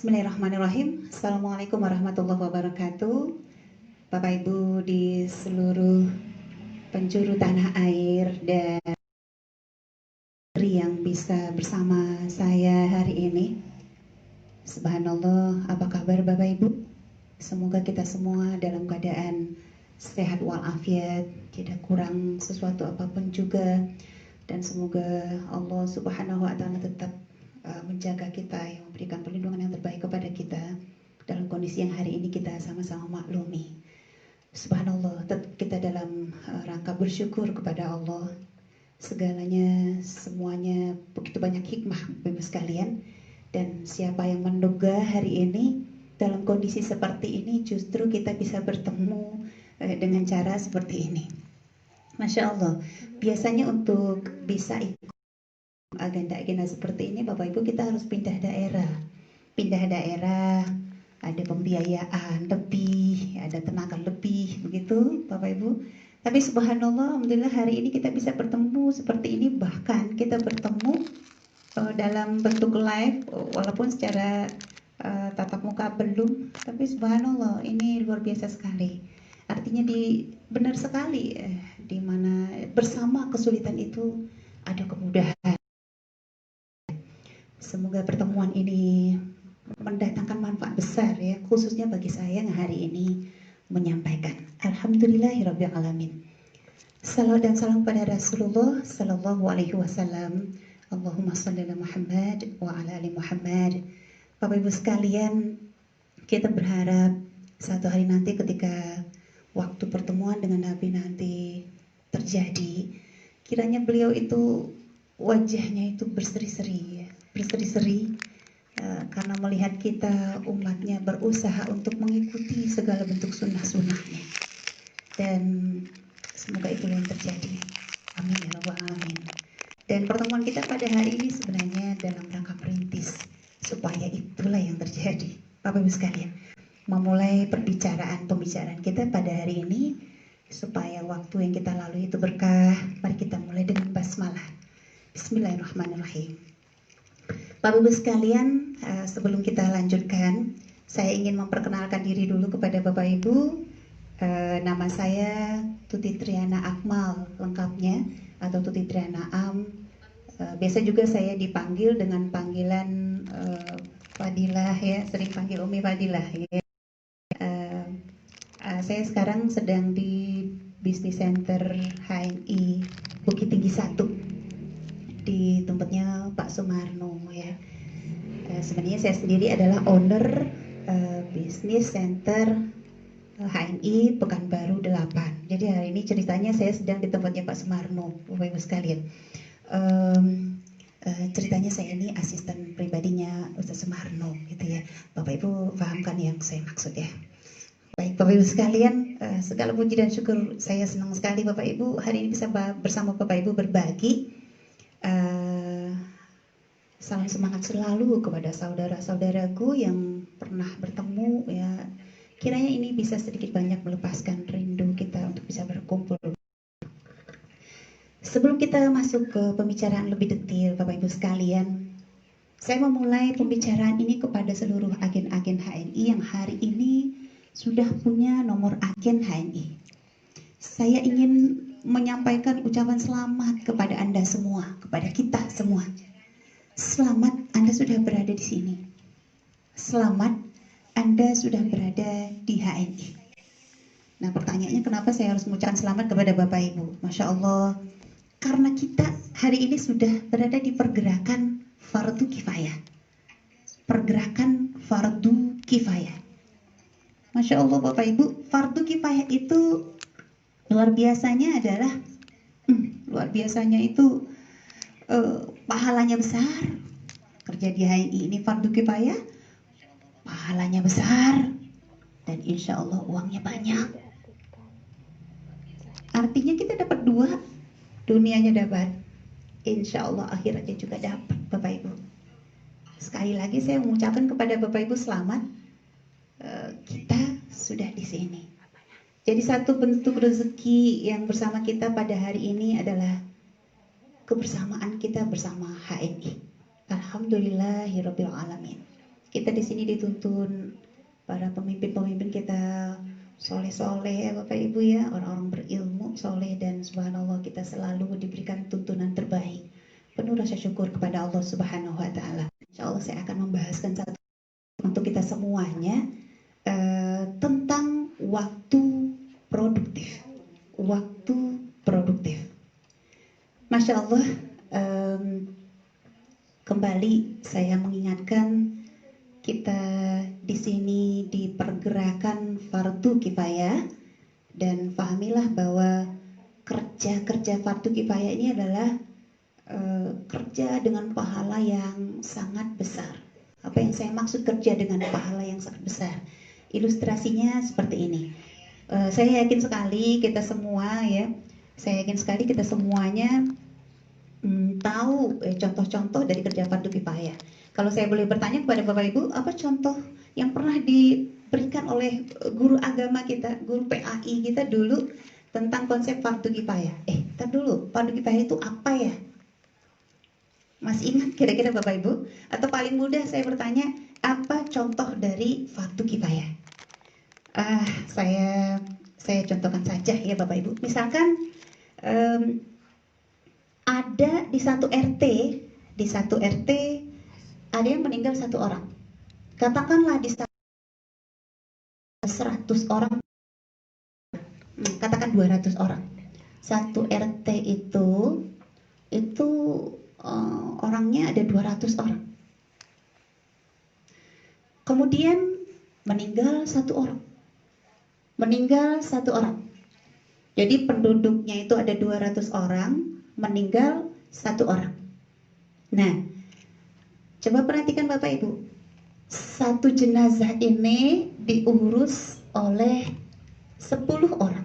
Bismillahirrahmanirrahim. Assalamualaikum warahmatullahi wabarakatuh. Bapak Ibu di seluruh penjuru tanah air dan yang bisa bersama saya hari ini. Subhanallah, apa kabar Bapak Ibu? Semoga kita semua dalam keadaan sehat walafiat, tidak kurang sesuatu apapun juga, dan semoga Allah Subhanahu wa taala tetap menjaga kita, yang memberikan perlindungan yang terbaik kepada kita dalam kondisi yang hari ini kita sama-sama maklumi. Subhanallah, kita dalam rangka bersyukur kepada Allah. Segalanya, semuanya begitu banyak hikmah Bapak sekalian. Dan siapa yang menduga hari ini dalam kondisi seperti ini justru kita bisa bertemu dengan cara seperti ini. Masya Allah, biasanya untuk bisa ikut agenda-agenda seperti ini Bapak Ibu kita harus pindah daerah, ada pembiayaan lebih, ada tenaga lebih, begitu Bapak Ibu. Tapi subhanallah, alhamdulillah hari ini kita bisa bertemu seperti ini, bahkan kita bertemu dalam bentuk live, walaupun secara tatap muka belum, tapi subhanallah ini luar biasa sekali. Artinya benar sekali, di mana bersama kesulitan itu ada kemudahan. Semoga pertemuan ini mendatangkan manfaat besar ya, khususnya bagi saya yang hari ini menyampaikan. Alhamdulillahirabbil alamin. Salawat dan salam pada Rasulullah sallallahu alaihi wasallam. Allahumma shalli ala Muhammad wa ala ali Muhammad. Bapak Ibu sekalian, kita berharap satu hari nanti ketika waktu pertemuan dengan Nabi nanti terjadi, kiranya beliau itu wajahnya itu berseri-seri ya, berseri-seri karena melihat kita umatnya berusaha untuk mengikuti segala bentuk sunnah-sunnahnya, dan semoga itu yang terjadi. Amin ya rabbal alamin. Dan pertemuan kita pada hari ini sebenarnya dalam rangka perintis supaya itulah yang terjadi. Bapak Ibu sekalian, memulai pembicaraan kita pada hari ini supaya waktu yang kita lalui itu berkah. Mari kita mulai dengan basmalah. Bismillahirrahmanirrahim. Bapak Ibu sekalian, sebelum kita lanjutkan, saya ingin memperkenalkan diri dulu kepada Bapak Ibu. Nama saya Tuti Triana Akmal lengkapnya, atau Tuti Triana Am. Biasa juga saya dipanggil dengan panggilan Fadilah ya, sering panggil Umi Fadilah ya. Saya sekarang sedang di Business Center HNI Bukit Tinggi 1 di tempatnya Pak Sumarno ya. Sebenarnya saya sendiri adalah owner Business Center HNI Pekanbaru 8. Jadi hari ini ceritanya saya sedang di tempatnya Pak Sumarno, Bapak Ibu sekalian. Ceritanya saya ini asisten pribadinya Ustaz Sumarno gitu ya. Bapak Ibu paham kan yang saya maksud ya. Baik Bapak Ibu sekalian, segala puji dan syukur, saya senang sekali Bapak Ibu hari ini bisa bersama Bapak Ibu berbagi. Salam semangat selalu kepada saudara-saudaraku yang pernah bertemu ya. Kiranya ini bisa sedikit banyak melepaskan rindu kita untuk bisa berkumpul. Sebelum kita masuk ke pembicaraan lebih detail Bapak Ibu sekalian, saya memulai pembicaraan ini kepada seluruh agen-agen HNI yang hari ini sudah punya nomor agen HNI. Saya ingin menyampaikan ucapan selamat kepada Anda semua, kepada kita semua. Selamat, Anda sudah berada di sini. Selamat, Anda sudah berada di HNI. Nah, pertanyaannya kenapa saya harus mengucapkan selamat kepada Bapak Ibu? Masya Allah, karena kita hari ini sudah berada di pergerakan fardu kifayah. Pergerakan fardu kifayah. Masya Allah Bapak Ibu, fardu kifayah itu luar biasanya adalah pahalanya besar. Kerja di HNI ini fardu kifayah, pahalanya besar, dan insya Allah uangnya banyak. Artinya kita dapat dua, dunianya dapat, insya Allah akhiratnya juga dapat Bapak Ibu. Sekali lagi saya mengucapkan kepada Bapak Ibu selamat, kita sudah di sini. Jadi satu bentuk rezeki yang bersama kita pada hari ini adalah kebersamaan kita bersama HNI. Alhamdulillahirabbil alamin. Kita di sini dituntun para pemimpin-pemimpin kita soleh-soleh ya Bapak Ibu ya, orang-orang berilmu, soleh, dan subhanallah kita selalu diberikan tuntunan terbaik. Penuh rasa syukur kepada Allah Subhanahu wa Ta'ala. Insya Allah saya akan membahaskan satu untuk kita semuanya tentang waktu produktif. Waktu produktif. Masya Allah, kembali saya mengingatkan kita di sini di pergerakan fardu kifayah, dan pahamilah bahwa kerja fardu kifayah ini adalah kerja dengan pahala yang sangat besar. Apa yang saya maksud kerja dengan pahala yang sangat besar? Ilustrasinya seperti ini. Saya yakin sekali kita semua ya, saya yakin sekali kita semuanya tahu contoh-contoh dari kerja fardu kifayah. Kalau saya boleh bertanya kepada Bapak Ibu, apa contoh yang pernah diberikan oleh guru agama kita, guru PAI kita dulu tentang konsep fardu kifayah? Ntar dulu, fardu kifayah itu apa ya? Masih ingat kira-kira Bapak Ibu? Atau paling mudah saya bertanya, apa contoh dari fardu kifayah? Saya contohkan saja ya Bapak Ibu. Misalkan ada di satu RT ada yang meninggal satu orang. Katakanlah di 100 orang, katakan 200 orang. Satu RT itu orangnya ada 200 orang. Kemudian meninggal satu orang. Jadi penduduknya itu ada 200 orang, meninggal satu orang. Nah, coba perhatikan Bapak Ibu. Satu jenazah ini diurus oleh 10 orang.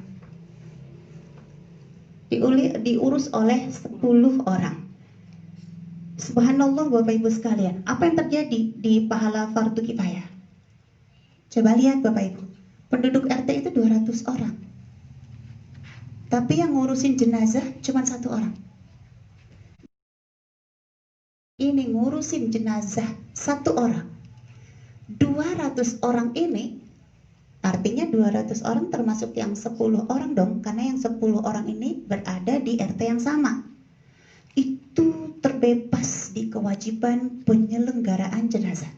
Diurus oleh 10 orang. Subhanallah Bapak Ibu sekalian, apa yang terjadi di pahala fardu kifayah? Coba lihat Bapak Ibu. Penduduk RT itu 200 orang. Tapi yang ngurusin jenazah cuma satu orang. Ini ngurusin jenazah satu orang. 200 orang ini, artinya 200 orang termasuk yang 10 orang dong, karena yang 10 orang ini berada di RT yang sama. Itu terbebas di kewajiban penyelenggaraan jenazah.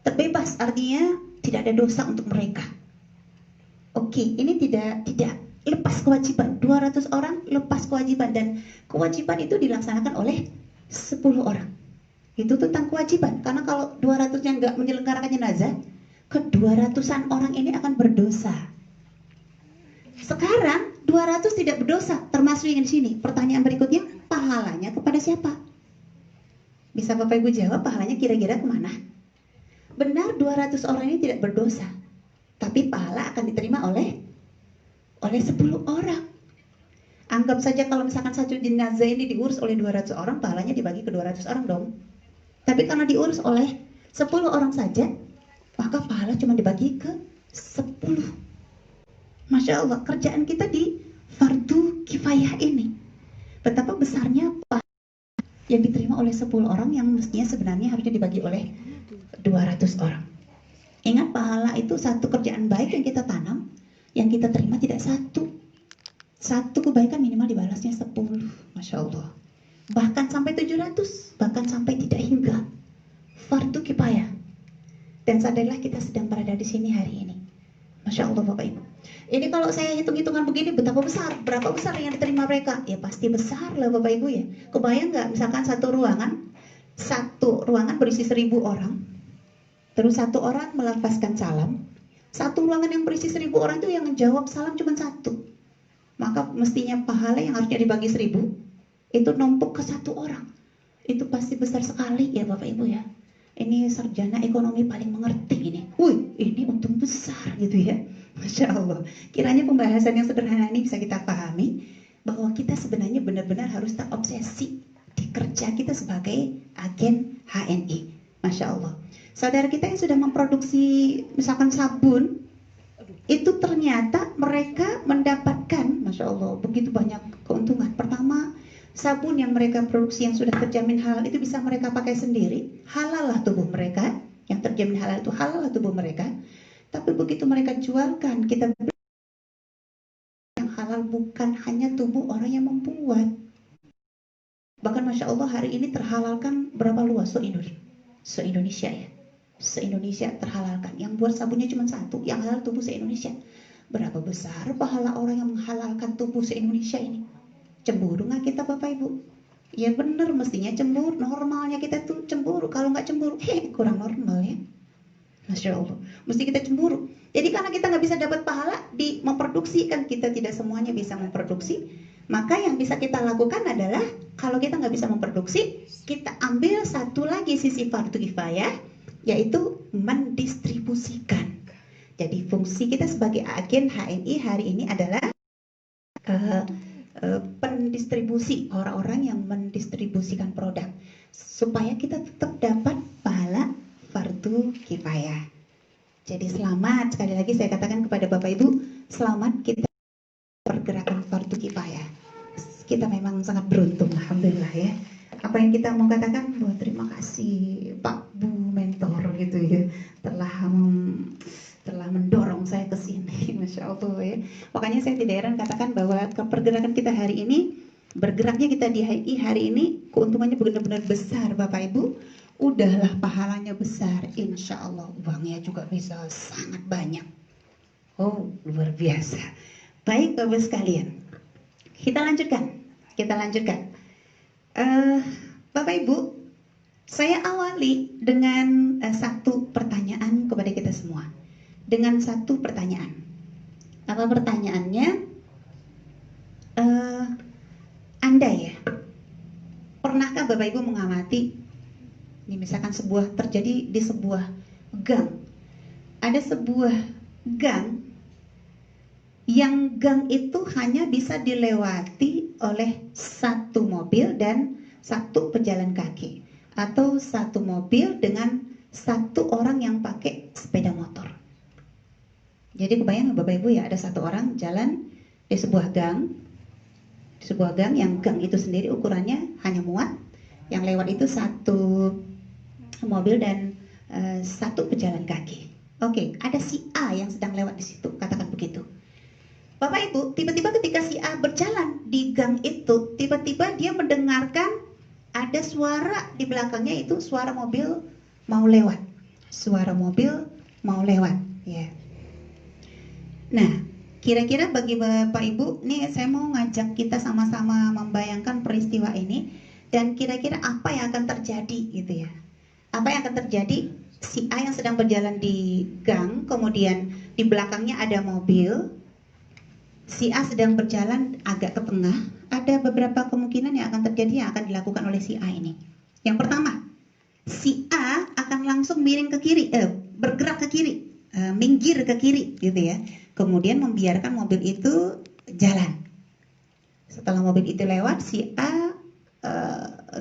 Terbebas artinya tidak ada dosa untuk mereka. Oke, ini tidak lepas kewajiban. 200 orang lepas kewajiban, dan kewajiban itu dilaksanakan oleh 10 orang. Itu tentang kewajiban, karena kalau 200-nya nggak menyelenggarakan jenazah, ke-200-an orang ini akan berdosa. Sekarang 200 tidak berdosa, termasuk yang di sini. Pertanyaan berikutnya, pahalanya kepada siapa? Bisa Bapak Ibu jawab pahalanya kira-kira kemana? Benar, 200 orang ini tidak berdosa, tapi pahala akan diterima oleh 10 orang. Anggap saja kalau misalkan satu jenazah ini diurus oleh 200 orang, pahalanya dibagi ke 200 orang dong. Tapi karena diurus oleh 10 orang saja, maka pahala cuma dibagi ke 10. Masya Allah, kerjaan kita di fardu kifayah ini, betapa besarnya pahala yang diterima oleh 10 orang yang mestinya sebenarnya harusnya dibagi oleh 200 orang. Ingat, pahala itu satu kerjaan baik yang kita tanam, yang kita terima tidak satu kebaikan minimal dibalasnya 10. Masya Allah, bahkan sampai 700, bahkan sampai tidak hingga. Fardu kifayah. Dan sadarlah kita sedang berada di sini hari ini. Masya Allah Bapak Ibu. Ini kalau saya hitung-hitungan begini, betapa besar, berapa besar yang diterima mereka? Ya pasti besar lah Bapak Ibu ya. Kebayang nggak misalkan satu ruangan berisi 1000 orang, terus satu orang melafazkan salam. Satu ruangan yang berisi 1000 orang itu yang menjawab salam cuma satu. Maka mestinya pahala yang harusnya dibagi 1000 itu numpuk ke satu orang. Itu pasti besar sekali ya Bapak Ibu ya. Ini sarjana ekonomi paling mengerti ini. Wih, ini untung besar gitu ya. Masya Allah. Kiranya pembahasan yang sederhana ini bisa kita pahami bahwa kita sebenarnya benar-benar harus tak obsesi di kerja kita sebagai agen HNI. Masya Allah. Saudara kita yang sudah memproduksi misalkan sabun, itu ternyata mereka mendapatkan, Masya Allah, begitu banyak keuntungan. Pertama, Sabun yang mereka produksi yang sudah terjamin halal itu bisa mereka pakai sendiri. Halal lah tubuh mereka. Yang terjamin halal itu halal lah tubuh mereka. Tapi begitu mereka jualkan, kita yang halal bukan hanya tubuh orang yang membuat. Bahkan Masya Allah hari ini terhalalkan berapa luas se-Indonesia ya. Se-Indonesia terhalalkan. Yang buat sabunnya cuma satu, yang halal tubuh se-Indonesia. Berapa besar pahala orang yang menghalalkan tubuh se-Indonesia ini? Cemburu nggak kita Bapak Ibu? Ya bener, mestinya cemburu. Normalnya kita tuh cemburu. Kalau nggak cemburu, kurang normal ya. Masya Allah, mesti kita cemburu. Jadi karena kita nggak bisa dapat pahala di memproduksi, kan kita tidak semuanya bisa memproduksi. Maka yang bisa kita lakukan adalah, kalau kita nggak bisa memproduksi, kita ambil satu lagi sisi fardu kifayah, yaitu mendistribusikan. Jadi fungsi kita sebagai agen HMI hari ini adalah pendistribusi, orang-orang yang mendistribusikan produk supaya kita tetap dapat pahala fardu kifayah. Jadi selamat, sekali lagi saya katakan kepada Bapak Ibu, selamat kita pergerakan fardu kifayah. Kita memang sangat beruntung, alhamdulillah ya. Apa yang kita mau katakan, terima kasih Pak Bu mentor gitu ya, telah mendorong saya ke sini, Masya Allah ya. Makanya saya tidak heran katakan bahwa pergerakan kita hari ini, bergeraknya kita di HI hari ini, keuntungannya benar-benar besar Bapak Ibu. Udahlah pahalanya besar, insya Allah uangnya juga bisa sangat banyak. Oh luar biasa. Baik Bapak sekalian, kita lanjutkan. Bapak Ibu, saya awali dengan satu pertanyaan kepada kita semua. Dengan satu pertanyaan. Apa pertanyaannya? Anda ya, pernahkah Bapak Ibu mengamati, ini misalkan terjadi di sebuah gang. Ada sebuah gang, yang gang itu hanya bisa dilewati oleh satu mobil dan satu pejalan kaki, atau satu mobil dengan satu orang yang pakai sepeda motor. Jadi kebayang Bapak Ibu ya, ada satu orang jalan di sebuah gang, yang gang itu sendiri ukurannya hanya muat, yang lewat itu satu mobil dan satu pejalan kaki. Oke, ada si A yang sedang lewat di situ, katakan begitu. Bapak Ibu, tiba-tiba ketika si A berjalan di gang itu, tiba-tiba dia mendengarkan ada suara di belakangnya, itu suara mobil mau lewat. Ya. Nah, kira-kira bagi Bapak Ibu, nih saya mau ngajak kita sama-sama membayangkan peristiwa ini, dan kira-kira apa yang akan terjadi gitu ya. Apa yang akan terjadi? Si A yang sedang berjalan di gang, kemudian di belakangnya ada mobil. Si A sedang berjalan agak ke tengah. Ada beberapa kemungkinan yang akan terjadi, yang akan dilakukan oleh si A ini. Yang pertama, si A akan langsung miring ke kiri, bergerak ke kiri, minggir ke kiri gitu ya. Kemudian membiarkan mobil itu jalan. Setelah mobil itu lewat, si A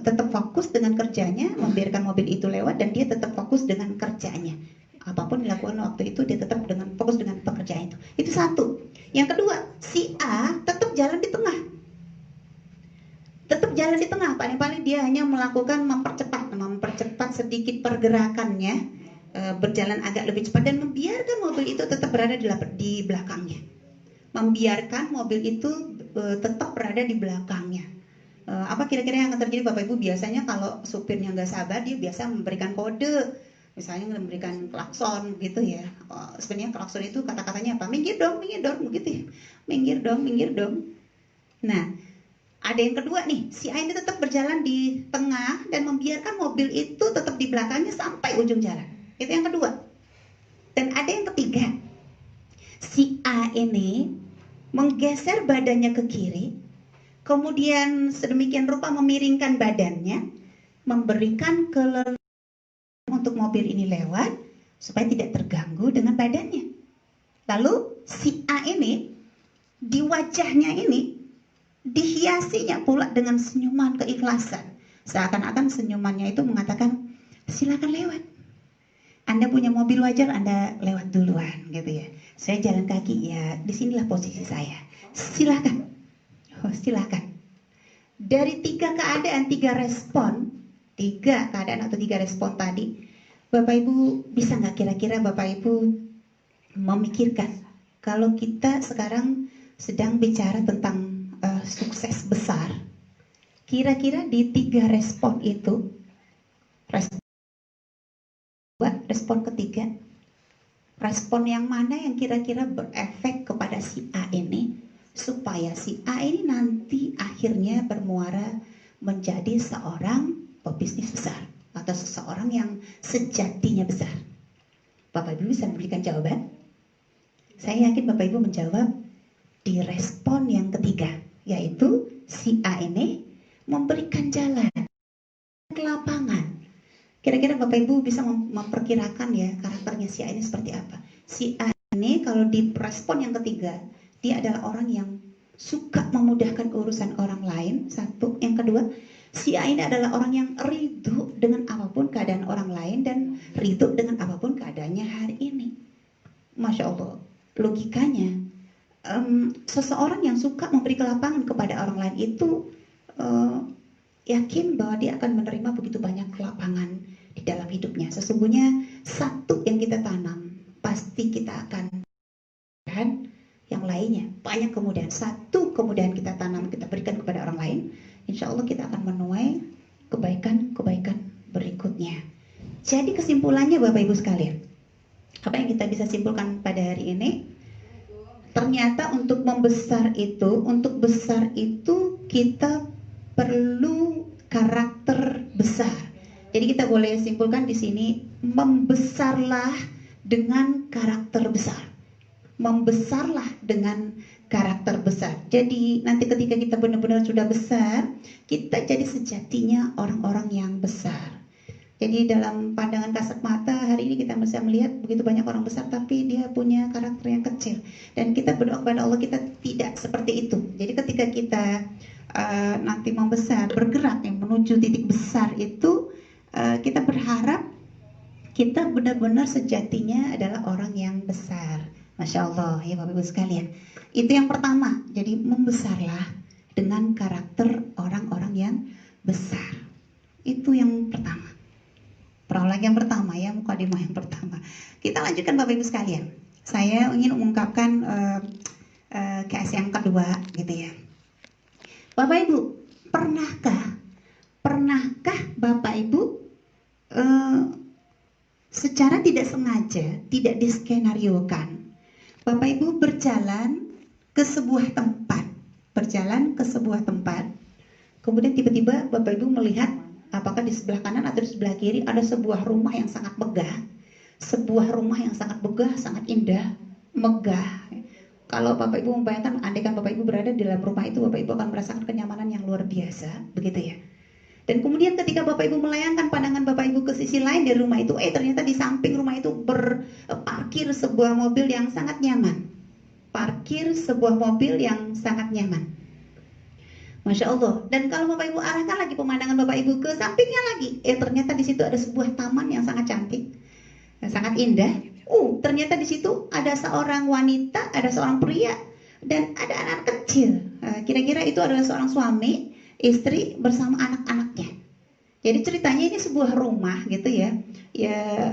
tetap fokus dengan kerjanya, membiarkan mobil itu lewat, dan dia tetap fokus dengan kerjanya. Apapun dilakukan waktu itu, dia tetap fokus dengan pekerjaan itu. Itu satu. Yang kedua, si A tetap jalan di tengah. Paling-paling dia hanya melakukan mempercepat sedikit pergerakannya, berjalan agak lebih cepat, dan membiarkan mobil itu tetap berada di belakangnya. Apa kira-kira yang akan terjadi Bapak Ibu? Biasanya kalau supirnya nggak sabar, dia biasa memberikan kode, misalnya memberikan klakson gitu ya. Sebenarnya klakson itu kata-katanya apa? Minggir dong begitu ya. Minggir dong. Nah, ada yang kedua nih, si A ini tetap berjalan di tengah dan membiarkan mobil itu tetap di belakangnya sampai ujung jalan. Itu yang kedua. Dan ada yang ketiga, si A ini menggeser badannya ke kiri, kemudian sedemikian rupa memiringkan badannya, memberikan keleluasaan untuk mobil ini lewat supaya tidak terganggu dengan badannya. Lalu si A ini, di wajahnya ini dihiasinya pula dengan senyuman keikhlasan. Seakan-akan senyumannya itu mengatakan, silakan lewat. Anda punya mobil wajar, Anda lewat duluan gitu ya. Saya jalan kaki, ya disinilah posisi saya. Silakan. Dari tiga keadaan, tiga keadaan atau tiga respon tadi, Bapak Ibu bisa nggak kira-kira Bapak Ibu memikirkan kalau kita sekarang sedang bicara tentang sukses besar, kira-kira di tiga respon itu, respon ketiga, respon yang mana yang kira-kira berefek kepada si A ini, supaya si A ini nanti akhirnya bermuara menjadi seorang pebisnis besar atau seseorang yang sejatinya besar. Bapak Ibu bisa memberikan jawaban? Saya yakin Bapak Ibu menjawab di respon yang ketiga, yaitu si A ini memberikan jalan ke lapangan. Kira-kira Bapak Ibu bisa memperkirakan ya karakternya si A ini seperti apa. Si A ini kalau di respon yang ketiga, dia adalah orang yang suka memudahkan urusan orang lain, satu. Yang kedua, si A ini adalah orang yang ridho dengan apapun keadaan orang lain dan ridho dengan apapun keadaannya hari ini. Masya Allah, logikanya seseorang yang suka memberi kelapangan kepada orang lain itu yakin bahwa dia akan menerima begitu banyak kelapangan di dalam hidupnya. Sesungguhnya satu yang kita tanam pasti kita akan kan yang lainnya. Banyak kemudian satu kemudian kita tanam, kita berikan kepada orang lain, insya Allah kita akan menuai kebaikan-kebaikan berikutnya. Jadi kesimpulannya Bapak Ibu sekalian, apa yang kita bisa simpulkan pada hari ini? Ternyata untuk besar itu kita perlu karakter besar. Jadi kita boleh simpulkan di sini, membesarlah dengan karakter besar. Membesarlah dengan karakter besar. Jadi nanti ketika kita benar-benar sudah besar, kita jadi sejatinya orang-orang yang besar. Jadi dalam pandangan kasat mata hari ini kita bisa melihat begitu banyak orang besar tapi dia punya karakter yang kecil. Dan kita berdoa kepada Allah kita tidak seperti itu. Jadi ketika kita nanti membesar, bergerak yang menuju titik besar itu, kita berharap kita benar-benar sejatinya adalah orang yang besar. Masya Allah ya Bapak Ibu sekalian. Itu yang pertama. Jadi membesarlah dengan karakter orang-orang yang besar. Itu yang pertama. Prolog yang pertama ya, mukadimah yang pertama. Kita lanjutkan Bapak Ibu sekalian. Saya ingin mengungkapkan KS yang kedua gitu ya. Bapak Ibu, pernahkah Bapak Ibu secara tidak sengaja, tidak diskenariokan, Bapak Ibu berjalan ke sebuah tempat, kemudian tiba-tiba Bapak Ibu melihat apakah di sebelah kanan atau di sebelah kiri ada sebuah rumah yang sangat megah, sangat indah, megah. Kalau Bapak Ibu membayangkan, andaikan Bapak Ibu berada di dalam rumah itu, Bapak Ibu akan merasakan kenyamanan yang luar biasa, begitu ya. Dan kemudian ketika Bapak Ibu melayangkan pandangan Bapak Ibu ke sisi lain dari rumah itu, ternyata di samping rumah itu berparkir sebuah mobil yang sangat nyaman. Masya Allah. Dan kalau Bapak Ibu arahkan lagi pemandangan Bapak Ibu ke sampingnya lagi, ternyata di situ ada sebuah taman yang sangat cantik, sangat indah. Ternyata di situ ada seorang wanita, ada seorang pria, dan ada anak kecil. Kira-kira itu adalah seorang suami, istri bersama anak-anaknya. Jadi ceritanya ini sebuah rumah gitu ya,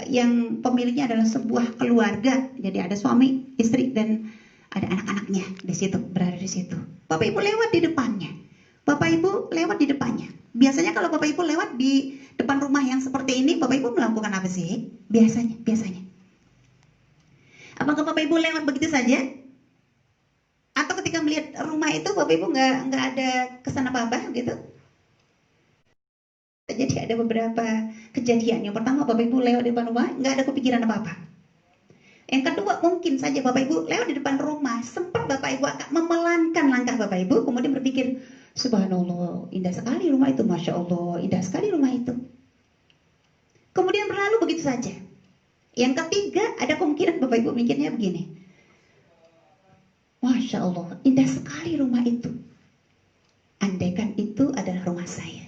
yang pemiliknya adalah sebuah keluarga. Jadi ada suami, istri, dan ada anak-anaknya di situ, berada di situ. Bapak Ibu lewat di depannya. Biasanya kalau Bapak Ibu lewat di depan rumah yang seperti ini, Bapak Ibu melakukan apa sih? Biasanya. Apakah Bapak Ibu lewat begitu saja? Atau ketika melihat rumah itu Bapak Ibu nggak ada kesan apa-apa gitu? Jadi ada beberapa kejadian. Yang pertama, Bapak Ibu lewat di depan rumah nggak ada kepikiran apa-apa. Yang kedua, mungkin saja Bapak Ibu lewat di depan rumah, sempat Bapak Ibu akan memelankan langkah Bapak Ibu, kemudian berpikir, subhanallah, indah sekali rumah itu, Masya Allah, indah sekali rumah itu. Kemudian berlalu begitu saja. Yang ketiga, ada kemungkinan Bapak Ibu mikirnya begini, Masya Allah, indah sekali rumah itu. Andaikan itu adalah rumah saya,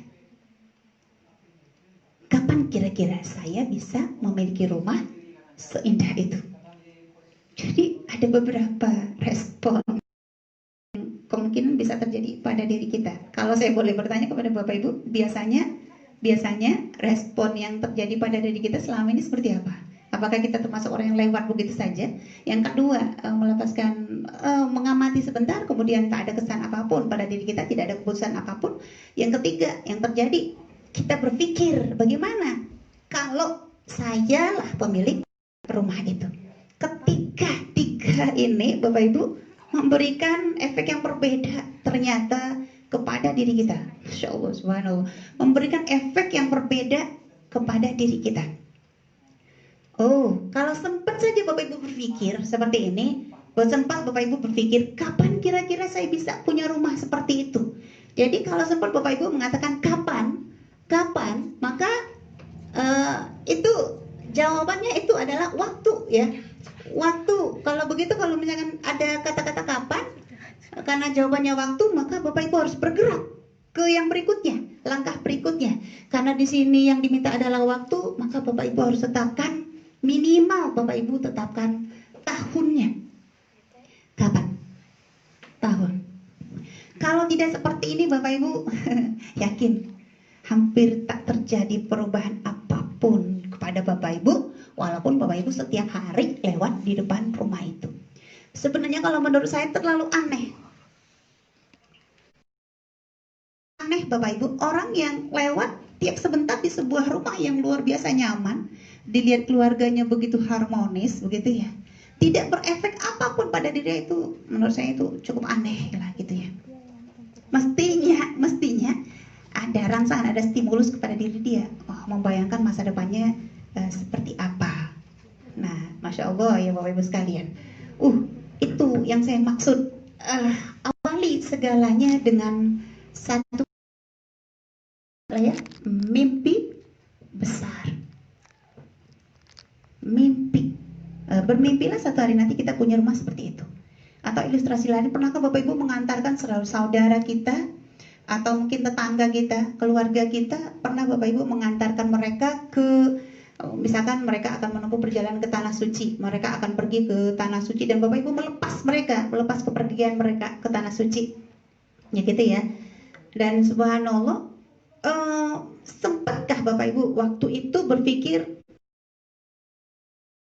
kapan kira-kira saya bisa memiliki rumah seindah itu? Jadi ada beberapa respon kemungkinan bisa terjadi pada diri kita. Kalau saya boleh bertanya kepada Bapak Ibu, biasanya respon yang terjadi pada diri kita selama ini seperti apa? Apakah kita termasuk orang yang lewat begitu saja? Yang kedua, mengamati sebentar, kemudian tak ada kesan apapun pada diri kita, tidak ada keputusan apapun. Yang ketiga, yang terjadi, kita berpikir bagaimana kalau sayalah pemilik rumah itu. Ketika tiga ini, Bapak Ibu, memberikan efek yang berbeda ternyata kepada diri kita. Masya Allah, subhanallah. Memberikan efek yang berbeda kepada diri kita. Oh, kalau sempat saja Bapak Ibu berpikir seperti ini, sempat Bapak Ibu berpikir, kapan kira-kira saya bisa punya rumah seperti itu? Jadi kalau sempat Bapak Ibu mengatakan kapan, maka itu jawabannya itu adalah waktu, ya. Waktu. Kalau begitu, kalau misalkan ada kata-kata kapan, karena jawabannya waktu, maka Bapak Ibu harus bergerak ke yang berikutnya, langkah berikutnya. Karena di sini yang diminta adalah waktu, maka Bapak Ibu harus tetapkan minimal, Bapak Ibu tetapkan tahunnya. Kapan? Tahun. Kalau tidak seperti ini, Bapak Ibu, yakin hampir tak terjadi perubahan apapun kepada Bapak Ibu, walaupun Bapak Ibu setiap hari lewat di depan rumah itu. Sebenarnya kalau menurut saya terlalu aneh Bapak Ibu, orang yang lewat tiap sebentar di sebuah rumah yang luar biasa nyaman, dilihat keluarganya begitu harmonis, begitu ya, tidak berefek apapun pada diri itu, menurut saya itu cukup aneh lah gitu ya. Mestinya ada rangsangan, ada stimulus kepada diri dia, membayangkan masa depannya seperti apa. Nah, Masya Allah ya Bapak Ibu sekalian, itu yang saya maksud. Awali segalanya dengan satu mimpi besar. Bermimpilah satu hari nanti kita punya rumah seperti itu. Atau ilustrasi lain, pernahkah Bapak Ibu mengantarkan saudara kita, atau mungkin tetangga kita, keluarga kita, pernah Bapak Ibu mengantarkan mereka ke, misalkan mereka akan menempuh perjalanan ke Tanah Suci, mereka akan pergi ke Tanah Suci, dan Bapak Ibu melepas kepergian mereka ke Tanah Suci, ya gitu ya. Dan subhanallah, sempatkah Bapak Ibu waktu itu berpikir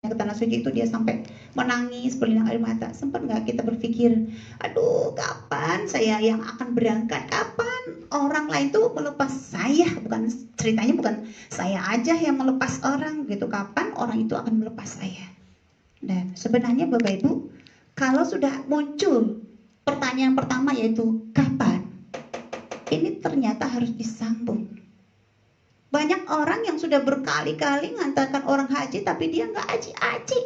ke Tanah Suci itu dia sampai menangis berlinang air mata? Sempat nggak kita berpikir, aduh kapan saya yang akan berangkat, kapan orang lain tuh melepas saya, bukan ceritanya bukan saya aja yang melepas orang gitu, kapan orang itu akan melepas saya? Dan sebenarnya Bapak Ibu, kalau sudah muncul pertanyaan pertama yaitu kapan, ini ternyata harus disambung. Banyak orang yang sudah berkali-kali ngantarkan orang haji tapi dia nggak haji.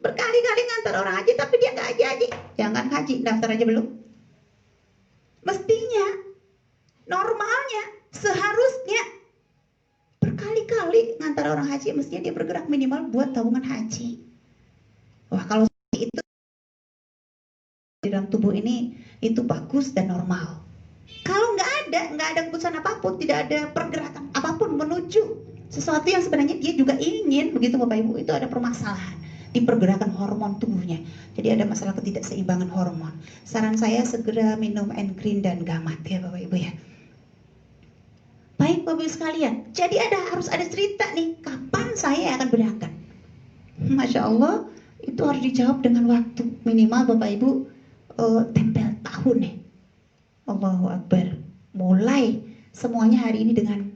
Berkali-kali ngantar orang haji tapi dia nggak haji. Jangan haji, daftar aja belum. Mestinya, normalnya, seharusnya berkali-kali ngantar orang haji, mestinya dia bergerak minimal buat tabungan haji. Wah, kalau itu di dalam tubuh ini itu bagus dan normal. Kalau nggak ada keputusan apapun, tidak ada pergerakan apapun menuju sesuatu yang sebenarnya dia juga ingin, begitu Bapak Ibu, itu ada permasalahan di pergerakan hormon tubuhnya. Jadi ada masalah ketidakseimbangan hormon. Saran saya segera minum N-Green dan Gamat ya Bapak Ibu ya. Baik Bapak Ibu sekalian, jadi harus ada cerita nih, kapan saya akan berangkat. Masya Allah, itu harus dijawab dengan waktu. Minimal Bapak Ibu tempel tahun nih. Allahu Akbar. Mulai semuanya hari ini dengan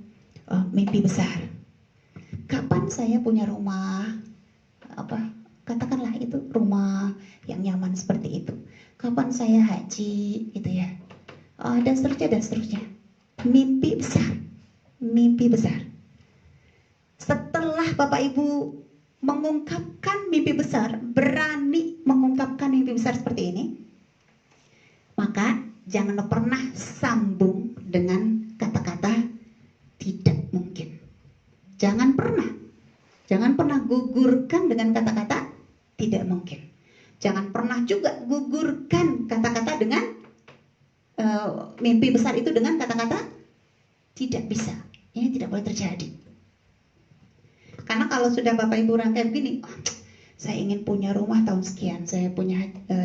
mimpi besar. Kapan saya punya rumah, katakanlah itu rumah yang nyaman seperti itu. Kapan saya haji, gitu ya. Dan seterusnya. Mimpi besar. Setelah Bapak Ibu mengungkapkan mimpi besar, berani mengungkapkan mimpi besar seperti ini, maka jangan pernah sambung dengan kata-kata tidak mungkin. Jangan pernah gugurkan dengan kata-kata tidak mungkin. Jangan pernah juga gugurkan kata-kata dengan mimpi besar itu dengan kata-kata tidak bisa. Ini tidak boleh terjadi. Karena kalau sudah Bapak Ibu rangkai begini, Saya ingin punya rumah tahun sekian, saya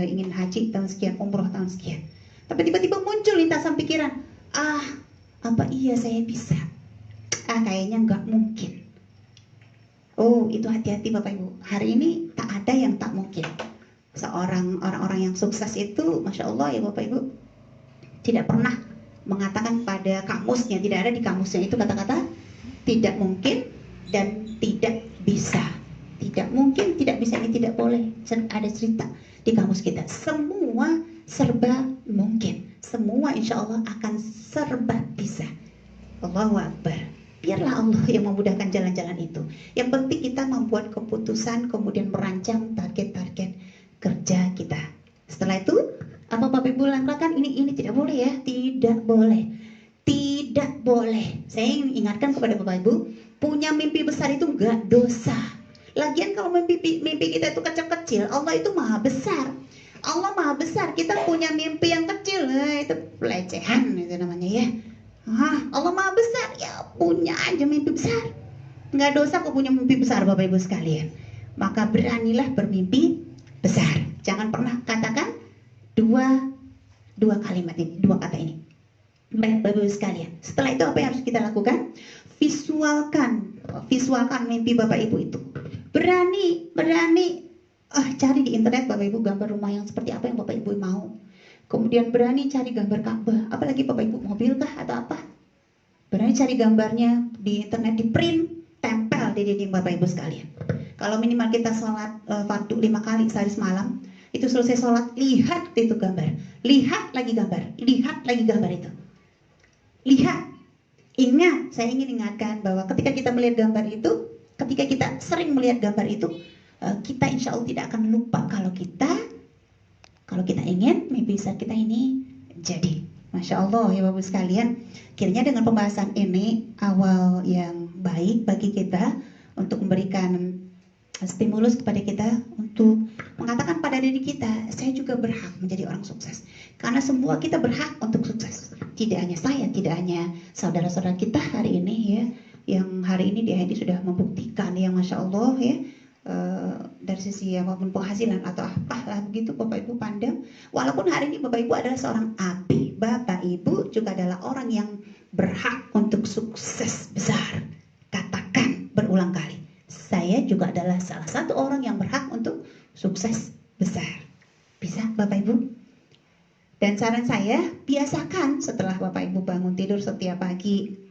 ingin haji tahun sekian, umroh tahun sekian. Tapi tiba-tiba muncul lintasan pikiran, apa iya saya bisa? Kayaknya nggak mungkin. Oh, itu hati-hati Bapak Ibu. Hari ini tak ada yang tak mungkin. Orang-orang yang sukses itu, Masya Allah ya Bapak Ibu, tidak pernah mengatakan pada kamusnya, tidak ada di kamusnya itu kata-kata tidak mungkin dan tidak bisa. Tidak mungkin, tidak bisa, ini tidak boleh. Ada cerita di kamus kita. Semua serba mungkin. Semua insya Allah akan serba bisa. Allahu Akbar. Biarlah Allah yang memudahkan jalan-jalan itu. Yang penting kita membuat keputusan, kemudian merancang target-target kerja kita. Setelah itu, apa Bapak Ibu lakukan? Ini tidak boleh ya. Tidak boleh. Tidak boleh. Saya ingin ingatkan kepada Bapak Ibu, punya mimpi besar itu enggak dosa. Lagian kalau mimpi kita itu kecil-kecil, Allah itu maha besar. Allah maha besar. Kita punya mimpi yang kecil, itu pelecehan itu namanya ya. Allah maha besar, ya punya aja mimpi besar. Nggak dosa kok punya mimpi besar Bapak Ibu sekalian. Maka beranilah bermimpi besar. Jangan pernah katakan dua kalimat ini, dua kata ini. Baik Bapak Ibu sekalian. Setelah itu apa yang harus kita lakukan? Visualkan mimpi Bapak Ibu itu. Berani cari di internet Bapak Ibu gambar rumah yang seperti apa yang Bapak Ibu mau. Kemudian berani cari gambar Ka'bah, apalagi Bapak Ibu mobil kah atau apa. Berani cari gambarnya di internet, di print, tempel di dinding Bapak Ibu sekalian. Kalau minimal kita sholat fardu 5 kali sehari semalam, itu selesai sholat, lihat itu gambar, lihat lagi gambar itu. Lihat, ingat, saya ingin ingatkan bahwa ketika kita melihat gambar itu, ketika kita sering melihat gambar itu, kita insya Allah tidak akan lupa kalau kita ingin mimpi besar kita ini jadi. Masya Allah ya Bapak sekalian. Kiranya dengan pembahasan ini awal yang baik bagi kita untuk memberikan stimulus kepada kita untuk mengatakan pada diri kita, saya juga berhak menjadi orang sukses. Karena semua kita berhak untuk sukses. Tidak hanya saya, tidak hanya saudara-saudara kita hari ini ya, yang hari ini di HID sudah membuktikan ya Masya Allah ya. Dari sisi apapun penghasilan atau apalah begitu Bapak Ibu pandang, walaupun hari ini Bapak Ibu adalah seorang api, Bapak Ibu juga adalah orang yang berhak untuk sukses besar. Katakan berulang kali, saya juga adalah salah satu orang yang berhak untuk sukses besar. Bisa Bapak Ibu? Dan saran saya, biasakan setelah Bapak Ibu bangun tidur setiap pagi.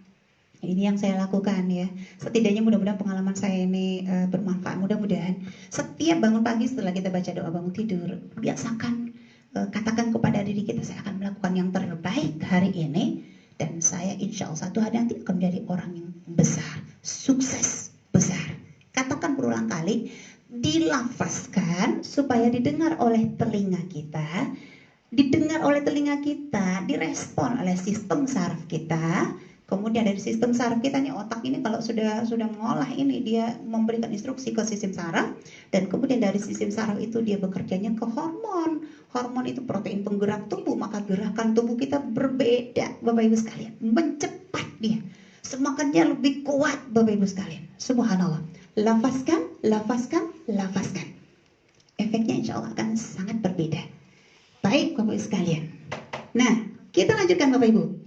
Ini yang saya lakukan ya. Setidaknya mudah-mudahan pengalaman saya ini bermanfaat. Mudah-mudahan setiap bangun pagi setelah kita baca doa bangun tidur, biasakan katakan kepada diri kita, saya akan melakukan yang terbaik hari ini, dan saya insya Allah satu hari nanti akan menjadi orang yang besar, sukses besar. Katakan berulang kali, dilafazkan supaya didengar oleh telinga kita, direspon oleh sistem saraf kita. Kemudian dari sistem saraf kita nih, otak ini kalau sudah mengolah ini, dia memberikan instruksi ke sistem saraf, dan kemudian dari sistem saraf itu dia bekerjanya ke hormon. Hormon itu protein penggerak tubuh, maka gerakan tubuh kita berbeda Bapak Ibu sekalian, mencepat dia, semangatnya lebih kuat Bapak Ibu sekalian. Subhanallah. Lafazkan. Efeknya insya Allah akan sangat berbeda. Baik Bapak Ibu sekalian. Nah, kita lanjutkan Bapak Ibu.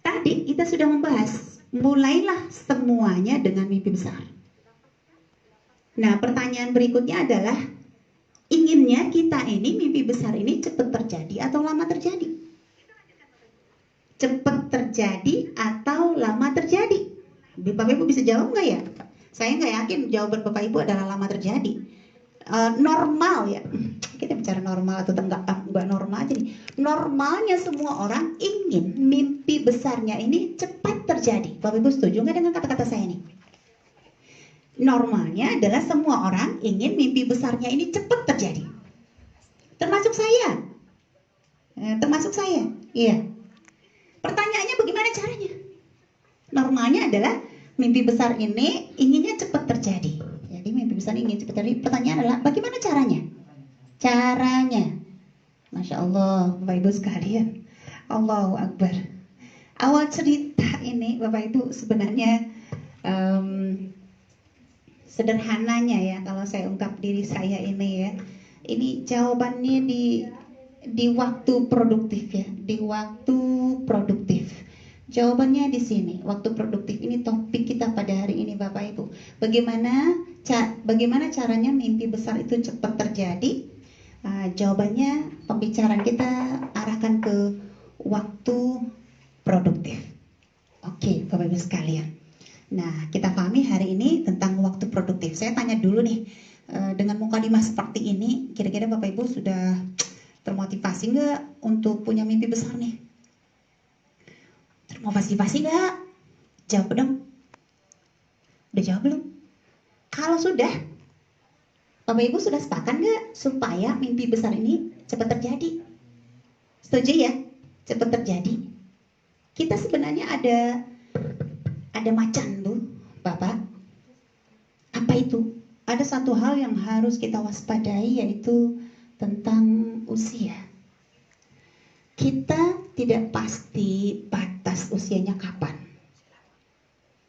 Tadi kita sudah membahas, mulailah semuanya dengan mimpi besar. Nah, pertanyaan berikutnya adalah, inginnya kita ini mimpi besar ini cepat terjadi atau lama terjadi? Cepat terjadi atau lama terjadi? Bapak Ibu bisa jawab nggak ya? Saya nggak yakin jawaban Bapak Ibu adalah lama terjadi. Normal ya, kita bicara normal atau enggak normal aja nih. Normalnya semua orang ingin mimpi besarnya ini cepat terjadi. Bapak Ibu setuju nggak dengan kata-kata saya ini? Normalnya adalah semua orang ingin mimpi besarnya ini cepat terjadi. Termasuk saya. Iya. Pertanyaannya bagaimana caranya? Normalnya adalah mimpi besar ini inginnya cepat terjadi. Jadi mimpi besar ingin cepat terjadi. Pertanyaan adalah bagaimana caranya? Masya Allah Bapak Ibu sekalian, Allahu Akbar. Awal cerita ini Bapak Ibu sebenarnya sederhananya ya kalau saya ungkap diri saya ini ya. Ini jawabannya di waktu produktif ya, di waktu produktif. Jawabannya di sini, waktu produktif. Ini topik kita pada hari ini Bapak Ibu. Bagaimana caranya mimpi besar itu cepat terjadi? Jawabannya pembicaraan kita arahkan ke waktu produktif. Oke, Bapak Ibu sekalian. Nah, kita pahami hari ini tentang waktu produktif. Saya tanya dulu nih, dengan mukadimah seperti ini, kira-kira Bapak Ibu sudah termotivasi nggak untuk punya mimpi besar nih? Termotivasi nggak? Jawab dong. Udah jawab belum? Kalau sudah, Bapak Ibu sudah sepakat nggak supaya mimpi besar ini cepat terjadi? Setuju ya? Cepat terjadi. Kita sebenarnya ada macan tuh, Bapak. Apa itu? Ada satu hal yang harus kita waspadai, yaitu tentang usia. Kita tidak pasti batas usianya kapan.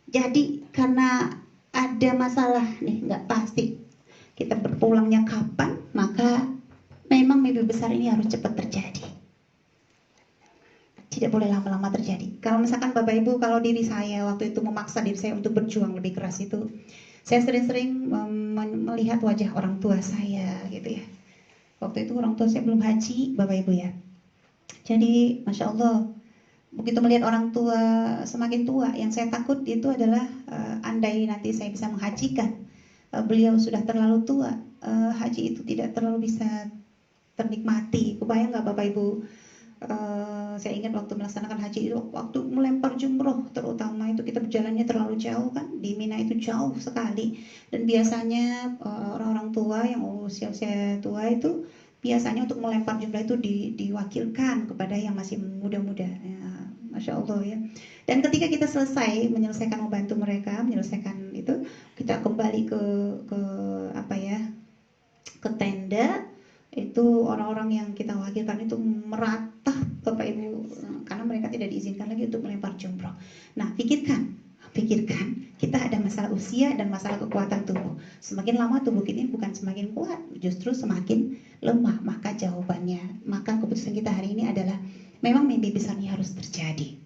Jadi karena ada masalah nih, nggak pasti kita berpulangnya kapan, maka memang mimpi besar ini harus cepat terjadi. Tidak boleh lama-lama terjadi. Kalau misalkan Bapak Ibu, kalau diri saya waktu itu memaksa diri saya untuk berjuang lebih keras itu, saya sering-sering melihat wajah orang tua saya gitu ya. Waktu itu orang tua saya belum haji, Bapak Ibu ya. Jadi Masya Allah, begitu melihat orang tua semakin tua, yang saya takut itu adalah andai nanti saya bisa menghajikan, beliau sudah terlalu tua, haji itu tidak terlalu bisa ternikmati. Kebayang nggak Bapak Ibu? Saya ingat waktu melaksanakan haji itu, waktu melempar jumroh terutama itu kita berjalannya terlalu jauh kan, di Mina itu jauh sekali, dan biasanya orang-orang tua yang usia tua itu biasanya untuk melempar jumroh itu diwakilkan kepada yang masih muda-muda ya, Masya Allah ya. Dan ketika kita menyelesaikan membantu mereka menyelesaikan itu, kita kembali ke apa ya, ke tenda. Itu orang-orang yang kita wakilkan itu meratap Bapak Ibu, karena mereka tidak diizinkan lagi untuk melempar jumroh. Nah, pikirkan, kita ada masalah usia dan masalah kekuatan tubuh. Semakin lama tubuh kita bukan semakin kuat, justru semakin lemah. Maka keputusan kita hari ini adalah memang mimpi besar ini harus terjadi.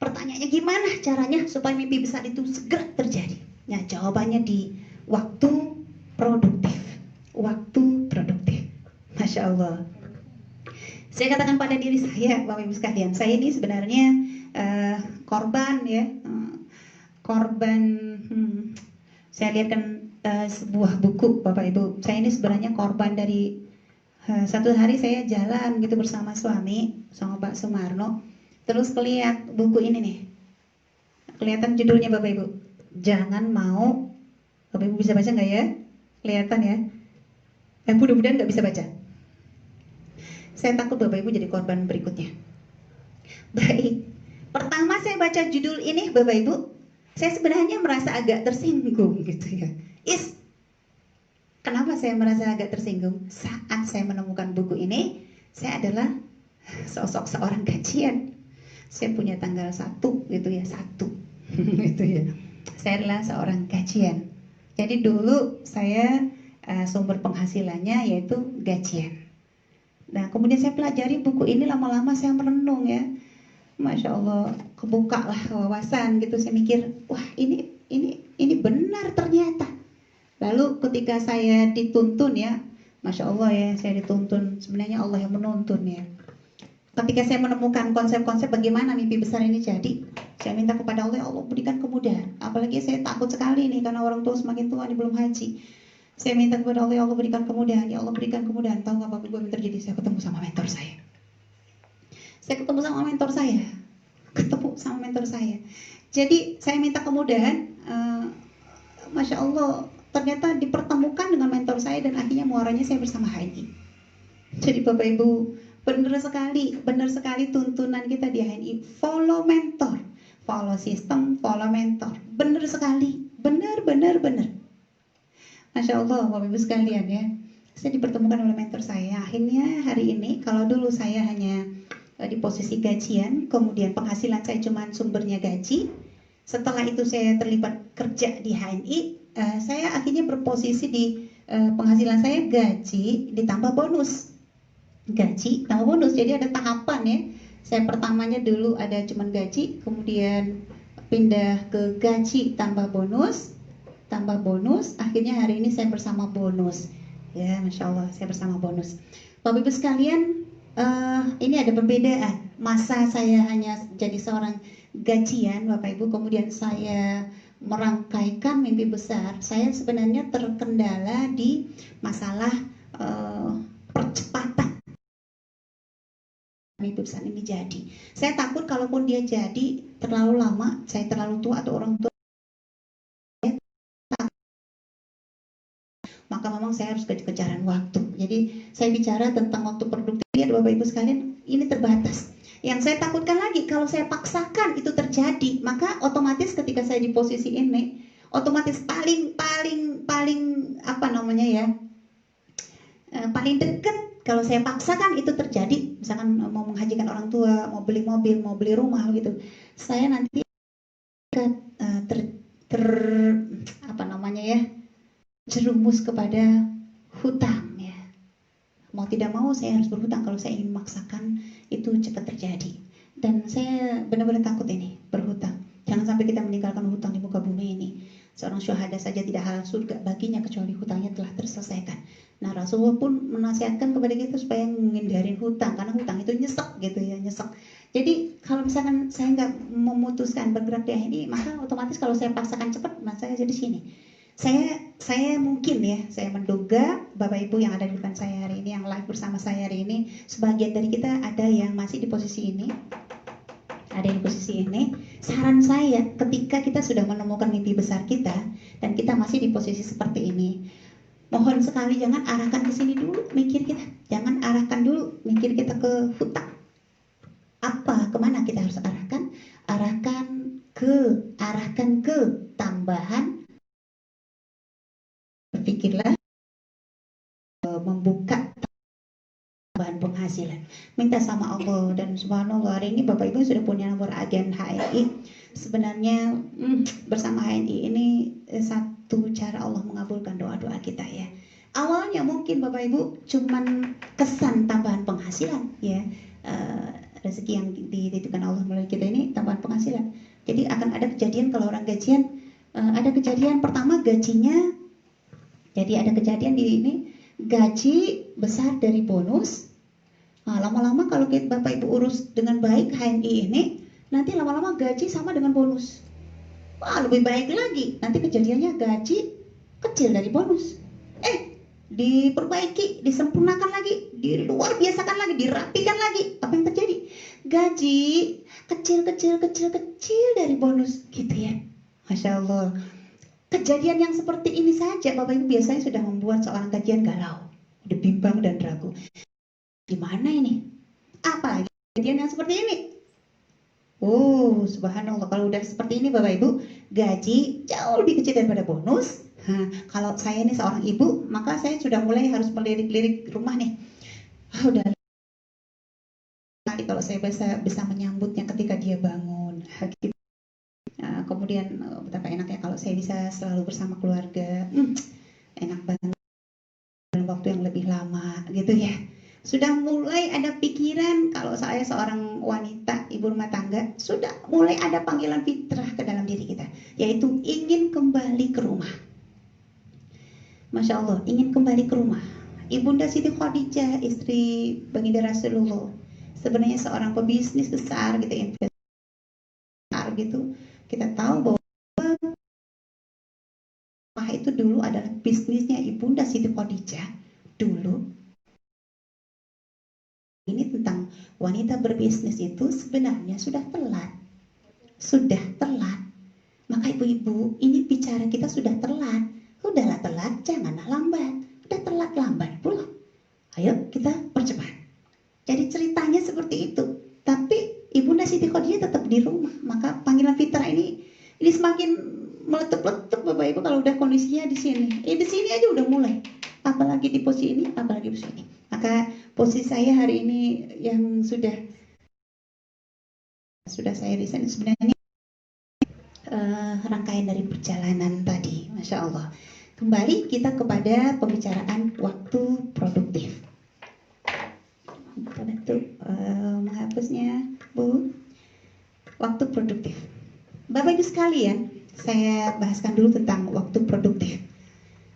Pertanyaannya, gimana caranya supaya mimpi besar itu segera terjadi? Nah, jawabannya di waktu produktif. Waktu produktif. Masya Allah. Saya katakan pada diri saya, Bapak Ibu sekalian, saya ini sebenarnya korban ya, saya lihatkan sebuah buku Bapak Ibu. Saya ini sebenarnya korban dari satu hari saya jalan gitu bersama suami, sama Pak Sumarno, terus kelihat buku ini nih. Kelihatan judulnya Bapak Ibu. Jangan mau. Bapak Ibu bisa baca nggak ya? Kelihatan ya? Mudah-mudahan nggak bisa baca. Saya takut Bapak Ibu jadi korban berikutnya. Baik, pertama saya baca judul ini Bapak Ibu, saya sebenarnya merasa agak tersinggung gitu ya. Kenapa saya merasa agak tersinggung? Saat saya menemukan buku ini, saya adalah sosok seorang kajian. Saya punya tanggal 1 gitu ya, 1 gitu ya. Saya adalah seorang kajian. Jadi dulu saya sumber penghasilannya yaitu gajian. Nah, kemudian saya pelajari buku ini, lama-lama saya merenung ya. Masya Allah, kebuka lah wawasan gitu. Saya mikir, wah ini benar ternyata. Lalu ketika saya dituntun ya, Masya Allah ya, saya dituntun. Sebenarnya Allah yang menuntun ya. Ketika saya menemukan konsep-konsep bagaimana mimpi besar ini jadi, saya minta kepada Allah, ya Allah berikan kemudahan. Apalagi saya takut sekali nih karena orang tua semakin tua nih, belum haji. Saya minta kepada Allah, ya Allah berikan kemudahan, ya Allah berikan kemudahan. Tahu nggak Bapak Ibu yang terjadi? Saya ketemu sama mentor saya. Jadi saya minta kemudahan, Masya Allah, ternyata dipertemukan dengan mentor saya dan akhirnya muaranya saya bersama HNI. Jadi Bapak Ibu, benar sekali tuntunan kita di HNI, follow mentor, follow sistem, follow mentor. Benar sekali, benar. Masya Allah, Bapak Ibu sekalian ya, saya dipertemukan oleh mentor saya. Akhirnya hari ini, kalau dulu saya hanya di posisi gajian, kemudian penghasilan saya cuma sumbernya gaji. Setelah itu saya terlibat kerja di HNI, saya akhirnya berposisi di penghasilan saya gaji ditambah bonus. Gaji tambah bonus, jadi ada tahapan ya. Saya pertamanya dulu ada cuman gaji, kemudian pindah ke gaji tambah bonus, akhirnya hari ini saya bersama bonus. Ya, Masya Allah, saya bersama bonus. Bapak Ibu sekalian, ini ada perbedaan. Masa saya hanya jadi seorang gajian, Bapak Ibu, kemudian saya merangkaikan mimpi besar. Saya sebenarnya terkendala di masalah percepatan mimpi besar ini jadi. Saya takut kalaupun dia jadi terlalu lama, saya terlalu tua atau orang tua, maka memang saya harus kejaran waktu. Jadi saya bicara tentang waktu produktif ya Bapak Ibu sekalian, ini terbatas. Yang saya takutkan lagi, kalau saya paksakan itu terjadi, maka otomatis ketika saya di posisi ini, otomatis paling apa namanya ya, paling dekat kalau saya paksakan itu terjadi, misalkan mau menghajikan orang tua, mau beli mobil, mau beli rumah gitu, saya nanti apa namanya ya, jerumus kepada hutang ya. Mau tidak mau saya harus berhutang kalau saya ingin memaksakan itu cepat terjadi. Dan saya benar-benar takut ini berhutang. Jangan sampai kita meninggalkan hutang di muka bumi ini. Seorang syuhada saja tidak halal surga baginya kecuali hutangnya telah terselesaikan. Nah, Rasulullah pun menasihatkan kepada kita supaya menghindari hutang, karena hutang itu nyesek gitu ya, nyesek. Jadi kalau misalkan saya nggak memutuskan bergerak di ini, maka otomatis kalau saya paksakan cepat, maka saya jadi sini. Saya mungkin ya, saya menduga Bapak Ibu yang ada di depan saya hari ini, yang live bersama saya hari ini, sebagian dari kita ada yang masih di posisi ini, ada di posisi ini. Saran saya, ketika kita sudah menemukan mimpi besar kita dan kita masih di posisi seperti ini, mohon sekali jangan arahkan ke sini dulu mikir kita, jangan arahkan dulu mikir kita ke hutang. Apa, kemana kita harus arahkan? Arahkan ke tambahan. Berpikirlah membuka tambahan penghasilan. Minta sama Allah, dan subhanallah hari ini Bapak Ibu sudah punya nomor agen HNI. Sebenarnya bersama HNI ini satu cara Allah mengabulkan doa-doa kita ya. Awalnya mungkin Bapak Ibu cuman kesan tambahan penghasilan ya, rezeki yang dititipkan Allah melalui kita ini tambahan penghasilan. Jadi akan ada kejadian kalau orang gajian, ada kejadian pertama gajinya, jadi ada kejadian di ini gaji besar dari bonus. Nah, lama-lama kalau Bapak Ibu urus dengan baik HNI ini, nanti lama-lama gaji sama dengan bonus. Wah, lebih baik lagi. Nanti kejadiannya gaji kecil dari bonus. Diperbaiki, disempurnakan lagi, diluar biasakan lagi, dirapikan lagi. Apa yang terjadi? Gaji kecil dari bonus, gitu ya. Masya Allah. Kejadian yang seperti ini saja Bapak Ibu biasanya sudah membuat seorang gajian galau, bimbang dan ragu. Gimana ini? Apalagi kejadian yang seperti ini. Oh, subhanallah, kalau udah seperti ini Bapak Ibu, gaji jauh lebih kecil daripada bonus. Kalau saya ini seorang ibu, maka saya sudah mulai harus melirik-lirik rumah nih. Udah kalau saya bisa menyambutnya ketika dia bangun. Kemudian betapa enaknya kalau saya bisa selalu bersama keluarga. Enak banget dalam waktu yang lebih lama gitu ya. Sudah mulai ada pikiran, kalau saya seorang wanita, ibu rumah tangga, sudah mulai ada panggilan fitrah ke dalam diri kita, yaitu ingin kembali ke rumah. Masya Allah, ingin kembali ke rumah. Ibunda Siti Khadijah, istri Baginda Rasulullah, sebenarnya seorang pebisnis besar gitu, investor gitu. Kita tahu bahwa rumah itu dulu adalah bisnisnya Ibunda Siti Khadijah dulu. Ini tentang wanita berbisnis itu sebenarnya sudah telat. Maka ibu-ibu, ini bicara kita sudah telat. Udahlah telat, janganlah lambat. Udah telat lambat pula. Ayo kita percepat. Jadi ceritanya seperti itu. Tapi Ibunda Siti Khadijah tetap di rumah. Maka panggilan fitrah ini semakin meletup-letup Bapak Ibu kalau udah kondisinya di sini. Di sini aja udah mulai. Apalagi di posisi ini, apalagi di posisi ini. Maka posisi saya hari ini yang sudah saya desain sebenarnya rangkaian dari perjalanan tadi. Masya Allah. Kembali kita kepada pembicaraan waktu produktif. Bantu menghapusnya, Bu. Waktu produktif. Bapak Ibu sekalian, saya bahaskan dulu tentang waktu produktif.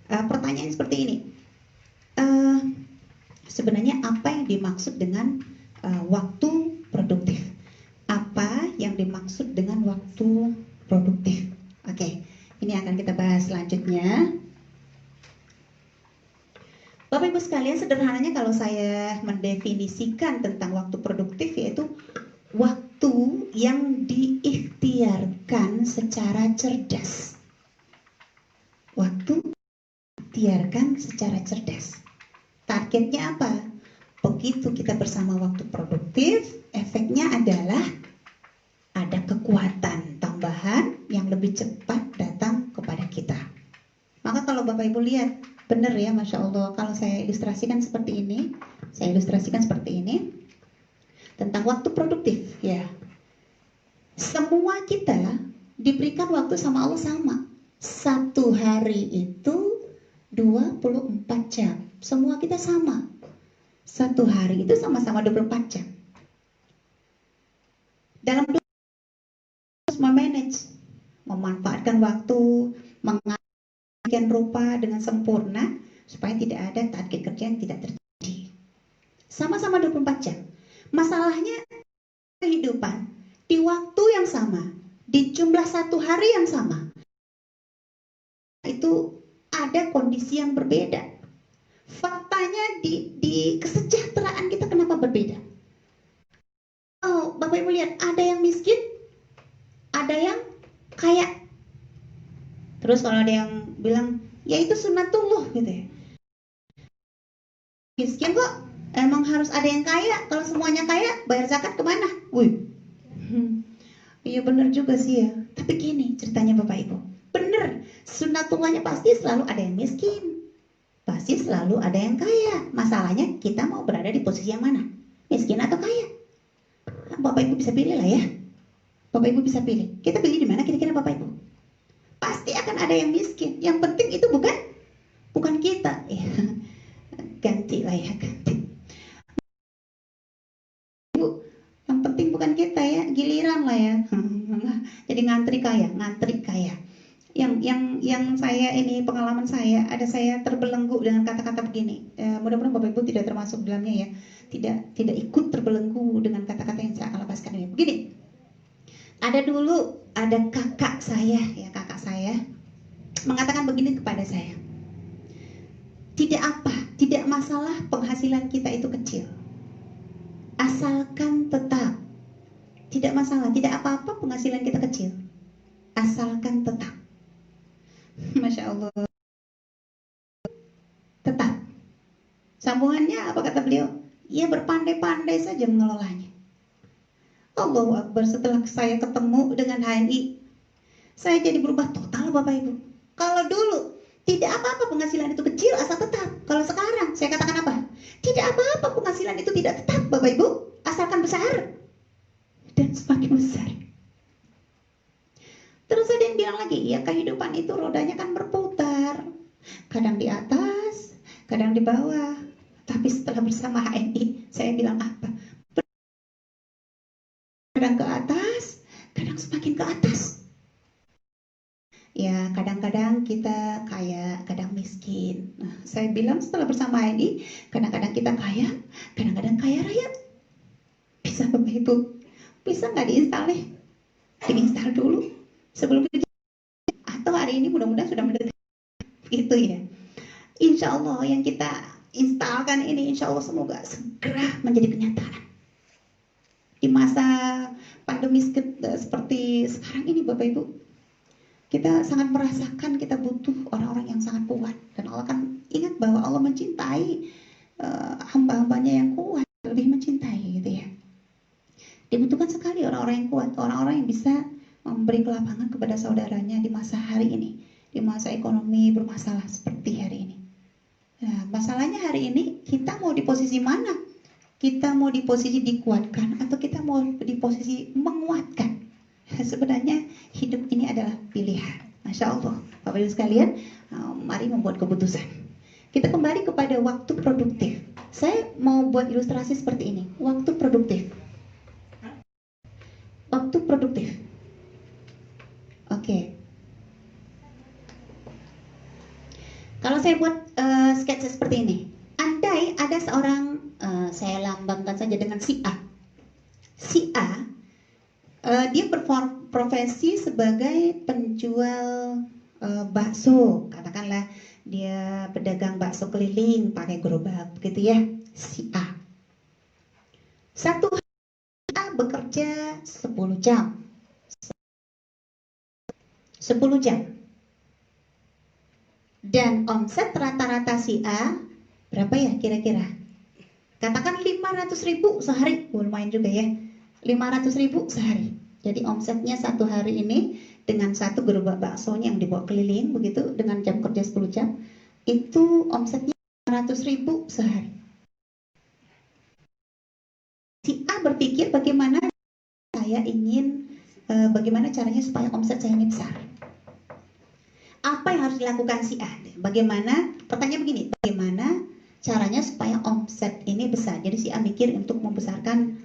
Pertanyaan seperti ini. Sebenarnya apa yang dimaksud dengan waktu produktif? Apa yang dimaksud dengan waktu produktif? Oke, ini akan kita bahas selanjutnya. Bapak Ibu sekalian, sederhananya kalau saya mendefinisikan tentang waktu produktif, yaitu waktu yang diikhtiarkan secara cerdas. Waktu diikhtiarkan secara cerdas. Targetnya apa? Begitu kita bersama waktu produktif, efeknya adalah ada kekuatan tambahan yang lebih cepat datang kepada kita. Maka kalau Bapak Ibu lihat, benar ya, Masya Allah, kalau saya ilustrasikan seperti ini, tentang waktu produktif, ya. Semua kita diberikan waktu sama Allah sama. Satu hari itu 24 jam. Semua kita sama. Satu hari itu sama-sama 24 jam. Dalam memanage, memanfaatkan waktu, mengatur rupa dengan sempurna supaya tidak ada target kerja yang tidak terjadi. Sama-sama 24 jam. Masalahnya kehidupan di waktu yang sama, di jumlah satu hari yang sama, itu ada kondisi yang berbeda. Faktanya di kesejahteraan kita kenapa berbeda? Oh, Bapak Ibu lihat, ada yang miskin, ada yang kaya. Terus kalau ada yang bilang, ya itu sunatullah gitu ya. Miskin kok, emang harus ada yang kaya. Kalau semuanya kaya, bayar zakat kemana? Wih, iya bener juga sih ya. Tapi gini ceritanya Bapak Ibu, bener, sunatullahnya pasti selalu ada yang miskin, pasti selalu ada yang kaya. Masalahnya kita mau berada di posisi yang mana? Miskin atau kaya? Bapak Ibu bisa pilih lah ya. Bapak Ibu bisa pilih. Kita pilih di mana kira-kira Bapak Ibu? Pasti akan ada yang miskin. Yang penting itu bukan kita. Ya. Ganti lah ya, ganti. Yang penting bukan kita ya, giliran lah ya. Jadi ngantri kaya. Yang saya ini pengalaman saya, ada saya terbelenggu dengan kata-kata begini. Mudah-mudahan Bapak Ibu tidak termasuk dalamnya ya. Tidak ikut terbelenggu dengan kata-kata yang saya akan lepaskan ini. Begini. Ada kakak saya mengatakan begini kepada saya. Tidak masalah penghasilan kita itu kecil. Asalkan tetap. Tidak masalah, tidak apa-apa penghasilan kita kecil. Asalkan tetap. Masya Allah. Tetap. Sambungannya apa kata beliau? Ya berpandai-pandai saja mengelolanya. Allahu Akbar, setelah saya ketemu dengan HNI, saya jadi berubah total Bapak Ibu. Kalau dulu tidak apa-apa penghasilan itu kecil asal tetap. Kalau sekarang saya katakan apa? Tidak apa-apa penghasilan itu tidak tetap Bapak Ibu, asalkan besar. Dan semakin besar. Terus ada yang bilang lagi, ya kehidupan itu rodanya kan berputar. Kadang di atas, kadang di bawah. Tapi setelah bersama HNI, saya bilang apa? Kadang ke atas, kadang semakin ke atas. Ya kadang-kadang kita kaya, kadang miskin. Nah, saya bilang setelah bersama HNI, kadang-kadang kita kaya, kadang-kadang kaya raya. Bisa Bapak Ibu? Bisa nggak diinstal nih? Diinstal dulu sebelum kita, atau hari ini mudah-mudahan sudah mendetik itu ya. Insya Allah yang kita instalkan ini, insya Allah semoga segera menjadi kenyataan. Di masa pandemi seperti sekarang ini Bapak Ibu, kita sangat merasakan kita butuh orang-orang yang sangat kuat. Dan Allah kan ingat bahwa Allah mencintai hamba-hambanya yang kuat, lebih mencintai gitu ya. Dibutuhkan sekali orang-orang yang kuat, orang-orang yang bisa memberi kelapangan kepada saudaranya di masa hari ini, di masa ekonomi bermasalah seperti hari ini. Nah, masalahnya hari ini kita mau di posisi mana? Kita mau di posisi dikuatkan atau kita mau di posisi menguatkan? Sebenarnya hidup ini adalah pilihan. Masya Allah. Bapak Ibu sekalian, mari membuat keputusan. Kita kembali kepada waktu produktif. Saya mau buat ilustrasi seperti ini. Waktu produktif. Waktu produktif. Oke. Kalau saya buat sketsa seperti ini. Andai ada seorang, saya lambangkan saja dengan si A. Si A, dia berprofesi sebagai penjual bakso. Katakanlah dia pedagang bakso keliling pakai gerobak, begitu ya. Si A. Satu hari A bekerja 10 jam. 10 jam. Dan omset rata-rata si A berapa ya kira-kira? Katakan 500.000 sehari. Lumayan juga ya. 500.000 sehari. Jadi omsetnya satu hari ini dengan satu gerobak baksonya yang dibawa keliling begitu dengan jam kerja 10 jam, itu omsetnya 500.000 sehari. Si A berpikir bagaimana saya ingin bagaimana caranya supaya omset saya ini besar. Apa yang harus dilakukan si A? Bagaimana? Pertanyaan begini, bagaimana caranya supaya omset ini besar? Jadi si A mikir untuk membesarkan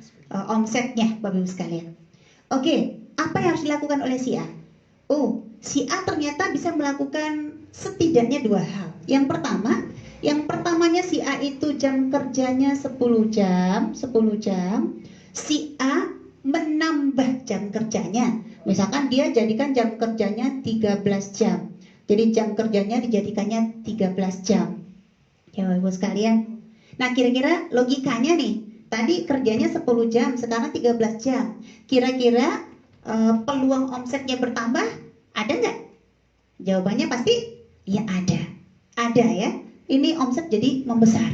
omsetnya, Bapak Ibu sekalian. Oke, apa yang harus dilakukan oleh si A? Oh, si A ternyata bisa melakukan setidaknya 2 hal. Yang pertamanya si A itu jam kerjanya 10 jam. Si A menambah jam kerjanya. Misalkan dia jadikan jam kerjanya 13 jam. Jadi jam kerjanya dijadikannya 13 jam. Ya Bapak Ibu sekalian. Nah kira-kira logikanya nih. Tadi kerjanya 10 jam, sekarang 13 jam. Kira-kira peluang omsetnya bertambah? Ada nggak? Jawabannya pasti ya ada. Ada ya. Ini omset jadi membesar.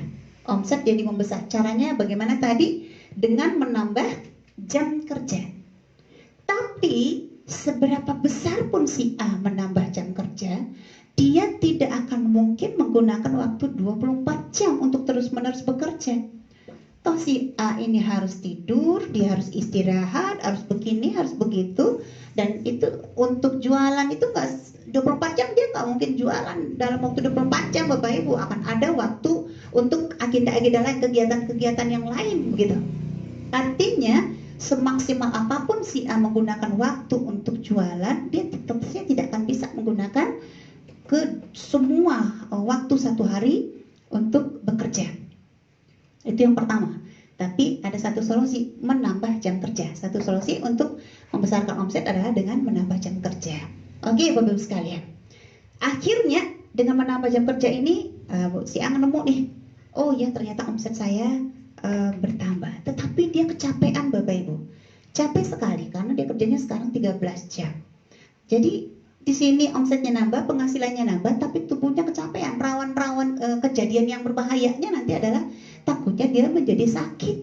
Omset jadi membesar. Caranya bagaimana tadi? Dengan menambah jam kerja. Tapi seberapa besar pun si A menambah jam kerja, dia tidak akan mungkin menggunakan waktu 24 jam untuk terus-menerus bekerja. Toh si A ini harus tidur, dia harus istirahat, harus begini, harus begitu. Dan itu untuk jualan itu nggak 24 jam, dia nggak mungkin jualan dalam waktu 24 jam Bapak Ibu. Akan ada waktu untuk agenda-agenda lain, kegiatan-kegiatan yang lain begitu. Artinya semaksimal apapun si A menggunakan waktu untuk jualan, dia tetapnya tidak akan bisa menggunakan ke semua waktu satu hari untuk bekerja. Itu yang pertama. Tapi ada satu solusi, menambah jam kerja. Satu solusi untuk membesarkan omset adalah dengan menambah jam kerja. Oke Bapak Ibu sekalian. Akhirnya dengan menambah jam kerja ini si A nemu nih, oh ya ternyata omset saya bertambah. Tetapi dia kecapean Bapak Ibu. Capek sekali karena dia kerjanya sekarang 13 jam. Jadi di sini omsetnya nambah, penghasilannya nambah, tapi tubuhnya kecapean. Rawan-rawan kejadian yang berbahayanya nanti adalah takutnya dia menjadi sakit.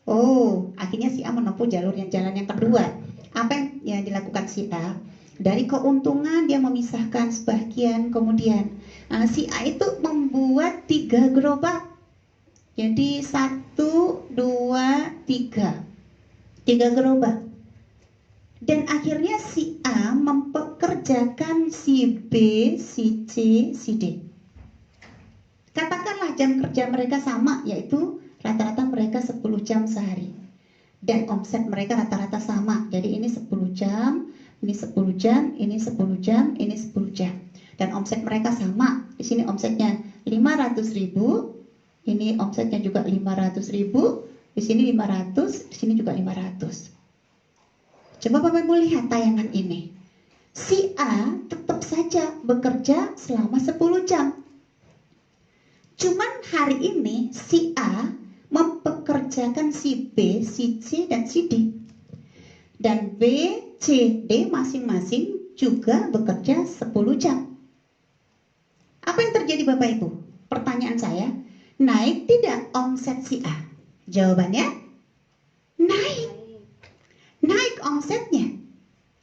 Oh, akhirnya si A menempuh jalan yang kedua. Apa yang dilakukan si A? Dari keuntungan dia memisahkan sebagian, kemudian si A itu membuat 3 gerobak. Jadi 1, 2, 3 gerobak. Dan akhirnya si A mempekerjakan si B, si C, si D. Katakanlah jam kerja mereka sama, yaitu rata-rata mereka 10 jam sehari. Dan omset mereka rata-rata sama. Jadi ini 10 jam, ini 10 jam, ini 10 jam, ini 10 jam. Dan omset mereka sama. Di sini omsetnya 500.000. Ini omsetnya juga 500.000, di sini 500, di sini juga 500. Coba Bapak Ibu lihat tayangan ini. Si A tetap saja bekerja selama 10 jam. Cuman hari ini si A mempekerjakan si B, si C, dan si D. Dan B, C, D masing-masing juga bekerja 10 jam. Apa yang terjadi Bapak Ibu? Pertanyaan saya, naik tidak omset si A? Jawabannya naik. Naik omsetnya.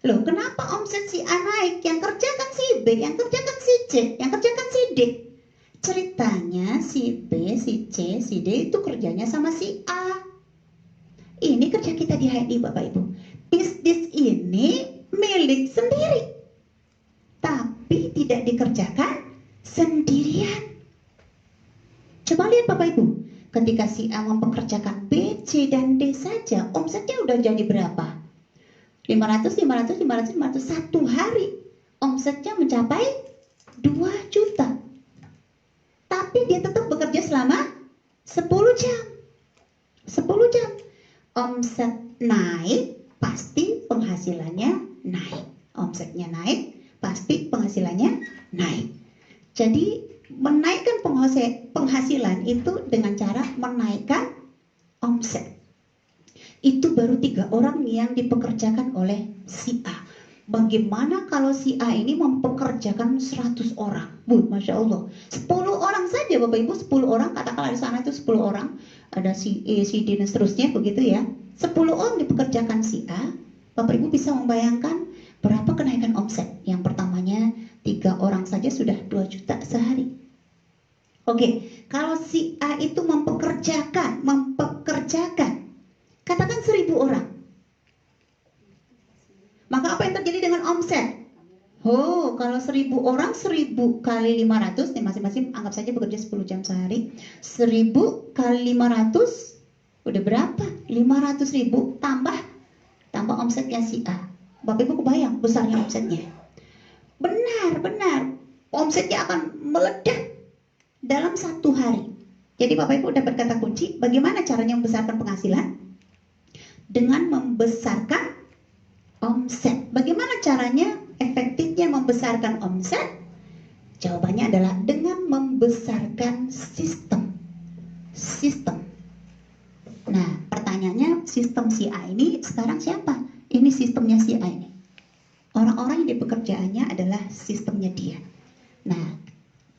Loh, kenapa omset si A naik? Yang kerja kan si B, yang kerja kan si C, yang kerja kan si D. Ceritanya si B, si C, si D itu kerjanya sama si A. Ini kerja kita di HNI Bapak Ibu. Bisnis ini milik sendiri. Tapi tidak dikerjakan sendirian. Coba lihat Bapak Ibu, ketika si A mempekerjakan B, C, dan D saja, omsetnya udah jadi berapa? 500, 500, 500, 500 satu hari. Omsetnya mencapai 2 juta. Tapi dia tetap bekerja selama 10 jam. 10 jam. Omset naik, pasti penghasilannya naik. Omsetnya naik, pasti penghasilannya naik. Jadi menaikkan penghasilan itu dengan cara menaikkan omset. Itu baru 3 orang yang dipekerjakan oleh si A. Bagaimana kalau si A ini mempekerjakan 100 orang? Bu, Masya Allah. 10 orang saja Bapak Ibu, 10 orang, katakanlah di sana itu 10 orang. Ada si E, si D, dan seterusnya begitu ya. 10 orang dipekerjakan si A. Bapak Ibu bisa membayangkan berapa kenaikan omset. Yang pertamanya 3 orang saja sudah 2 juta sehari. Oke, kalau si A itu mempekerjakan, katakan 1000 orang. Maka apa yang terjadi dengan omset? Oh, kalau 1000 orang, 1000 kali 500, masing-masing anggap saja bekerja 10 jam sehari. 1000 kali 500, udah berapa? 500.000 tambah omsetnya si A. Bapak Ibu kebayang besarnya omsetnya? Benar. Omsetnya akan meledak dalam 1 hari. Jadi Bapak Ibu dapat kata kunci, bagaimana caranya membesarkan penghasilan? Dengan membesarkan omset. Bagaimana caranya efektifnya membesarkan omset? Jawabannya adalah dengan membesarkan sistem. Nah, pertanyaannya, sistem si A ini sekarang siapa? Ini sistemnya si A ini. Orang-orang yang di pekerjaannya adalah sistemnya dia. Nah,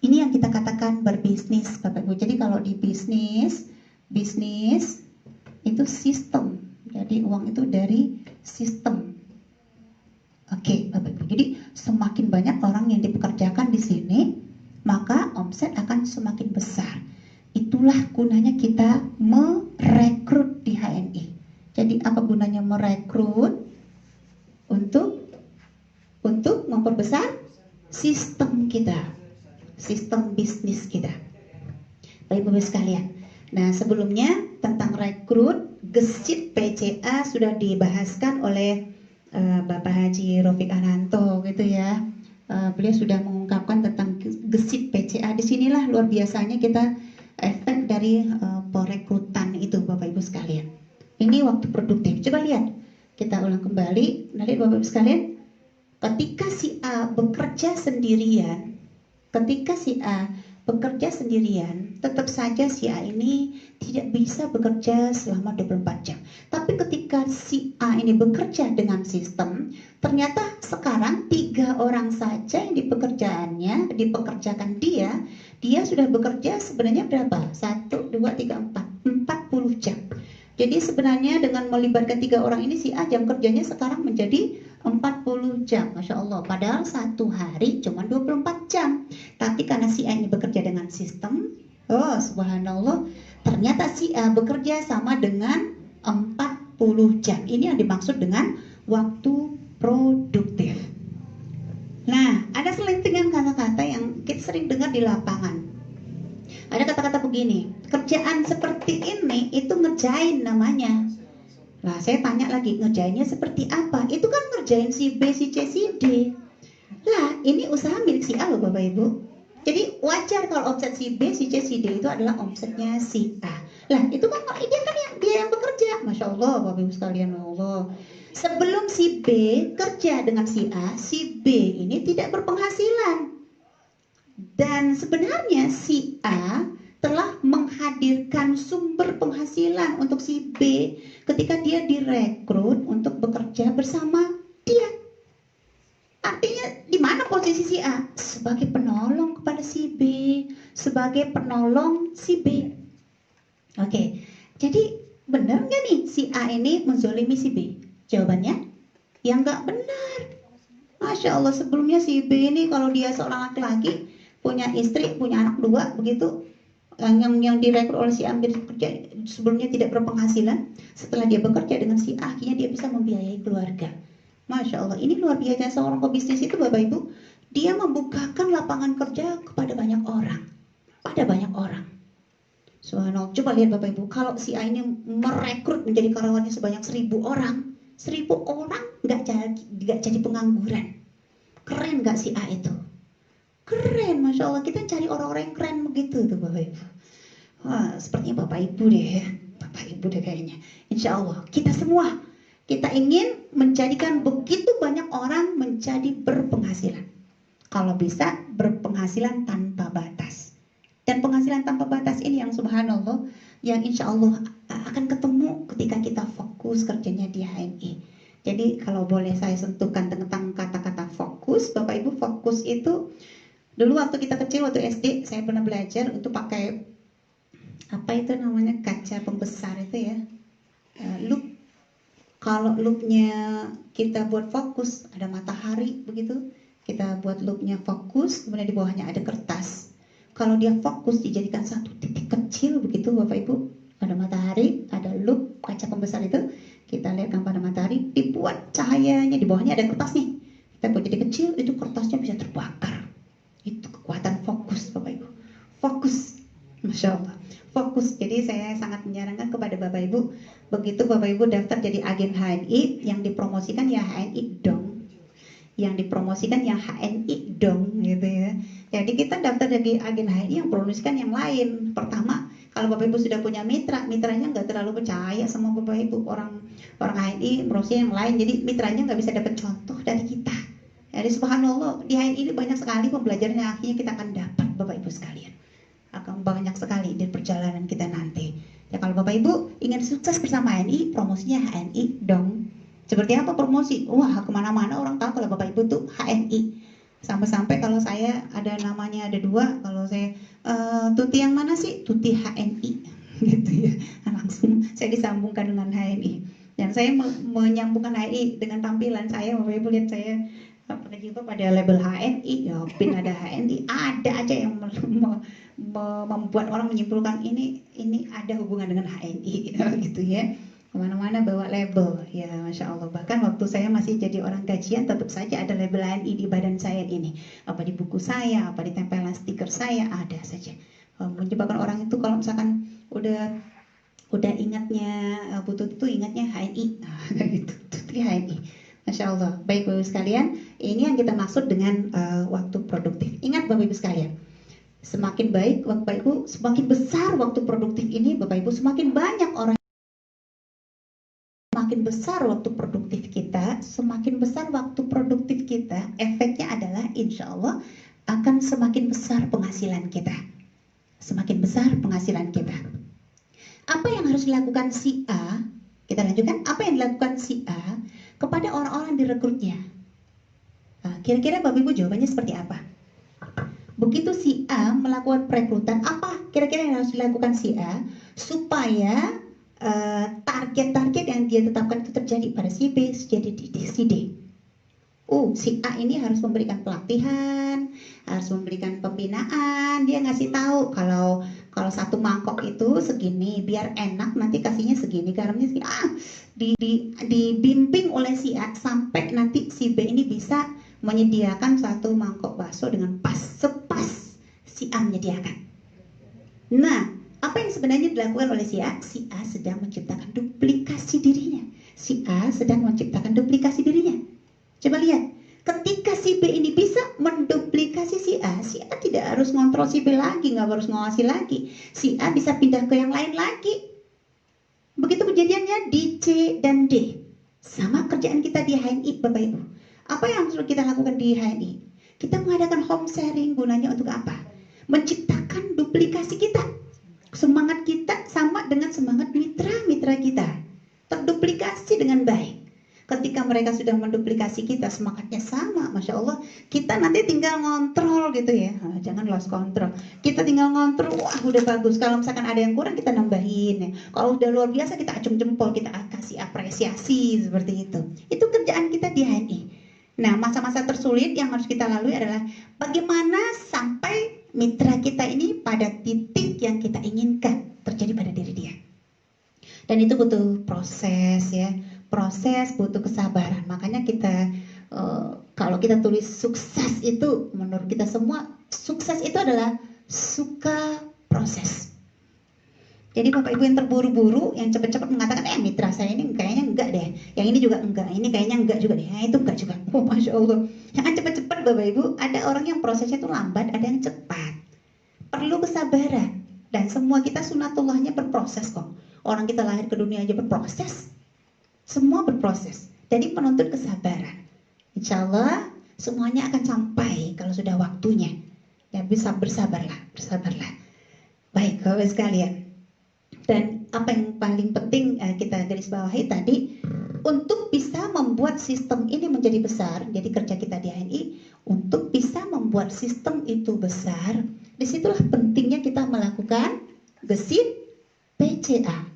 ini yang kita katakan berbisnis Bapak Ibu. Jadi kalau di bisnis itu sistem. Jadi uang itu dari sistem. Oke, Bapak Ibu. Jadi semakin banyak orang yang dipekerjakan di sini, maka omset akan semakin besar. Itulah gunanya kita merekrut di HNI. Jadi apa gunanya merekrut? Untuk memperbesar sistem kita, sistem bisnis kita. Bapak Ibu sekalian. Nah, sebelumnya tentang rekrut gesit PCA sudah dibahaskan oleh Bapak Haji Rofik Ananto gitu ya. Beliau sudah mengungkapkan tentang gesit PCA. Disinilah luar biasanya kita efek dari perekrutan itu Bapak Ibu sekalian. Ini waktu produktif. Coba lihat, kita ulang kembali. Nanti Bapak Ibu sekalian, ketika si A bekerja sendirian, tetap saja si A ini tidak bisa bekerja selama 24 jam. Tapi ketika si A ini bekerja dengan sistem, ternyata sekarang 3 orang saja yang dipekerjakan dia sudah bekerja sebenarnya berapa? 1, 2, 3, 4, 40 jam. Jadi sebenarnya dengan melibatkan 3 orang ini si A jam kerjanya sekarang menjadi 40 jam, Masya Allah. Padahal 1 hari cuma 24 jam. Tapi karena si A ini bekerja dengan sistem, oh subhanallah, ternyata si A bekerja sama dengan 40 jam. Ini yang dimaksud dengan waktu produktif. Nah, ada selentingan kata-kata yang kita sering dengar di lapangan. Ada kata-kata begini, kerjaan seperti ini itu ngerjain namanya. Nah, saya tanya lagi, ngerjainnya seperti apa? Itu kan ngerjain si B, si C, si D. Lah, ini usaha milik si A loh Bapak Ibu. Jadi wajar kalau omset si B, si C, si D itu adalah omsetnya si A. Lah, itu kan dia yang bekerja. Masya Allah Bapak Ibu sekalian, Allah. Sebelum si B kerja dengan si A, si B ini tidak berpenghasilan. Dan sebenarnya si A telah menghadirkan sumber penghasilan untuk si B ketika dia direkrut untuk bekerja bersama dia. Artinya di mana posisi si A? Sebagai penolong kepada si B, sebagai penolong si B. Oke, jadi benar nggak nih si A ini menzolimi si B? Jawabannya, ya nggak benar. Masya Allah, sebelumnya si B ini kalau dia seorang laki-laki, punya istri, punya anak 2 begitu, yang direkrut oleh si A bekerja sebelumnya tidak berpenghasilan, setelah dia bekerja dengan si A, akhirnya dia bisa membiayai keluarga. Masya Allah, ini luar biasa seorang pebisnis itu Bapak Ibu. Dia membukakan lapangan kerja kepada banyak orang. Pada banyak orang. Subhanallah, coba lihat Bapak Ibu, kalau si A ini merekrut menjadi karyawannya sebanyak 1.000 orang, 1.000 orang nggak jadi pengangguran. Keren nggak si A itu? Keren, Masya Allah. Kita cari orang-orang yang keren begitu tuh Bapak Ibu. Wah, sepertinya Bapak Ibu deh ya. Bapak Ibu deh kayaknya. Insya Allah, kita semua, kita ingin menjadikan begitu banyak orang menjadi berpenghasilan. Kalau bisa berpenghasilan tanpa batas. Dan penghasilan tanpa batas ini yang subhanallah, yang insya Allah akan ketemu ketika kita fokus kerjanya di HMI. Jadi kalau boleh saya sentuhkan tentang kata-kata fokus, Bapak Ibu, fokus itu dulu waktu kita kecil, waktu SD, saya pernah belajar untuk pakai apa itu namanya, kaca pembesar itu ya, loop. Kalau loopnya kita buat fokus, ada matahari begitu, kita buat loopnya fokus, kemudian di bawahnya ada kertas. Kalau dia fokus dijadikan satu titik kecil begitu Bapak Ibu, ada matahari, ada loop kaca pembesar itu, kita lihatkan pada matahari, dibuat cahayanya, di bawahnya ada kertas nih, kita buat jadi kecil, itu kertasnya bisa terbakar. Itu kekuatan fokus Bapak Ibu. Fokus, Masya Allah, fokus. Jadi saya sangat menyarankan kepada Bapak Ibu, begitu Bapak Ibu daftar jadi agen HNI, yang dipromosikan ya HNI dong, yang dipromosikan yang HNI dong gitu ya. Jadi kita daftar jadi agen HNI yang promosikan yang lain. Pertama, kalau Bapak Ibu sudah punya mitranya nggak terlalu percaya sama Bapak Ibu, orang HNI promosikan yang lain, jadi mitranya nggak bisa dapat contoh dari kita. Jadi subhanallah, di HNI ini banyak sekali pembelajaran yang akhirnya kita akan dapat Bapak Ibu sekalian. Akan banyak sekali di perjalanan kita nanti. Ya kalau Bapak Ibu ingin sukses bersama HNI, promosinya HNI dong. Seperti apa promosi? Wah, kemana-mana orang tahu kalau Bapak Ibu tuh HNI. Sampai-sampai kalau saya ada namanya ada dua, kalau saya Tuti yang mana sih? Tuti HNI gitu ya. Langsung saya disambungkan dengan HNI. Dan saya menyambungkan HNI dengan tampilan saya. Bapak Ibu lihat saya pernah juga pada label HNI, ya pin ada HNI, ada aja yang membuat orang menyimpulkan ini ada hubungan dengan HNI gitu ya. Kemana-mana bawa label, ya Masya Allah. Bahkan waktu saya masih jadi orang gajian, tetap saja ada label HNI di badan saya ini. Apa di buku saya, apa di tempelan stiker saya, ada saja. Menyebabkan orang itu kalau misalkan udah ingatnya butuh itu ingatnya HNI, gitu, itu HNI. Masya Allah. Baik Bapak Ibu sekalian, ini yang kita maksud dengan waktu produktif. Ingat Bapak Ibu sekalian, semakin baik Bapak Ibu, semakin besar waktu produktif ini Bapak Ibu, semakin banyak orang. Semakin besar waktu produktif kita, semakin besar waktu produktif kita, efeknya adalah insya Allah akan semakin besar penghasilan kita. Semakin besar penghasilan kita. Apa yang harus dilakukan si A? Kita lanjutkan, apa yang dilakukan si A kepada orang-orang yang direkrutnya? Nah, kira-kira Bapak Ibu jawabannya seperti apa? Begitu si A melakukan perekrutan, apa kira-kira yang harus dilakukan si A supaya target-target yang dia tetapkan itu terjadi pada si B, jadi si D. Si A ini harus memberikan pelatihan, harus memberikan pembinaan. Dia ngasih tahu kalau satu mangkok itu segini, biar enak nanti kasihnya segini, garamnya segini. Dibimbing oleh si A sampai nanti si B ini bisa menyediakan satu mangkok bakso dengan sepas si A menyediakan. Nah, apa yang sebenarnya dilakukan oleh si A? Si A sedang menciptakan duplikasi dirinya. Si A sedang menciptakan duplikasi dirinya. Coba lihat, ketika si B ini bisa menduplikasi si A tidak harus ngontrol si B lagi, nggak harus ngawasi lagi. Si A bisa pindah ke yang lain lagi. Begitu kejadiannya di C dan D. Sama kerjaan kita di HNI, Bapak Ibu. Apa yang harus kita lakukan di HNI? Kita mengadakan home sharing, gunanya untuk apa? Menciptakan duplikasi kita. Semangat kita sama dengan semangat mitra-mitra kita, terduplikasi dengan baik. Ketika mereka sudah menduplikasi kita, semangatnya sama, Masya Allah. Kita nanti tinggal ngontrol gitu ya, jangan lost control. Kita tinggal ngontrol, wah udah bagus. Kalau misalkan ada yang kurang kita nambahin ya. Kalau udah luar biasa kita acung jempol, kita kasih apresiasi seperti itu. Itu kerjaan kita di HNI. Nah, masa-masa tersulit yang harus kita lalui adalah bagaimana sampai mitra kita ini pada titik yang kita inginkan terjadi pada diri dia. Dan itu butuh proses ya, proses butuh kesabaran. Makanya kita kalau kita tulis sukses itu, menurut kita semua, sukses itu adalah suka proses. Jadi Bapak Ibu yang terburu-buru, yang cepat-cepat mengatakan, mitra saya ini kayaknya enggak deh, yang ini juga enggak, ini kayaknya enggak juga deh, itu enggak juga. Oh, Masya Allah. Jangan cepat-cepat Bapak Ibu, ada orang yang prosesnya itu lambat, ada yang cepat. Perlu kesabaran. Dan semua kita sunatullahnya berproses kok. Orang kita lahir ke dunia aja berproses. Semua berproses. Jadi menuntut kesabaran. Insya Allah semuanya akan sampai kalau sudah waktunya. Ya bisa bersabarlah. Baik, Bapak sekalian. Dan apa yang paling penting kita garis bawahi tadi, untuk bisa membuat sistem ini menjadi besar, jadi kerja kita di HNI, untuk bisa membuat sistem itu besar, disitulah pentingnya kita melakukan gesit PCA.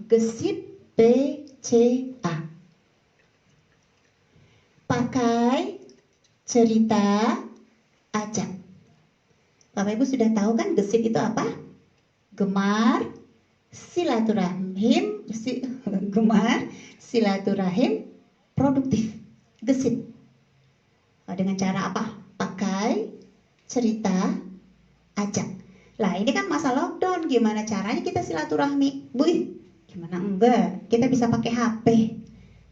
Gesit PCA. Pakai, cerita, ajak. Bapak Ibu sudah tahu kan gesit itu apa? Gemar, silaturahim, produktif. Gesit. Dengan cara apa? Pakai, cerita, ajak. Lah ini kan masa lockdown, gimana caranya kita silaturahmi? Gimana enggak? Kita bisa pakai HP,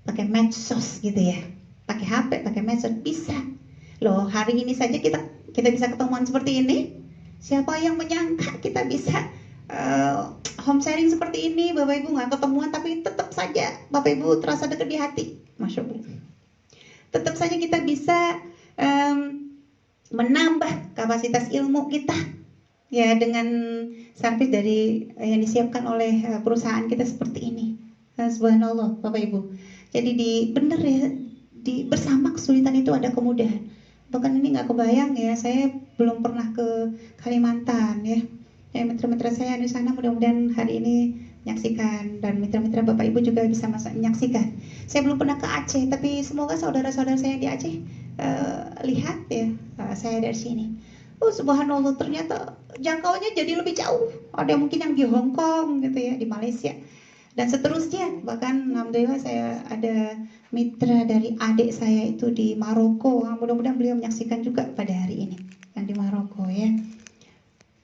pakai medsos gitu ya. Pakai HP, pakai medsos bisa. Loh, hari ini saja kita bisa ketemuan seperti ini. Siapa yang menyangka kita bisa home sharing seperti ini, Bapak Ibu, nggak ketemuan tapi tetap saja Bapak Ibu terasa dekat di hati, Masya Allah. Tetap saja kita bisa menambah kapasitas ilmu kita ya dengan servis dari yang disiapkan oleh perusahaan kita seperti ini. Subhanallah Bapak Ibu. Jadi benar ya, bersama kesulitan itu ada kemudahan. Bahkan ini nggak kebayang ya, saya belum pernah ke Kalimantan ya. Mitra-mitra saya di sana mudah-mudahan hari ini menyaksikan, dan mitra-mitra Bapak Ibu juga bisa menyaksikan. Saya belum pernah ke Aceh, tapi semoga saudara-saudara saya di Aceh lihat ya saya dari sini. Subhanallah, ternyata jangkauannya jadi lebih jauh. Ada mungkin yang di Hong Kong gitu ya, di Malaysia dan seterusnya. Bahkan alhamdulillah saya ada mitra dari adik saya itu di Maroko. Mudah-mudahan beliau menyaksikan juga pada hari ini yang di Maroko ya.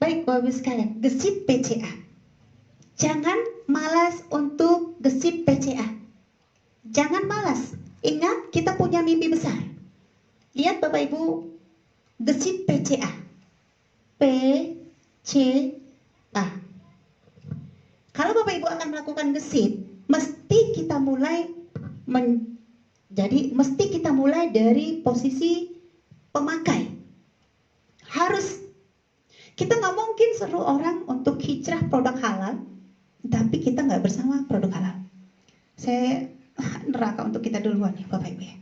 Baik Bapak Ibu sekalian, gesit PCA. Jangan malas untuk gesit PCA. Jangan malas. Ingat, kita punya mimpi besar. Lihat Bapak Ibu, gesit PCA. PCA. Kalau Bapak Ibu akan melakukan gesit, mesti kita mulai dari posisi pemakai. Kita nggak mungkin seru orang untuk hijrah produk halal, tapi kita nggak bersama produk halal. Saya neraka untuk kita duluan ya Bapak Ibu ya.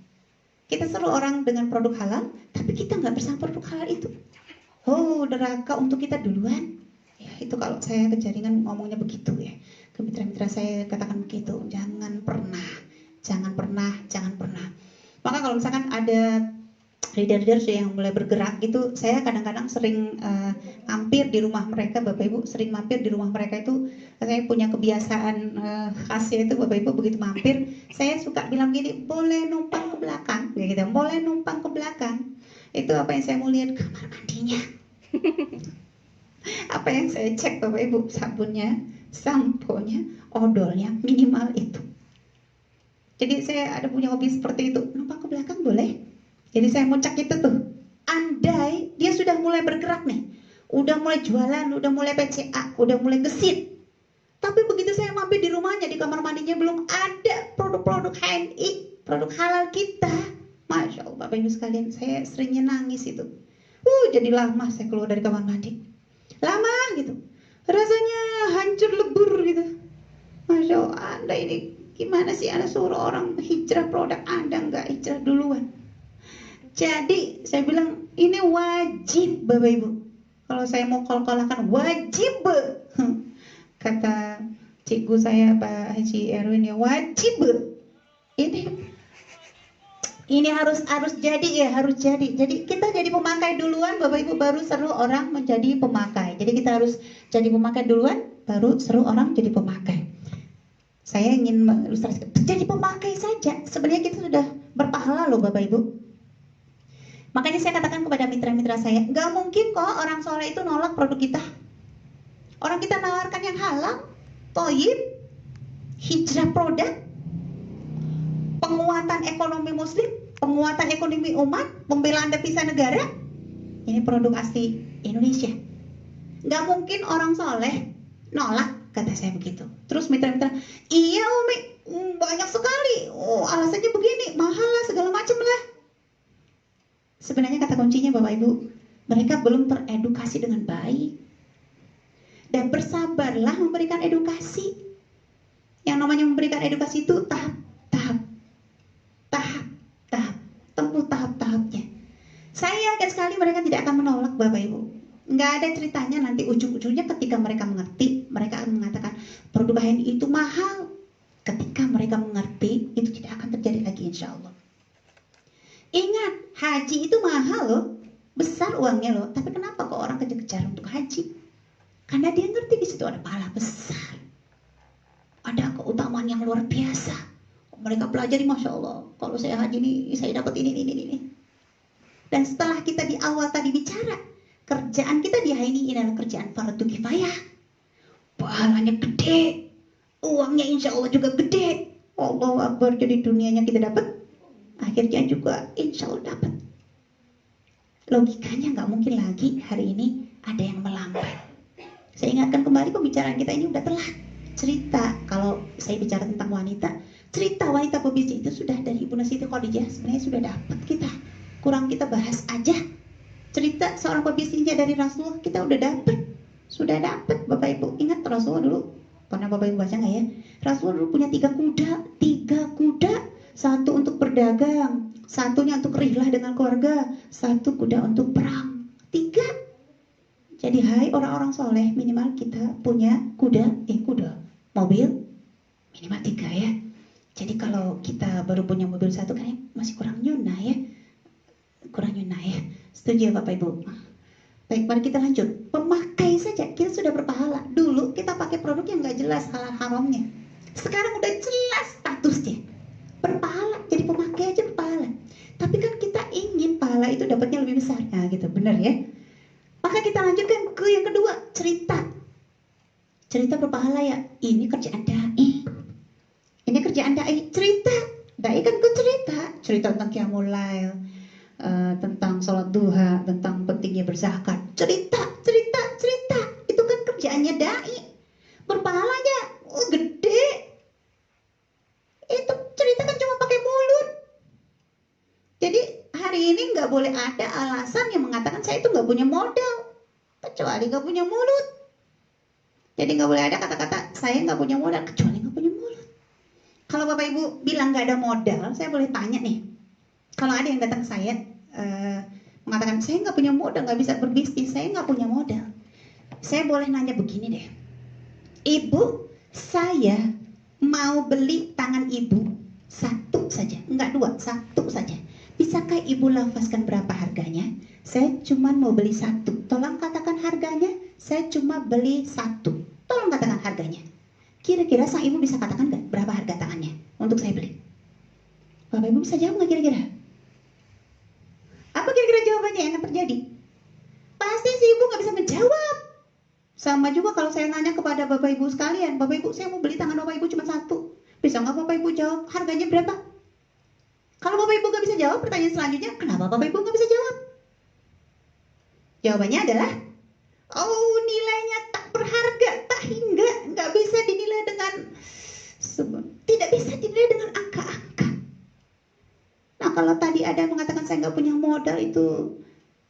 Kita seru orang dengan produk halal, tapi kita nggak bersama produk halal itu. Neraka untuk kita duluan. Ya, itu kalau saya kejaringan ngomongnya begitu ya. Ke mitra-mitra saya katakan begitu. Jangan pernah. Maka kalau misalkan ada leader-leader yang mulai bergerak gitu, saya kadang-kadang sering mampir di rumah mereka, Bapak Ibu, sering mampir di rumah mereka itu. Saya punya kebiasaan khasnya itu, Bapak Ibu, begitu mampir, saya suka bilang gini, boleh numpang ke belakang, gitu, boleh numpang ke belakang. Itu apa yang saya mau lihat, kamar mandinya. Apa yang saya cek Bapak Ibu, sabunnya, sampo-nya, odolnya, minimal itu. Jadi saya ada punya hobi seperti itu, numpang ke belakang boleh. Jadi saya mau cek itu tuh. Andai dia sudah mulai bergerak nih, udah mulai jualan, udah mulai PCA, udah mulai gesit, tapi begitu saya mampir di rumahnya, di kamar mandinya belum ada produk-produk HNI, produk halal kita. Masya Allah Bapak Ibu sekalian, saya seringnya nangis itu. Jadi lama saya keluar dari kamar mandi, lama gitu, rasanya hancur lebur gitu. Masya Allah, Anda ini gimana sih Anda suruh orang hijrah produk, Anda nggak hijrah duluan. Jadi saya bilang ini wajib Bapak Ibu. Kalau saya mau kol-kolakan wajib. Kata cikgu saya Pak Haji Erwin ya, wajib. Ini harus jadi ya, harus jadi. Jadi kita jadi pemakai duluan Bapak Ibu, baru seru orang menjadi pemakai. Jadi kita harus jadi pemakai duluan, baru seru orang jadi pemakai. Saya ingin mengilustrasikan, jadi pemakai saja sebenarnya kita sudah berpahala loh Bapak Ibu. Makanya saya katakan kepada mitra-mitra saya, nggak mungkin kok orang soleh itu nolak produk kita. Orang kita nawarkan yang halal, toyib, hijrah produk, penguatan ekonomi muslim, penguatan ekonomi umat, pembelaan devisa negara. Ini produk asli Indonesia. Nggak mungkin orang soleh nolak, kata saya begitu. Terus mitra-mitra, iya Umi, banyak sekali. Oh, alasannya begini, mahal lah, segala macam lah. Sebenarnya kata kuncinya Bapak Ibu, mereka belum teredukasi dengan baik. Dan bersabarlah memberikan edukasi. Yang namanya memberikan edukasi itu tahap, tempuh tahap-tahapnya. Saya yakin sekali mereka tidak akan menolak Bapak Ibu. Nggak ada ceritanya nanti ujung-ujungnya ketika mereka mengerti, mereka akan mengatakan produk HNI itu mahal. Ketika mereka mengerti, itu tidak akan terjadi lagi insya Allah. Ingat, haji itu mahal loh, besar uangnya loh. Tapi kenapa kok orang kejar-kejar untuk haji? Karena dia ngerti di situ ada pahala besar, ada keutamaan yang luar biasa. Mereka pelajari, masya Allah. Kalau saya haji ini, saya dapat ini. Dan setelah kita di awal tadi bicara, kerjaan kita di HNI ini adalah kerjaan fardu kifayah. Pahalanya gede, uangnya insya Allah juga gede. Allahu Akbar, jadi dunianya kita dapat, akhirnya juga insya Allah dapat. Logikanya nggak mungkin lagi hari ini ada yang melambat. Saya ingatkan kembali, pembicaraan kita ini udah telat. Cerita, kalau saya bicara tentang wanita, cerita wanita pebisnis itu sudah dari Ibu Siti Khadijah, sebenarnya sudah dapat kita. Kurang kita bahas aja. Cerita seorang pebisnisnya dari Rasulullah kita udah dapat. Sudah dapat Bapak Ibu. Ingat Rasulullah dulu, pernah Bapak Ibu baca nggak ya? Rasulullah dulu punya 3 kuda. Satu untuk berdagang, satunya untuk rihlah dengan keluarga, satu kuda untuk perang. 3. Jadi hai orang-orang soleh, minimal kita punya mobil minimal 3 ya. Jadi kalau kita baru punya mobil 1 kan masih kurang nyunah ya. Setuju ya Bapak Ibu? Baik, mari kita lanjut. Pemakai saja kita sudah berpahala. Dulu kita pakai produk yang gak jelas halal haramnya. Sekarang udah jelas statusnya, berpahala. Jadi pemakai aja berpahala. Tapi kan kita ingin pahala itu dapatnya lebih besar. Nah gitu, benar ya. Maka kita lanjutkan ke yang kedua, cerita berpahala ya. Ini kerjaan dai. Cerita dai kan cerita tentang qiyamul lail, tentang sholat duha, tentang pentingnya berzakat. Cerita itu kan kerjaannya dai. Berpahalanya gede. Itu cerita kan cuma pakai mulut. Jadi hari ini nggak boleh ada alasan yang mengatakan saya itu nggak punya modal, kecuali nggak punya mulut. Jadi nggak boleh ada kata-kata saya nggak punya modal, kecuali nggak punya mulut. Kalau Bapak Ibu bilang nggak ada modal, saya boleh tanya nih. Kalau ada yang datang ke saya mengatakan saya nggak punya modal, nggak bisa berbisnis, saya nggak punya modal, saya boleh nanya begini deh, Ibu, saya mau beli tangan Ibu 1 saja, enggak 2, 1 saja. Bisakah Ibu lafazkan berapa harganya? Saya cuma mau beli 1. Tolong katakan harganya. Saya cuma beli 1. Tolong katakan harganya. Kira-kira sang Ibu bisa katakan nggak berapa harga tangannya untuk saya beli? Bapak Ibu bisa jawab nggak kira-kira? Apa kira-kira jawabannya yang akan terjadi? Pasti si Ibu nggak bisa menjawab. Sama juga kalau saya nanya kepada Bapak Ibu sekalian, Bapak Ibu saya mau beli tangan Bapak Ibu cuma 1. Bisa nggak Bapak Ibu jawab harganya berapa? Kalau Bapak Ibu nggak bisa jawab, pertanyaan selanjutnya, kenapa Bapak Ibu nggak bisa jawab? Jawabannya adalah, oh nilainya tak berharga, tak hingga, nggak bisa dinilai dengan, tidak bisa dinilai dengan angka-angka. Nah kalau tadi ada yang mengatakan saya nggak punya modal, itu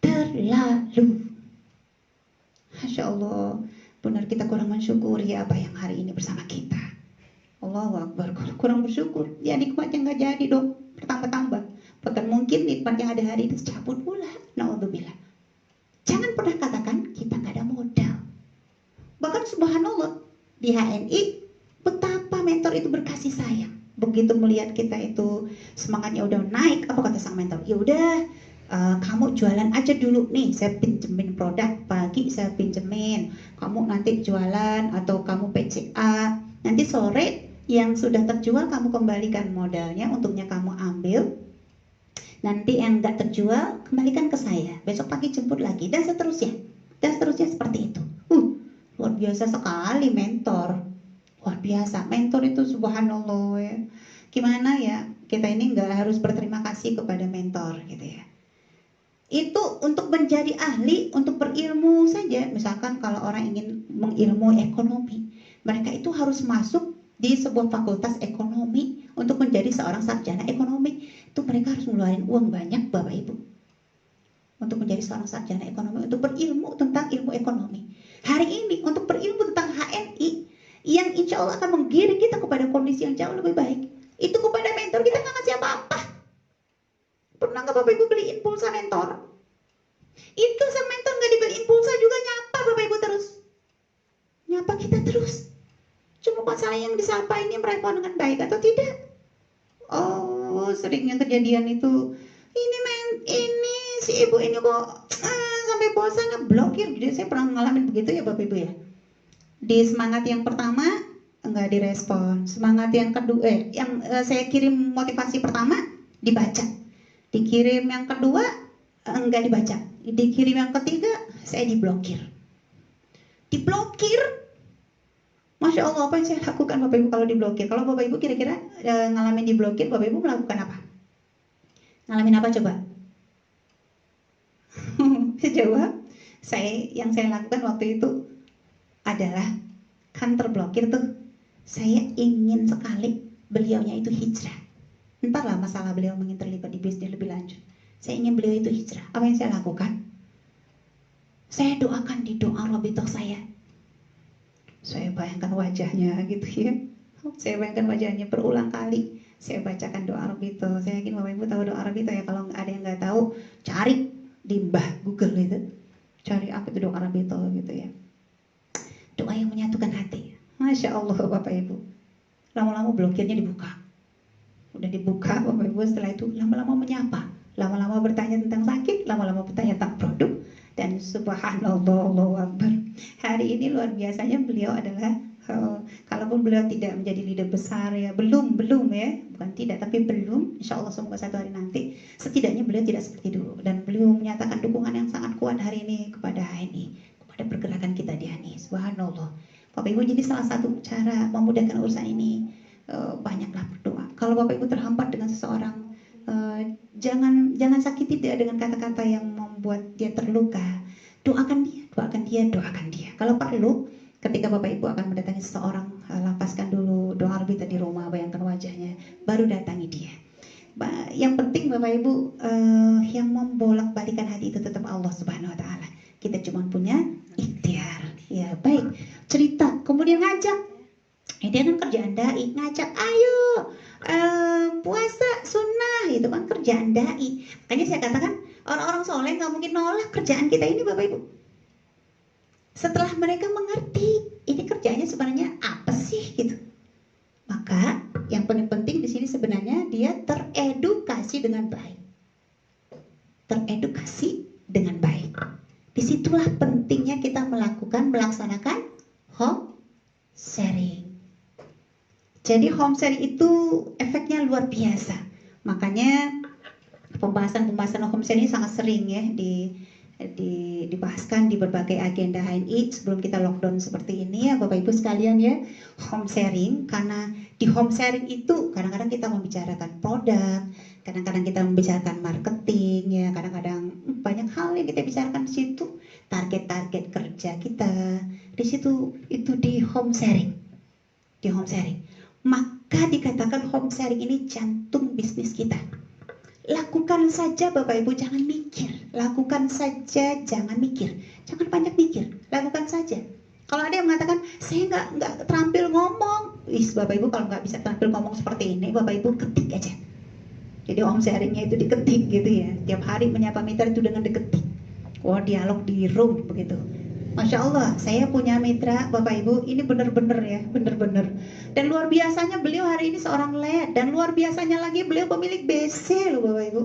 terlalu. Masya Allah, benar kita kurang mensyukuri apa yang hari ini bersama kita. Allahu Akbar, kurang bersyukur, ya nikmatnya nggak jadi dong, bertambah-tambah. Bahkan mungkin nikmat yang ada hari ini cabut pula. Na'udzubillah. Jangan pernah katakan kita nggak ada modal. Bahkan subhanallah di HNI betapa mentor itu berkasih sayang. Begitu melihat kita itu semangatnya udah naik, apa kata sang mentor? Ya udah, kamu jualan aja dulu nih, saya pinjemin produk pagi, saya pinjemin. Kamu nanti jualan atau kamu PCA. Nanti sore yang sudah terjual kamu kembalikan modalnya, untungnya kamu ambil. Nanti yang nggak terjual kembalikan ke saya, besok pagi jemput lagi, dan seterusnya seperti itu. Luar biasa sekali mentor, luar biasa mentor itu, subhanallah ya. Gimana ya, kita ini nggak harus berterima kasih kepada mentor gitu ya. Itu untuk menjadi ahli, untuk berilmu saja. Misalkan kalau orang ingin mengilmu ekonomi, mereka itu harus masuk di sebuah fakultas ekonomi untuk menjadi seorang sarjana ekonomi. Itu mereka harus ngeluarin uang banyak, Bapak Ibu, untuk menjadi seorang sarjana ekonomi, untuk berilmu tentang ilmu ekonomi. Hari ini untuk berilmu tentang HNI yang insya Allah akan menggiring kita kepada kondisi yang jauh lebih baik, itu kepada mentor kita nggak ngasih apa-apa. Pernah nggak Bapak Ibu beliin pulsa mentor? Itu sang mentor nggak dibeliin pulsa juga nyapa Bapak Ibu terus, nyapa kita terus. Cuma masalah yang disapa ini merespon dengan baik atau tidak. Oh, seringnya kejadian itu, ini si ibu ini kok sampai bosan ngeblokir. Jadi saya pernah ngalamin begitu ya Bapak Ibu ya. Di semangat yang pertama enggak direspon, semangat yang kedua saya kirim motivasi pertama dibaca, dikirim yang kedua enggak dibaca, dikirim yang ketiga saya diblokir. Masya Allah, apa yang saya lakukan Bapak Ibu kalau diblokir? Kalau Bapak Ibu kira-kira ngalamin diblokir, Bapak Ibu melakukan apa? Ngalamin apa coba? Jawab. Yang saya lakukan waktu itu adalah, kan terblokir tuh, saya ingin sekali beliaunya itu hijrah. Entahlah masalah beliau ingin terlibat di bisnis lebih lanjut. Saya ingin beliau itu hijrah. Apa yang saya lakukan? Saya doakan di doa Rabitoh saya. Saya bayangkan wajahnya gitu ya. Saya bayangkan wajahnya berulang kali. Saya bacakan doa Rabitoh. Saya yakin Bapak Ibu tahu doa Rabitoh ya. Kalau ada yang nggak tahu, cari di Mbah Google itu. Cari apa itu doa Rabitoh gitu ya. Doa yang menyatukan hati. Masya Allah Bapak Ibu. Lama-lama blokirnya dibuka. Udah dibuka Bapak Ibu, setelah itu lama-lama menyapa. Lama-lama bertanya tentang sakit, lama-lama bertanya tentang produk. Dan subhanallah, Allahu Akbar. Hari ini luar biasanya beliau adalah, kalaupun beliau tidak menjadi leader besar ya, belum ya, bukan tidak tapi belum, insya Allah semoga satu hari nanti, setidaknya beliau tidak seperti dulu. Dan beliau menyatakan dukungan yang sangat kuat hari ini kepada HNI, kepada pergerakan kita di HNI, subhanallah. Bapak Ibu, jadi salah satu cara memudahkan urusan ini, banyaklah berdoa. Kalau Bapak Ibu terhambat dengan seseorang, jangan sakiti dia dengan kata-kata yang membuat dia terluka. Doakan dia. Kalau perlu, ketika Bapak Ibu akan mendatangi seseorang, lapaskan dulu doa Rabita di rumah, bayangkan wajahnya, baru datangi dia. Yang penting Bapak Ibu, yang membolak-balikan hati itu tetap Allah Subhanahu Wa Taala. Kita cuma punya ikhtiar. Ya baik, cerita, kemudian ngajak. Dia kan kerjaan dai, ngajak, ayo puasa sunnah, itu kan kerjaan dai. Makanya saya katakan orang-orang soleh nggak mungkin nolak kerjaan kita ini Bapak Ibu. Setelah mereka mengerti ini kerjanya sebenarnya apa sih gitu, maka yang paling penting di sini sebenarnya dia teredukasi dengan baik. Disitulah pentingnya kita melaksanakan home sharing. Jadi home sharing itu efeknya luar biasa. Makanya pembahasan home sharing ini sangat sering ya dibahaskan di berbagai agenda HNI sebelum kita lockdown seperti ini ya Bapak Ibu sekalian ya. Home sharing, karena di home sharing itu kadang-kadang kita membicarakan produk, kadang-kadang kita membicarakan marketing ya, kadang-kadang banyak hal yang kita bicarakan di situ, target-target kerja kita di situ, itu di home sharing. Maka dikatakan home sharing ini jantung bisnis kita. Lakukan saja Bapak Ibu, jangan mikir. Lakukan saja, jangan mikir. Jangan banyak mikir, lakukan saja. Kalau ada yang mengatakan, saya nggak terampil ngomong. Bapak Ibu kalau nggak bisa terampil ngomong seperti ini, Bapak Ibu ketik aja. Jadi home sharingnya itu diketik gitu ya. Tiap hari menyapa mitra itu dengan diketik. Dialog di room begitu. Masya Allah, saya punya mitra Bapak Ibu, ini benar-benar ya, benar-benar. Dan luar biasanya beliau hari ini seorang lead, dan luar biasanya lagi beliau pemilik BC loh Bapak Ibu.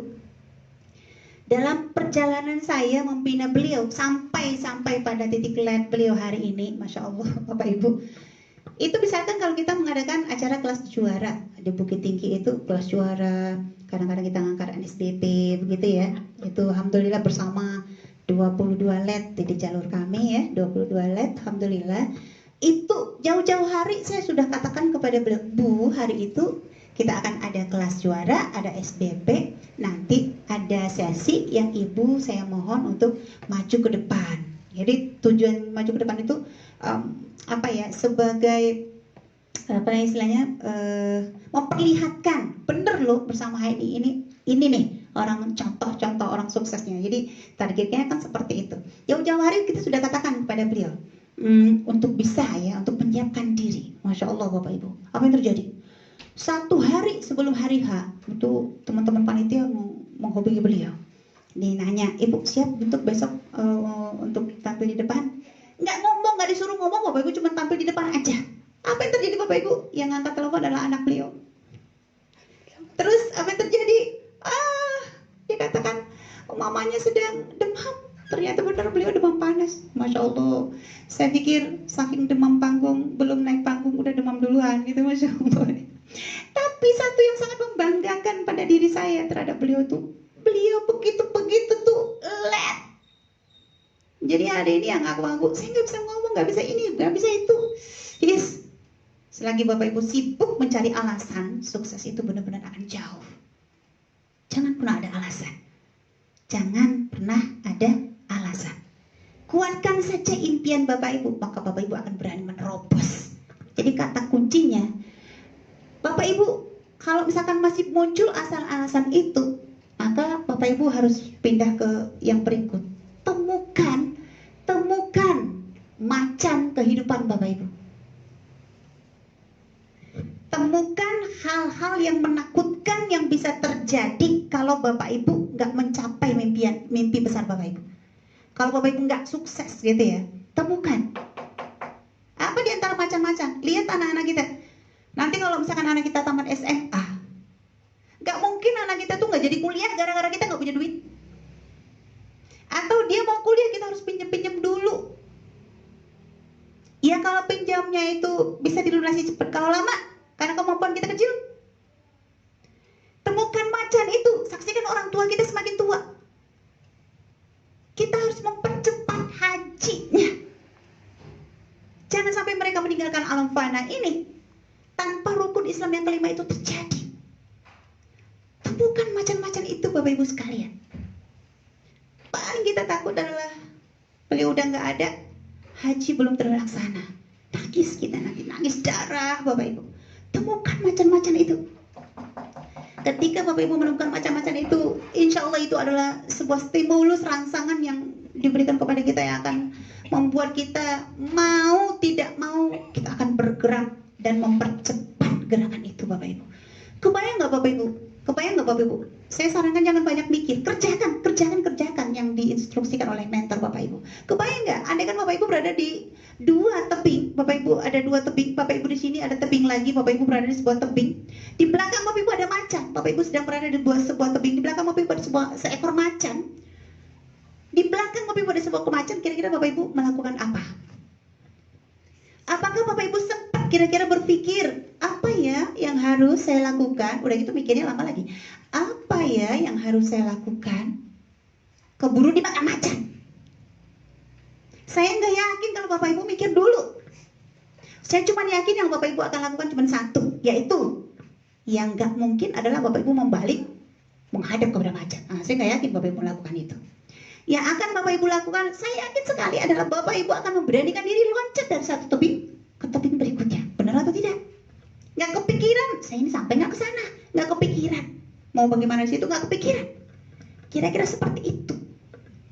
Dalam perjalanan saya membina beliau sampai pada titik lead beliau hari ini, Masya Allah Bapak Ibu, Itu misalkan kalau kita mengadakan acara kelas juara di Bukit Tinggi, itu kelas juara, kadang-kadang kita ngangkat NSBP begitu ya. Itu alhamdulillah bersama 22 LED di jalur kami ya, 22 LED alhamdulillah. Itu jauh-jauh hari saya sudah katakan kepada beliau, Bu, hari itu kita akan ada kelas juara, ada SBP, nanti ada sesi yang ibu saya mohon untuk maju ke depan. Jadi tujuan maju ke depan itu apa ya, sebagai apa istilahnya, memperlihatkan bener loh bersama Heidi ini nih orang contoh-contoh orang suksesnya. Jadi targetnya kan seperti itu. Jauh-jauh hari kita sudah katakan kepada beliau, untuk bisa ya, untuk menyiapkan diri. Masya Allah Bapak Ibu, apa yang terjadi? Satu hari sebelum hari H, itu teman-teman panitia menghubungi beliau. Dia nanya, Ibu siap untuk besok untuk tampil di depan? Nggak ngomong, nggak disuruh ngomong Bapak Ibu, cuma tampil di depan aja. Apa yang terjadi Bapak Ibu? Yang angkat telepon adalah anak beliau. Terus apa yang terjadi? Dikatakan mamanya sedang demam. Ternyata benar beliau demam panas. Masya Allah. Saya pikir saking demam panggung, belum naik panggung udah demam duluan gitu, Masya Allah. Tapi satu yang sangat membanggakan pada diri saya terhadap beliau tuh, beliau begitu tuh let. Jadi ada ini yang ngaku-ngaku, saya nggak bisa ngomong, nggak bisa ini, nggak bisa itu. Yes. Selagi Bapak Ibu sibuk mencari alasan, sukses itu benar-benar akan jauh. Jangan pernah ada alasan. Jangan pernah ada alasan. Kuatkan saja impian Bapak Ibu, maka Bapak Ibu akan berani menerobos. Jadi kata kuncinya, Bapak Ibu kalau misalkan masih muncul alasan itu, maka Bapak Ibu harus pindah ke yang berikut. Temukan macan kehidupan Bapak Ibu. Temukan hal-hal yang menakutkan yang bisa terjadi kalau Bapak Ibu nggak mencapai mimpi besar Bapak Ibu. Kalau Bapak Ibu nggak sukses gitu ya, temukan. Apa di antara macan-macan? Lihat anak-anak kita. Nanti kalau misalkan anak kita tamat SMA, nggak mungkin anak kita tuh nggak jadi kuliah gara-gara kita nggak punya duit. Atau dia mau kuliah kita harus pinjam dulu. Ya kalau pinjamnya itu bisa dilunasi cepat, kalau lama karena kemampuan kita kecil. Temukan macan itu, saksikan orang tua kita semakin tua. Kita harus mempercepat hajinya. Jangan sampai mereka meninggalkan alam fana ini tanpa rukun Islam yang kelima itu terjadi. Temukan macan-macan itu Bapak Ibu sekalian. Paling kita takut adalah beliau udah nggak ada, haji belum terlaksana. Nangis kita nanti, nangis darah Bapak Ibu. Temukan macan-macan itu. Ketika Bapak Ibu menemukan macan-macan itu, insya Allah itu adalah sebuah stimulus, rangsangan yang diberikan kepada kita yang akan membuat kita mau tidak mau kita akan bergerak dan mempercepat gerakan itu Bapak Ibu. Kebayang nggak Bapak Ibu? Kebayang nggak Bapak Ibu? Saya sarankan jangan banyak mikir, kerjakan yang diinstruksikan oleh mentor Bapak Ibu. Kebayang nggak? Andai kan Bapak Ibu berada di dua tebing, Bapak Ibu ada dua tebing, Bapak Ibu di sini ada tebing lagi, Bapak Ibu berada di sebuah tebing. Di belakang Bapak Ibu ada macan, Bapak Ibu sedang berada di sebuah tebing. Di belakang Bapak Ibu ada seekor macan. Di belakang Bapak Ibu ada sebuah macan. Kira-kira Bapak Ibu melakukan apa? Apakah Bapak Ibu sempat kira-kira berpikir, apa ya yang harus saya lakukan? Udah gitu mikirnya lama lagi. Apa ya yang harus saya lakukan? Keburu dimakan macan. Saya nggak yakin kalau Bapak Ibu mikir dulu. Saya cuma yakin yang Bapak Ibu akan lakukan cuma satu, yaitu yang nggak mungkin adalah Bapak Ibu membalik menghadap kepada macan. Saya nggak yakin Bapak Ibu melakukan itu. Yang akan Bapak Ibu lakukan, saya yakin sekali adalah Bapak Ibu akan memberanikan diri loncat dari satu tebing ke tebing berikutnya. Benar atau tidak? Nggak kepikiran, saya ini sampai nggak ke sana, nggak kepikiran. Mau bagaimana di situ nggak kepikiran. Kira-kira seperti itu.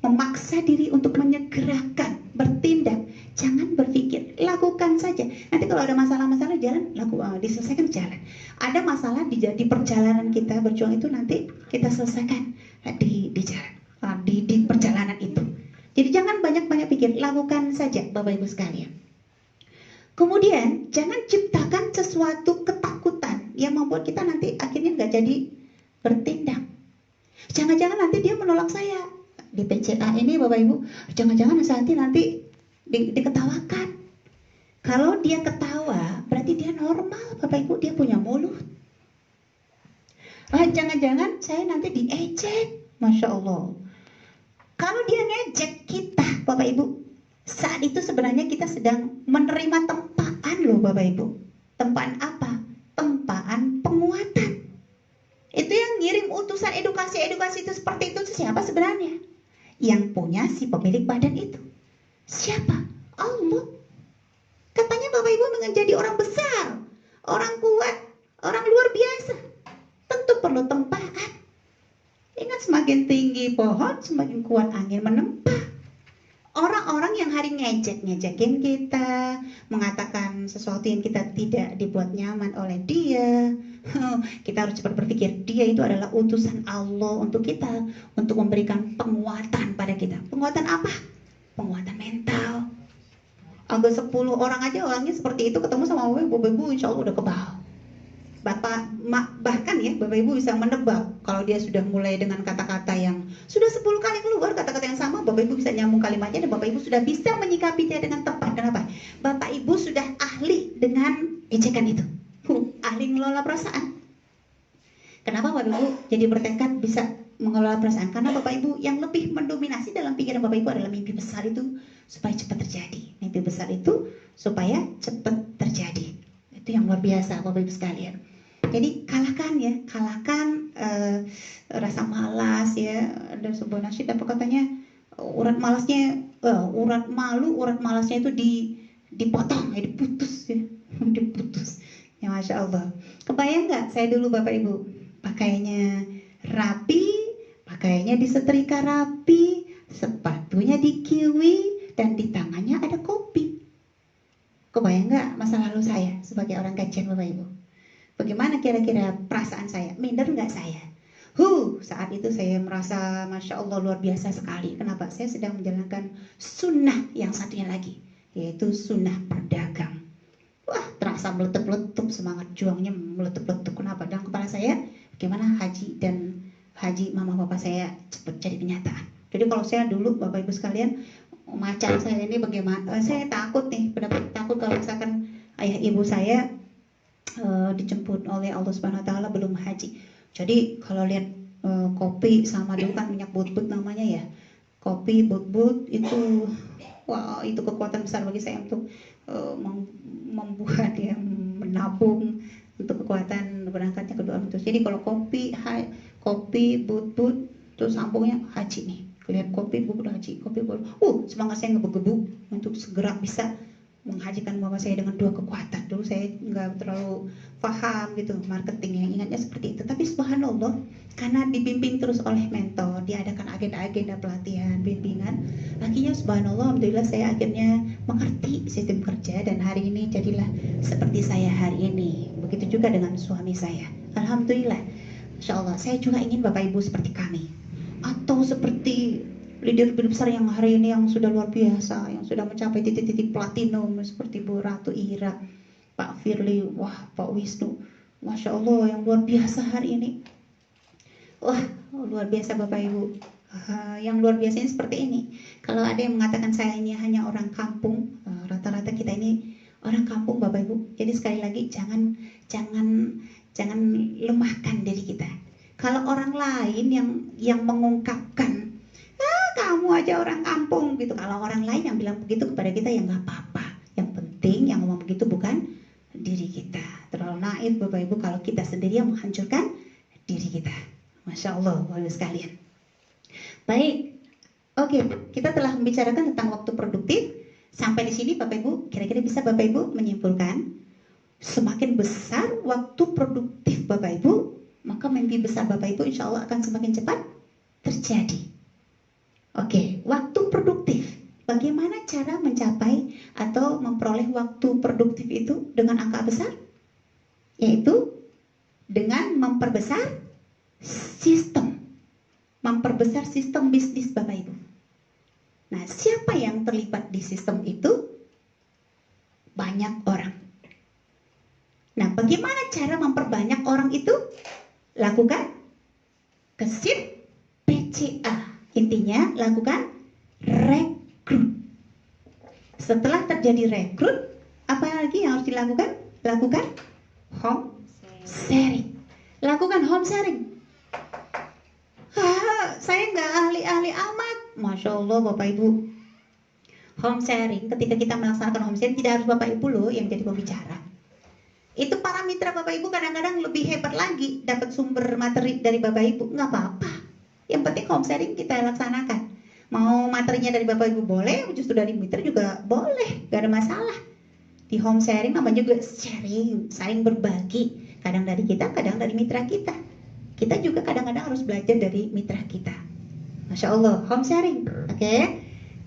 Memaksa diri untuk menyegerakan, bertindak. Jangan berpikir, lakukan saja. Nanti kalau ada masalah-masalah jalan, diselesaikan jalan. Ada masalah di perjalanan kita berjuang itu nanti kita selesaikan di jalan, di perjalanan itu. Jadi jangan banyak-banyak pikir, lakukan saja Bapak Ibu sekalian. Kemudian jangan ciptakan sesuatu ketakutan yang membuat kita nanti akhirnya nggak jadi bertindak. Jangan-jangan nanti dia menolak saya di PCA ini Bapak Ibu, jangan-jangan nanti diketawakan. Kalau dia ketawa, normal Bapak Ibu, dia punya mulut. Jangan-jangan saya nanti diejek, Masya Allah. Kalau dia ngejek kita Bapak Ibu, saat itu sebenarnya kita sedang menerima tempaan loh Bapak Ibu. Tempaan apa? Tempaan penguatan. Itu yang ngirim utusan edukasi itu seperti itu siapa sebenarnya? Yang punya si pemilik badan itu. Siapa? Allah. Katanya Bapak Ibu menjadi orang besar, orang kuat, orang luar biasa. Tentu perlu tempaan. Ingat, semakin tinggi pohon, semakin kuat angin menempa. Orang-orang yang hari ngejekin kita, mengatakan sesuatu yang kita tidak dibuat nyaman oleh dia, kita harus cepat berpikir, dia itu adalah utusan Allah untuk kita, untuk memberikan penguatan pada kita. Penguatan apa? Penguatan mental. Agak 10 orang aja orangnya seperti itu, ketemu sama Bapak Ibu insya Allah udah kebal. Bahkan ya Bapak Ibu bisa menebak kalau dia sudah mulai dengan kata-kata yang sudah 10 kali keluar kata-kata yang sama, Bapak Ibu bisa nyambung kalimatnya dan Bapak Ibu sudah bisa menyikapi dia dengan tepat. Kenapa? Bapak Ibu sudah ahli dengan ejekan itu, ahli mengelola perasaan. Kenapa Bapak Ibu jadi bertekad bisa mengelola perasaan? Karena Bapak Ibu yang lebih mendominasi dalam pikiran Bapak Ibu adalah mimpi besar itu supaya cepat terjadi. Mimpi besar itu supaya cepat terjadi. Itu yang luar biasa Bapak Ibu sekalian. Jadi kalahkan rasa malas ya. Ada sebuah nasyid apa katanya, urat malasnya itu dipotong ya, diputus ya. Diputus. Ya Masya Allah. Kebayang nggak saya dulu Bapak Ibu pakainya rapi, pakainya disetrika rapi, sepatunya dikiwi, dan di tangannya ada kopi. Kebayang nggak masa lalu saya sebagai orang kajian Bapak Ibu? Bagaimana kira-kira perasaan saya? Minder nggak saya? Saat itu saya merasa Masya Allah luar biasa sekali. Kenapa? Saya sedang menjalankan sunnah yang satunya lagi, yaitu sunnah berdagang. Wah, terasa meletup-letup, semangat juangnya meletup-letup. Kenapa? Dalam kepala saya, bagaimana haji mama bapak saya cepat jadi kenyataan. Jadi kalau saya dulu Bapak Ibu sekalian, macan saya ini bagaimana? Saya takut nih, takut kalau misalkan ayah ibu saya dijemput oleh Allah Subhanahu Wa Taala belum haji. Jadi kalau lihat kopi sama dulu kan minyak but-but namanya ya, kopi but-but itu, wah itu kekuatan besar bagi saya untuk membuat ya, menabung untuk kekuatan berangkatnya kedua orang. Jadi kalau kopi but-but terus sambungnya haji nih, lihat kopi but haji, kopi but, semangat saya ngebegebu untuk segera bisa menghajikan bapak saya dengan 2 kekuatan. Dulu saya nggak terlalu paham gitu marketingnya, ingatnya seperti itu. Tapi subhanallah, karena dibimbing terus oleh mentor, diadakan agenda-agenda pelatihan, bimbingan, akhirnya subhanallah, alhamdulillah saya akhirnya mengerti sistem kerja dan hari ini jadilah seperti saya hari ini. Begitu juga dengan suami saya. Alhamdulillah, insya Allah, saya juga ingin Bapak Ibu seperti kami, atau seperti leader besar yang hari ini yang sudah luar biasa, yang sudah mencapai titik-titik platinum seperti Bu Ratu Ira, Pak Firly, Pak Wisnu, Masya Allah yang luar biasa hari ini. Luar biasa Bapak Ibu. Yang luar biasanya seperti ini. Kalau ada yang mengatakan saya ini hanya orang kampung, rata-rata kita ini orang kampung Bapak Ibu. Jadi sekali lagi jangan lemahkan diri kita. Kalau orang lain yang mengungkapkan, kamu aja orang kampung gitu. Kalau orang lain yang bilang begitu kepada kita, ya nggak apa-apa. Yang penting yang ngomong begitu bukan diri kita. Terlalu naif Bapak Ibu kalau kita sendiri yang menghancurkan diri kita. Masya Allah, Bapak Ibu sekalian. Baik, oke, kita telah membicarakan tentang waktu produktif. Sampai di sini Bapak Ibu, kira-kira bisa Bapak Ibu menyimpulkan, semakin besar waktu produktif Bapak Ibu, maka mimpi besar Bapak Ibu insya Allah akan semakin cepat terjadi. Oke, waktu produktif. Bagaimana cara mencapai atau memperoleh waktu produktif itu dengan angka besar? Yaitu dengan memperbesar sistem bisnis Bapak Ibu. Nah, siapa yang terlibat di sistem itu? Banyak orang. Nah, bagaimana cara memperbanyak orang itu? Lakukan kesit PCA. Intinya lakukan rekrut. Setelah terjadi rekrut, apa lagi yang harus dilakukan? Lakukan home sharing. Lakukan home sharing. Saya nggak ahli-ahli amat. Masya Allah Bapak Ibu. Home sharing, ketika kita melaksanakan home sharing, tidak harus Bapak Ibu loh yang jadi pembicara. Itu para mitra Bapak Ibu kadang-kadang lebih hebat lagi dapat sumber materi dari Bapak Ibu. Nggak apa-apa. Yang penting home sharing kita laksanakan. Mau materinya dari Bapak Ibu boleh, justru dari mitra juga boleh, nggak ada masalah. Di home sharing namanya juga sharing, saling berbagi. Kadang dari kita, kadang dari mitra kita. Kita juga kadang-kadang harus belajar dari mitra kita. Masya Allah, home sharing, oke?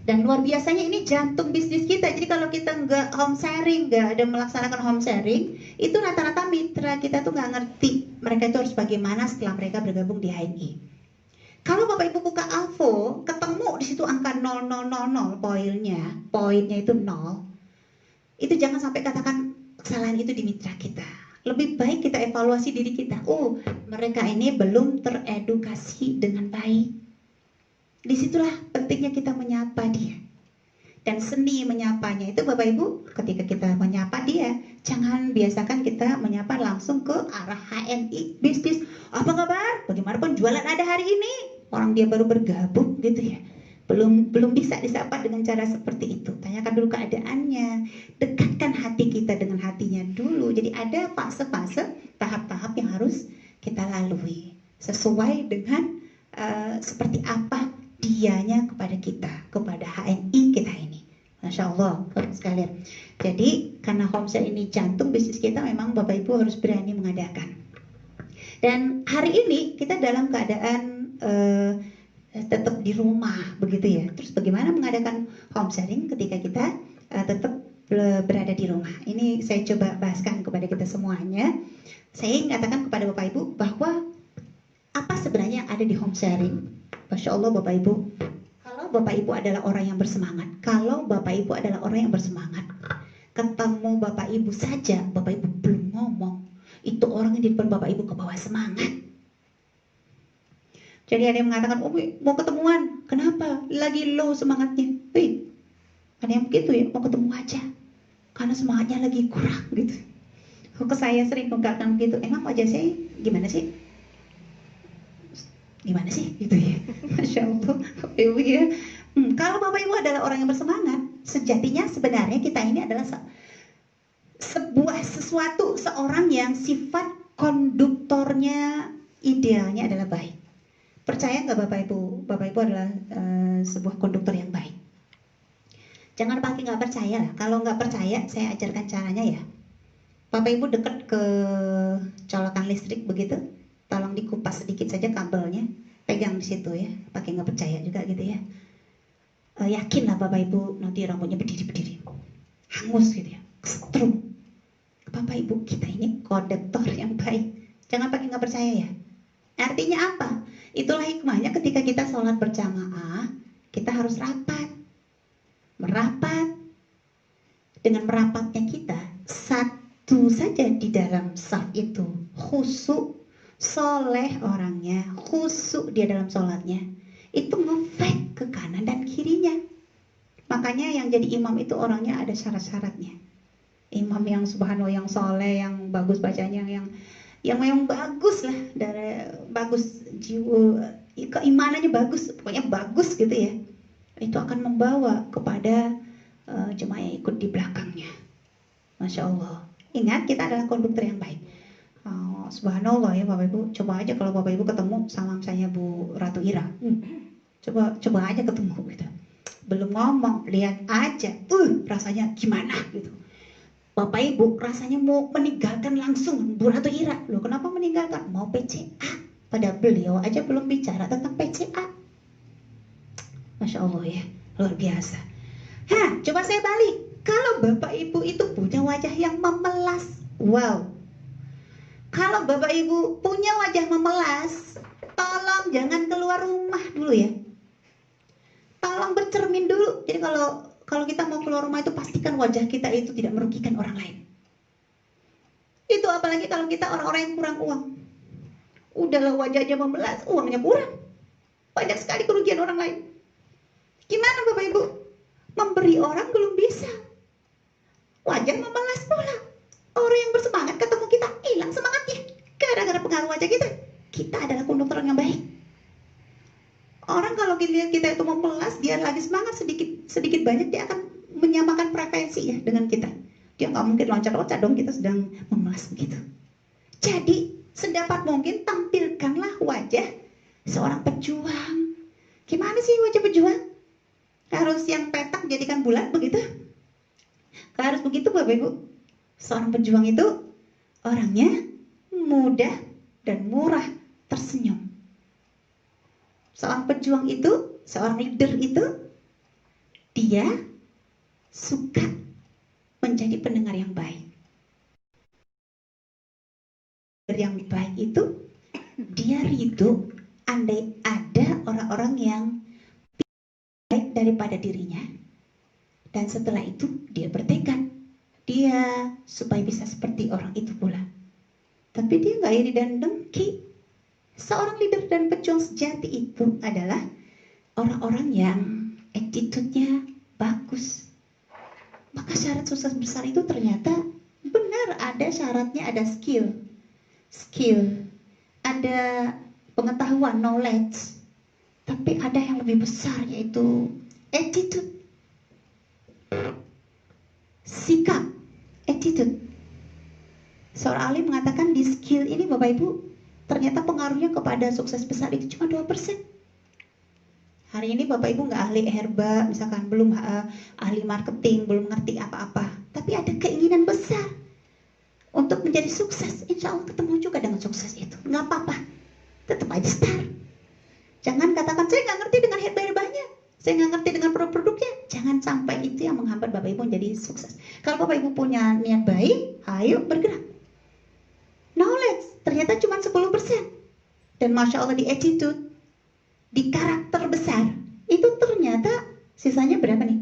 Dan luar biasanya ini jantung bisnis kita. Jadi kalau kita nggak home sharing, nggak ada melaksanakan home sharing, itu rata-rata mitra kita tuh nggak ngerti mereka itu harus bagaimana setelah mereka bergabung di HNI. Kalau Bapak Ibu buka AVO, ketemu di situ angka 0000 poinnya itu 0. Itu jangan sampai katakan kesalahan itu di mitra kita. Lebih baik kita evaluasi diri kita. Oh, mereka ini belum teredukasi dengan baik. Disitulah pentingnya kita menyapa dia. Dan seni menyapanya itu Bapak Ibu, ketika kita menyapa dia, jangan biasakan kita menyapa langsung ke arah HNI bisnis. Apa kabar? Bagaimana penjualan ada hari ini? Orang dia baru bergabung gitu ya. Belum bisa disapa dengan cara seperti itu. Tanyakan dulu keadaannya, dekatkan hati kita dengan hatinya dulu. Jadi ada fase-fase, tahap-tahap yang harus kita lalui sesuai dengan seperti apa dianya kepada kita, kepada HNI kita ini. Masya Allah, sekalian. Jadi karena home share ini jantung bisnis kita, memang Bapak Ibu harus berani mengadakan. Dan hari ini kita dalam keadaan tetap di rumah begitu ya. Terus bagaimana mengadakan home sharing ketika kita tetap berada di rumah? Ini saya coba bahaskan kepada kita semuanya. Saya mengatakan kepada Bapak Ibu bahwa apa sebenarnya yang ada di home sharing? Masya Allah Bapak Ibu. Kalau Bapak Ibu adalah orang yang bersemangat, ketemu Bapak Ibu saja, Bapak Ibu belum ngomong, itu orang yang di depan Bapak Ibu ke bawah semangat. Jadi ada yang mengatakan, oh mau ketemuan, kenapa? Lagi low semangatnya. Ada yang begitu ya, mau ketemu aja, karena semangatnya lagi kurang gitu. Ke saya sering mengatakan begitu, emang wajah saya gimana sih? Gitu ya. Masya Allah, Ibu ya. Kalau Bapak Ibu adalah orang yang bersemangat, sejatinya sebenarnya kita ini adalah seorang yang sifat konduktornya idealnya adalah baik. Percaya nggak Bapak Ibu? Bapak Ibu adalah sebuah konduktor yang baik. Jangan pakai nggak percaya lah. Kalau nggak percaya, saya ajarkan caranya ya. Bapak Ibu dekat ke colokan listrik begitu, tolong dikupas sedikit saja kabelnya, pegang di situ ya. Pakai nggak percaya juga gitu ya. Yakinlah Bapak Ibu nanti rambutnya berdiri, hangus gitu ya, setrum. Bapak Ibu kita ini konduktor yang baik. Jangan pakai nggak percaya ya. Artinya apa? Itulah hikmahnya ketika kita sholat berjamaah, kita harus merapat. Dengan merapatnya kita, satu saja di dalam saf itu khusyuk, soleh orangnya, khusyuk dia dalam sholatnya, itu ngefek ke kanan dan kirinya. Makanya yang jadi imam itu orangnya ada syarat-syaratnya. Imam yang subhanallah, yang soleh, yang bagus bacanya, yang bagus lah, dari bagus jiwa, keimanannya bagus, pokoknya bagus gitu ya. Itu akan membawa kepada jemaah yang ikut di belakangnya. Masya Allah. Ingat, kita adalah konduktor yang baik. Subhanallah ya Bapak Ibu. Coba aja kalau Bapak Ibu ketemu sama misalnya Bu Ratu Ira, coba aja ketemu gitu. Belum ngomong, lihat aja, rasanya gimana gitu. Bapak Ibu rasanya mau meninggalkan langsung Bu Ratu Ira. Loh kenapa meninggalkan? Mau PCA. Pada beliau aja belum bicara tentang PCA. Masya Allah ya, luar biasa. Coba saya balik. Kalau Bapak Ibu itu punya wajah yang memelas, wow. Kalau Bapak Ibu punya wajah memelas, tolong jangan keluar rumah dulu ya. Tolong bercermin dulu. Jadi kalau kita mau keluar rumah itu pastikan wajah kita itu tidak merugikan orang lain. Itu apalagi kalau kita orang-orang yang kurang uang. Udahlah wajahnya memelas, uangnya kurang. Banyak sekali kerugian orang lain. Gimana Bapak Ibu? Memberi orang belum bisa. Wajah memelas pula. Orang yang ngelihat kita itu memelas, dia lagi semangat, sedikit banyak dia akan menyamakan frekuensi ya dengan kita. Dia nggak mungkin loncat-loncat dong, kita sedang memelas begitu. Jadi sedapat mungkin tampilkanlah wajah seorang pejuang. Gimana sih wajah pejuang? Harus yang petak jadikan bulat begitu? Harus begitu Bapak Ibu. Seorang pejuang itu orangnya mudah dan murah tersenyum. Seorang pejuang itu, seorang leader itu, dia suka menjadi pendengar yang baik. Yang baik itu, dia ridho andai ada orang-orang yang baik daripada dirinya. Dan setelah itu dia bertekad, dia supaya bisa seperti orang itu pula. Tapi dia nggak iri dan dengki. Seorang leader dan pejuang sejati itu adalah orang-orang yang attitude-nya bagus. Maka syarat sukses besar itu ternyata benar ada syaratnya, ada skill, ada pengetahuan, knowledge. Tapi ada yang lebih besar yaitu attitude, sikap, attitude. Seorang ahli mengatakan di skill ini Bapak Ibu, ternyata pengaruhnya kepada sukses besar itu cuma 2%. Hari ini Bapak Ibu nggak ahli herba, misalkan belum ahli marketing, belum ngerti apa-apa, tapi ada keinginan besar untuk menjadi sukses. Insya Allah ketemu juga dengan sukses itu. Nggak apa-apa, tetap aja start. Jangan katakan saya nggak ngerti dengan herba-herbanya, saya nggak ngerti dengan produk-produknya. Jangan sampai itu yang menghambat Bapak Ibu menjadi sukses. Kalau Bapak Ibu punya niat baik, ayo bergerak. Knowledge ternyata cuma 10%. Dan Masya Allah di attitude, di karakter besar, itu ternyata sisanya berapa nih?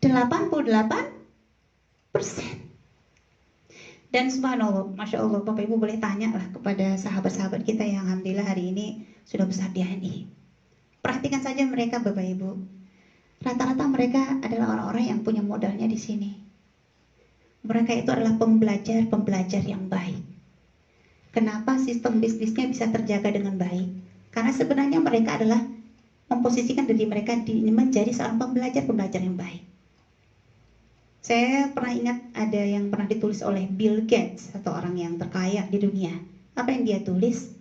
88%. Dan subhanallah, Masya Allah, Bapak Ibu boleh tanya lah kepada sahabat-sahabat kita yang alhamdulillah hari ini sudah besar di HNI. Perhatikan saja mereka Bapak Ibu. Rata-rata mereka adalah orang-orang yang punya modalnya di sini. Mereka itu adalah pembelajar yang baik. Kenapa sistem bisnisnya bisa terjaga dengan baik? Karena sebenarnya mereka adalah memposisikan diri mereka menjadi seorang pembelajar yang baik. Saya pernah ingat ada yang pernah ditulis oleh Bill Gates, atau orang yang terkaya di dunia. Apa yang dia tulis?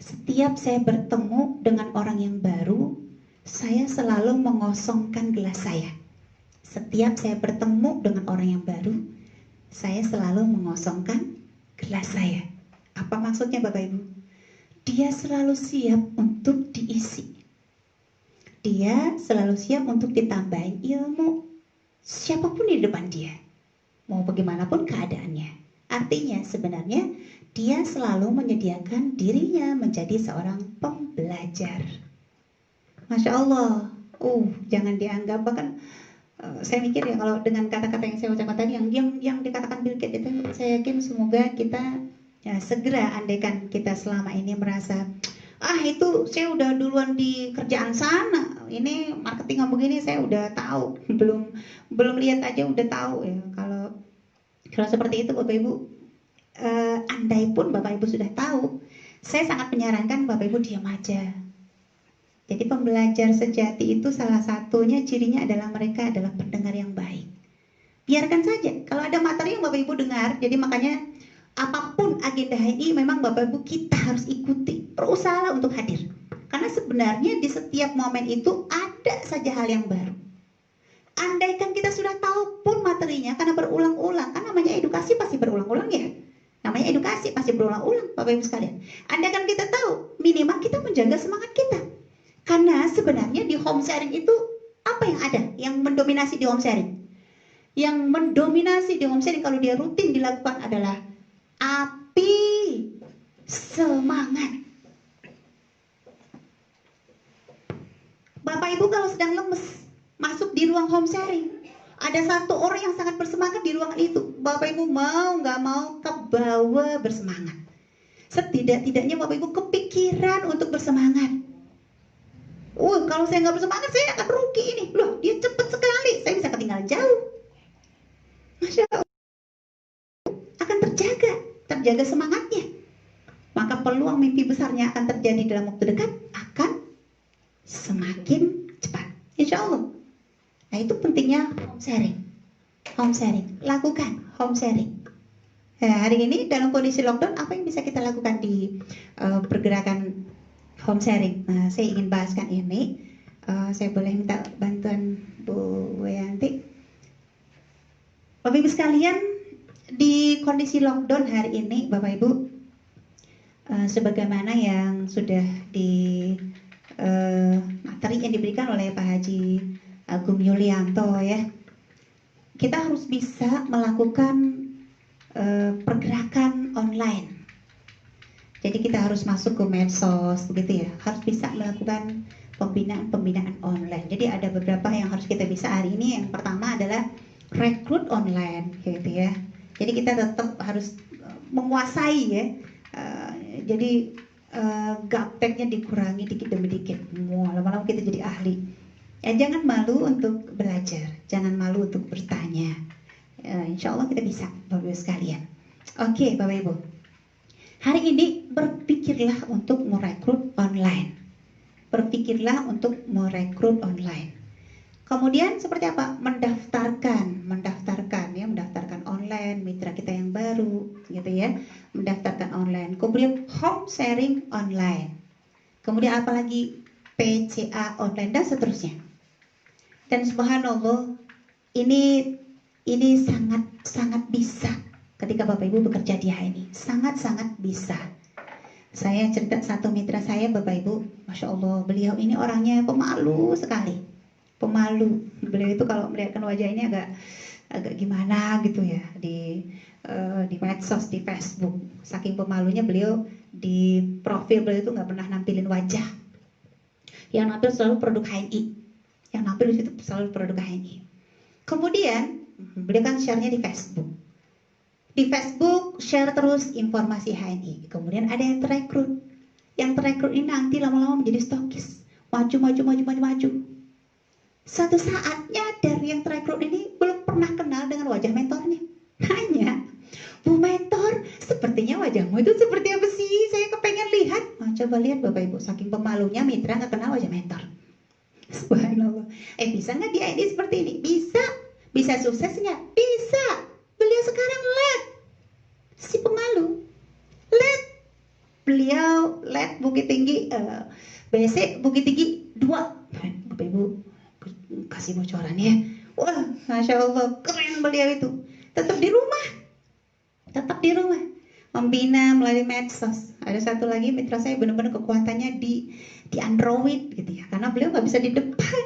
Setiap saya bertemu dengan orang yang baru, saya selalu mengosongkan gelas saya. Setiap saya bertemu dengan orang yang baru, saya selalu mengosongkan gelas saya. Apa maksudnya Bapak Ibu? Dia selalu siap untuk diisi. Dia selalu siap untuk ditambahin ilmu. Siapapun di depan dia, mau bagaimanapun keadaannya. Artinya sebenarnya dia selalu menyediakan dirinya menjadi seorang pembelajar. Masya Allah. Jangan dianggap, bahkan saya mikir ya, kalau dengan kata-kata yang saya ucapkan tadi, yang dikatakan Bill Gates itu, saya yakin semoga kita ya, segera, andaikan kita selama ini merasa itu saya udah duluan di kerjaan sana, ini marketing begini saya udah tahu, belum lihat aja udah tahu ya. Kalau seperti itu Bapak Ibu, andai pun Bapak Ibu sudah tahu, saya sangat menyarankan Bapak Ibu diam aja. Jadi pembelajar sejati itu salah satunya cirinya adalah mereka adalah pendengar yang baik. Biarkan saja, kalau ada materi yang Bapak Ibu dengar, jadi makanya apapun agenda HNI memang Bapak Ibu kita harus ikuti, berusaha untuk hadir. Karena sebenarnya di setiap momen itu ada saja hal yang baru. Andaikan kita sudah tahu pun materinya, karena berulang-ulang, kan namanya edukasi pasti berulang-ulang ya. Namanya edukasi pasti berulang-ulang Bapak Ibu sekalian. Andaikan kita tahu, minimal kita menjaga semangat kita. Karena sebenarnya di home sharing itu apa yang ada? Yang mendominasi di home sharing? Yang mendominasi di home sharing kalau dia rutin dilakukan adalah api semangat. Bapak Ibu kalau sedang lemes masuk di ruang home sharing, ada satu orang yang sangat bersemangat di ruangan itu, Bapak Ibu mau nggak mau kebawa bersemangat. Setidak-tidaknya Bapak Ibu kepikiran untuk bersemangat. Kalau saya nggak bersemangat saya akan rugi ini. Loh, dia cepat sekali, saya bisa ketinggalan jauh. Masya Allah, akan terjaga semangatnya. Maka peluang mimpi besarnya akan terjadi dalam waktu dekat akan semakin semakin cepat, insya Allah. Nah itu pentingnya home sharing. Home sharing, lakukan home sharing. Hari ini dalam kondisi lockdown, apa yang bisa kita lakukan di pergerakan home sharing? Nah, saya ingin bahaskan ini. Saya boleh minta bantuan Bu Yanti. Bapak Ibu sekalian, di kondisi lockdown hari ini, Bapak Ibu, sebagaimana yang sudah di materi yang diberikan oleh Pak Haji Agung Yulianto ya, kita harus bisa melakukan pergerakan online. Jadi kita harus masuk ke medsos begitu ya, harus bisa melakukan pembinaan online. Jadi ada beberapa yang harus kita bisa hari ini. Yang pertama adalah rekrut online gitu ya. Jadi kita tetap harus menguasai ya. Jadi gapteknya dikurangi dikit demi dikit. Lama-lama kita jadi ahli. Ya, jangan malu untuk belajar, jangan malu untuk bertanya. Insya Allah kita bisa, Bapak Ibu sekalian. Oke, Bapak Ibu. Hari ini berpikirlah untuk merekrut online. Berpikirlah untuk merekrut online. Kemudian seperti apa? Mendaftarkan online mitra kita yang baru, gitu ya. Mendaftarkan online. Kemudian home sharing online. Kemudian apalagi PCA online dan seterusnya. Dan subhanallah, ini sangat bisa ketika Bapak Ibu bekerja di HNI, sangat bisa. Saya cerita satu mitra saya, Bapak Ibu, Masya Allah, beliau ini orangnya pemalu sekali, pemalu. Beliau itu kalau melihatkan wajah ini agak gimana gitu ya di medsos, di Facebook. Saking pemalunya beliau, di profil beliau itu nggak pernah nampilin wajah. Yang nampil selalu produk HNI, yang nampil di situ selalu produk HNI. Kemudian beliau kan share-nya di Facebook. Di Facebook share terus informasi HNI. Kemudian ada yang terekrut. Yang terekrut ini nanti lama-lama menjadi stokis. Maju. Suatu saatnya dari yang terekrut ini belum pernah kenal dengan wajah mentornya. Hanya, Bu mentor, sepertinya wajahmu itu seperti apa sih? Saya kepengen lihat. Nah, coba lihat Bapak Ibu, saking pemalunya mitra nggak kenal wajah mentor. Subhanallah. Bisa nggak di ID seperti ini? Bisa sukses nggak? Bisa. Beliau sekarang LED, si pemalu, LED. Beliau LED Bukit Tinggi, BC Bukit Tinggi 2. Bapak Ibu kasih bocoran ya. Wah, Masya Allah, keren beliau itu. Tetap di rumah, membina melalui medsos. Ada satu lagi mitra saya benar-benar kekuatannya di Android gitu ya, karena beliau nggak bisa di depan.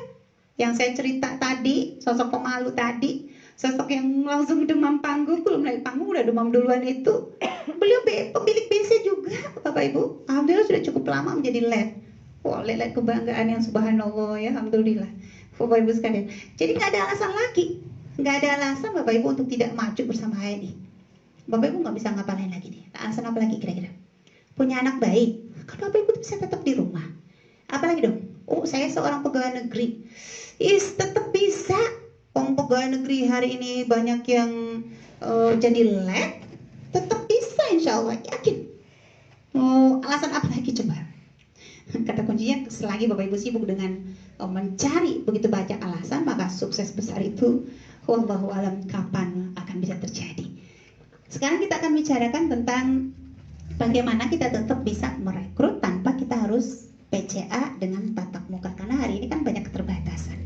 Yang saya cerita tadi, sosok pemalu tadi, sosok yang langsung demam panggung, belum naik panggung udah demam duluan itu. Beliau pemilik BC juga, Bapak Ibu. Alhamdulillah sudah cukup lama menjadi LED. Wah, LED kebanggaan yang subhanallah ya, alhamdulillah. Bapak Ibu sekalian. Jadi nggak ada alasan lagi, nggak ada alasan Bapak Ibu untuk tidak maju bersama HNI. Bapak Ibu nggak bisa ngapain lagi nih. Alasan apa lagi kira-kira? Punya anak baik, kan Bapak Ibu bisa tetap di rumah. Apalagi dong? Oh, saya seorang pegawai negeri. Tetap bisa. Pegawai negeri hari ini banyak yang jadi LED, tetap bisa insya Allah, yakin. Alasan apa lagi coba? Kata kuncinya, selagi Bapak Ibu sibuk dengan mencari begitu banyak alasan, maka sukses besar itu wallahu alam kapan akan bisa terjadi. Sekarang kita akan bicarakan tentang bagaimana kita tetap bisa merekrut tanpa kita harus PCA dengan tatap muka, karena hari ini kan banyak keterbatasan.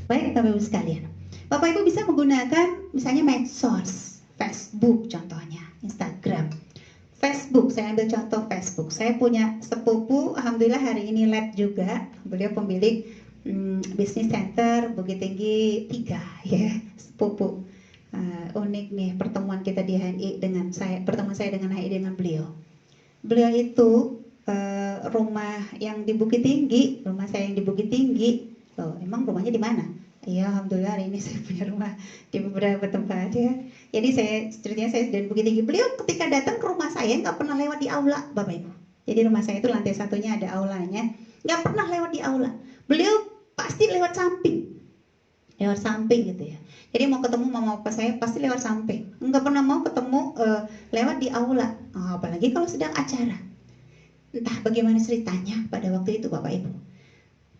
Baik Bapak Ibu sekalian, Bapak Ibu bisa menggunakan misalnya medsos, Facebook contohnya, Instagram. Facebook, saya ambil contoh Facebook. Saya punya sepupu, alhamdulillah hari ini LED juga. Beliau pemilik bisnis center Bukit Tinggi 3 ya, sepupu. Unik nih pertemuan kita di HNI dengan saya, pertemuan saya dengan HNI dengan beliau. Beliau itu rumah yang di Bukit Tinggi, rumah saya yang di Bukit Tinggi. Loh, emang rumahnya di mana? Iya, alhamdulillah hari ini saya punya rumah di beberapa tempat ya. Jadi ceritanya saya dari Bukit Tinggi. Beliau ketika datang ke rumah saya nggak pernah lewat di aula, Bapak Ibu. Jadi rumah saya itu lantai satunya ada aulanya, nggak pernah lewat di aula. Beliau pasti lewat samping gitu ya. Jadi mau ketemu mama papa saya pasti lewat samping, nggak pernah mau ketemu lewat di aula. Apalagi kalau sedang acara. Entah bagaimana ceritanya pada waktu itu Bapak Ibu.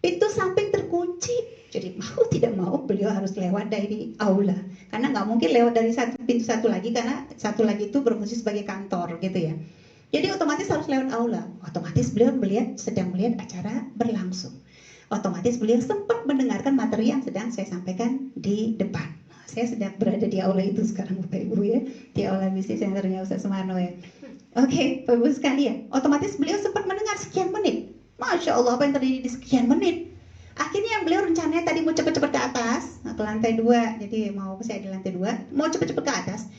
pintu samping terkunci. Jadi mau tidak mau beliau harus lewat dari aula, karena nggak mungkin lewat dari pintu satu lagi, karena satu lagi itu berfungsi sebagai kantor gitu ya. Jadi otomatis harus lewat aula. Otomatis beliau sedang melihat acara berlangsung. Otomatis beliau sempat mendengarkan materi yang sedang saya sampaikan di depan. Nah, saya sedang berada di aula itu sekarang Bapak Ibu ya, di aula bisnis centernya Ustaz Sumarno ya. Oke, Bapak Ibu sekalian, otomatis beliau sempat mendengar sekian menit. Masya Allah, apa yang terjadi di sekian menit? Akhirnya beliau rencananya tadi mau cepat-cepat ke atas, ke lantai 2, jadi mau saya di lantai 2, mau cepat-cepat ke atas.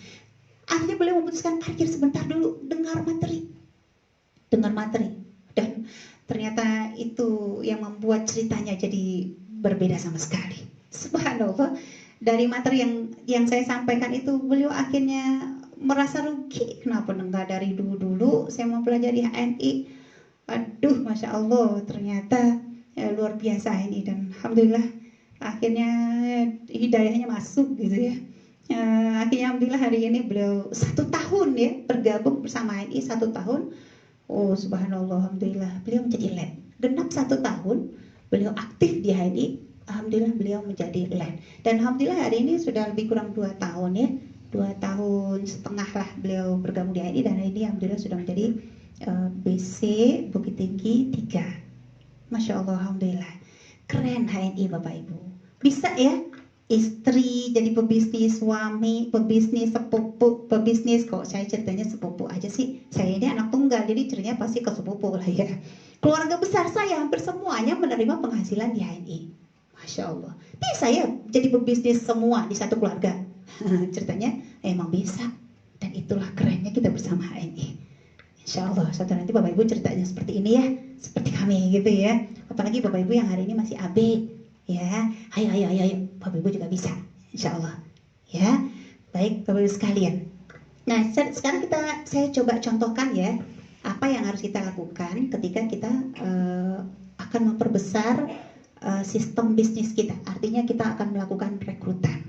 Akhirnya beliau memutuskan parkir sebentar dulu, dengar materi. Dan ternyata itu yang membuat ceritanya jadi berbeda sama sekali. Subhanallah, dari materi yang saya sampaikan itu beliau akhirnya merasa rugi. Kenapa enggak dari dulu saya mau pelajari HNI? Aduh, Masya Allah, ternyata luar biasa ini, dan alhamdulillah akhirnya hidayahnya masuk gitu ya. Akhirnya alhamdulillah hari ini beliau 1 tahun ya bergabung bersama HNI 1 tahun. Oh subhanallah, alhamdulillah beliau menjadi LED. Genap 1 tahun beliau aktif di HNI, alhamdulillah beliau menjadi LED. Dan alhamdulillah hari ini sudah lebih kurang 2 tahun ya, 2 tahun setengah lah beliau bergabung di HNI, dan hari ini alhamdulillah sudah menjadi BC Bukit Tinggi 3. Masya Allah, alhamdulillah. Keren HNI Bapak Ibu. Bisa ya, istri jadi pebisnis, suami pebisnis, sepupu pebisnis. Kok saya ceritanya sepupu aja sih? Saya ini anak tunggal, jadi ceritanya pasti ke sepupu lah ya. Keluarga besar saya hampir semuanya menerima penghasilan di HNI. Masya Allah. Bisa ya jadi pebisnis semua di satu keluarga? Ceritanya emang bisa. Dan itulah kerennya kita bersama HNI. Insya Allah, suatu nanti Bapak Ibu ceritanya seperti ini ya, seperti kami gitu ya. Apalagi Bapak Ibu yang hari ini masih AB, ya. Ayo, Bapak Ibu juga bisa, Insya Allah. Ya, baik Bapak Ibu sekalian. Nah, sekarang saya coba contohkan ya, apa yang harus kita lakukan ketika kita akan memperbesar sistem bisnis kita. Artinya kita akan melakukan rekrutan.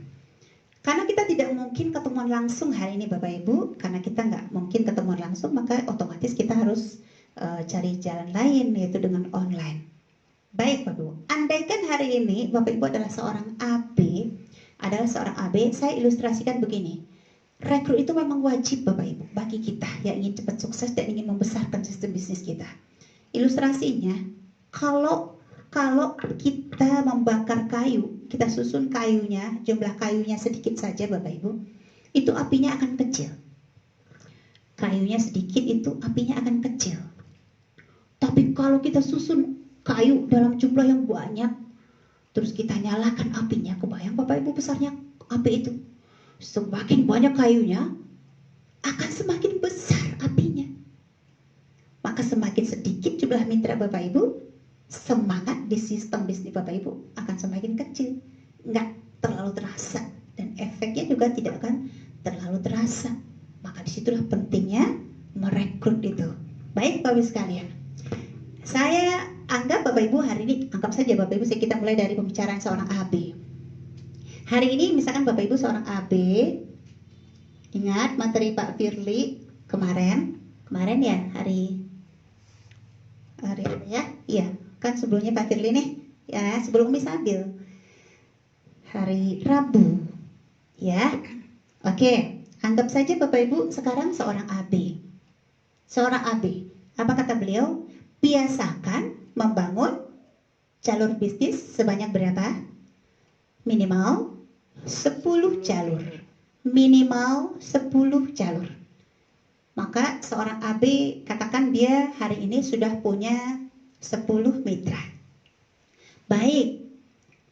Karena kita tidak mungkin ketemuan langsung hari ini Bapak Ibu, karena kita nggak mungkin ketemuan langsung, maka otomatis kita harus cari jalan lain, yaitu dengan online. Baik Bapak Ibu, andaikan hari ini Bapak Ibu adalah seorang AB, saya ilustrasikan begini. Rekrut itu memang wajib Bapak Ibu bagi kita yang ingin cepat sukses dan ingin membesarkan sistem bisnis kita. Ilustrasinya, kalau kita membakar kayu, kita susun kayunya, jumlah kayunya sedikit saja Bapak Ibu, itu apinya akan kecil. Kayunya sedikit itu apinya akan kecil. Tapi kalau kita susun kayu dalam jumlah yang banyak, terus kita nyalakan apinya, kebayang Bapak Ibu besarnya api itu. Semakin banyak kayunya, akan semakin besar apinya. Maka semakin sedikit jumlah mitra Bapak Ibu, semangat di sistem bisnis Bapak Ibu akan semakin kecil, nggak terlalu terasa, dan efeknya juga tidak akan terlalu terasa. Maka disitulah pentingnya merekrut itu. Baik Bapak Ibu sekalian, saya anggap Bapak Ibu hari ini, anggap saja Bapak Ibu, kita mulai dari pembicaraan seorang AB. Hari ini misalkan Bapak Ibu seorang AB, ingat materi Pak Firly kemarin ya, hari ya, iya. Kan sebelumnya Pak Firly nih, ya sebelum Umi Sabil, hari Rabu, ya. Oke, anggap saja Bapak Ibu sekarang seorang AB. Apa kata beliau? Biasakan membangun jalur bisnis sebanyak berapa? Minimal 10 jalur. Minimal 10 jalur. Maka seorang AB, katakan dia hari ini sudah punya 10 mitra. Baik,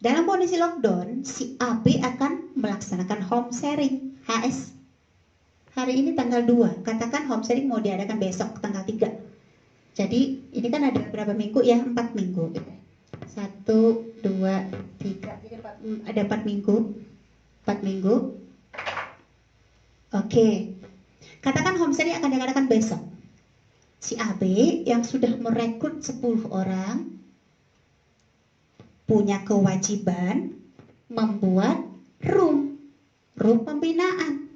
dalam kondisi lockdown, si AB akan melaksanakan home sharing, HS. Hari ini tanggal 2, katakan home sharing mau diadakan besok tanggal 3. Jadi ini kan ada berapa minggu ya? 4 minggu. 1, 2, 3, ada 4 minggu. 4 minggu. Oke. Katakan home sharing akan diadakan besok. Si AB yang sudah merekrut 10 orang punya kewajiban membuat room pembinaan.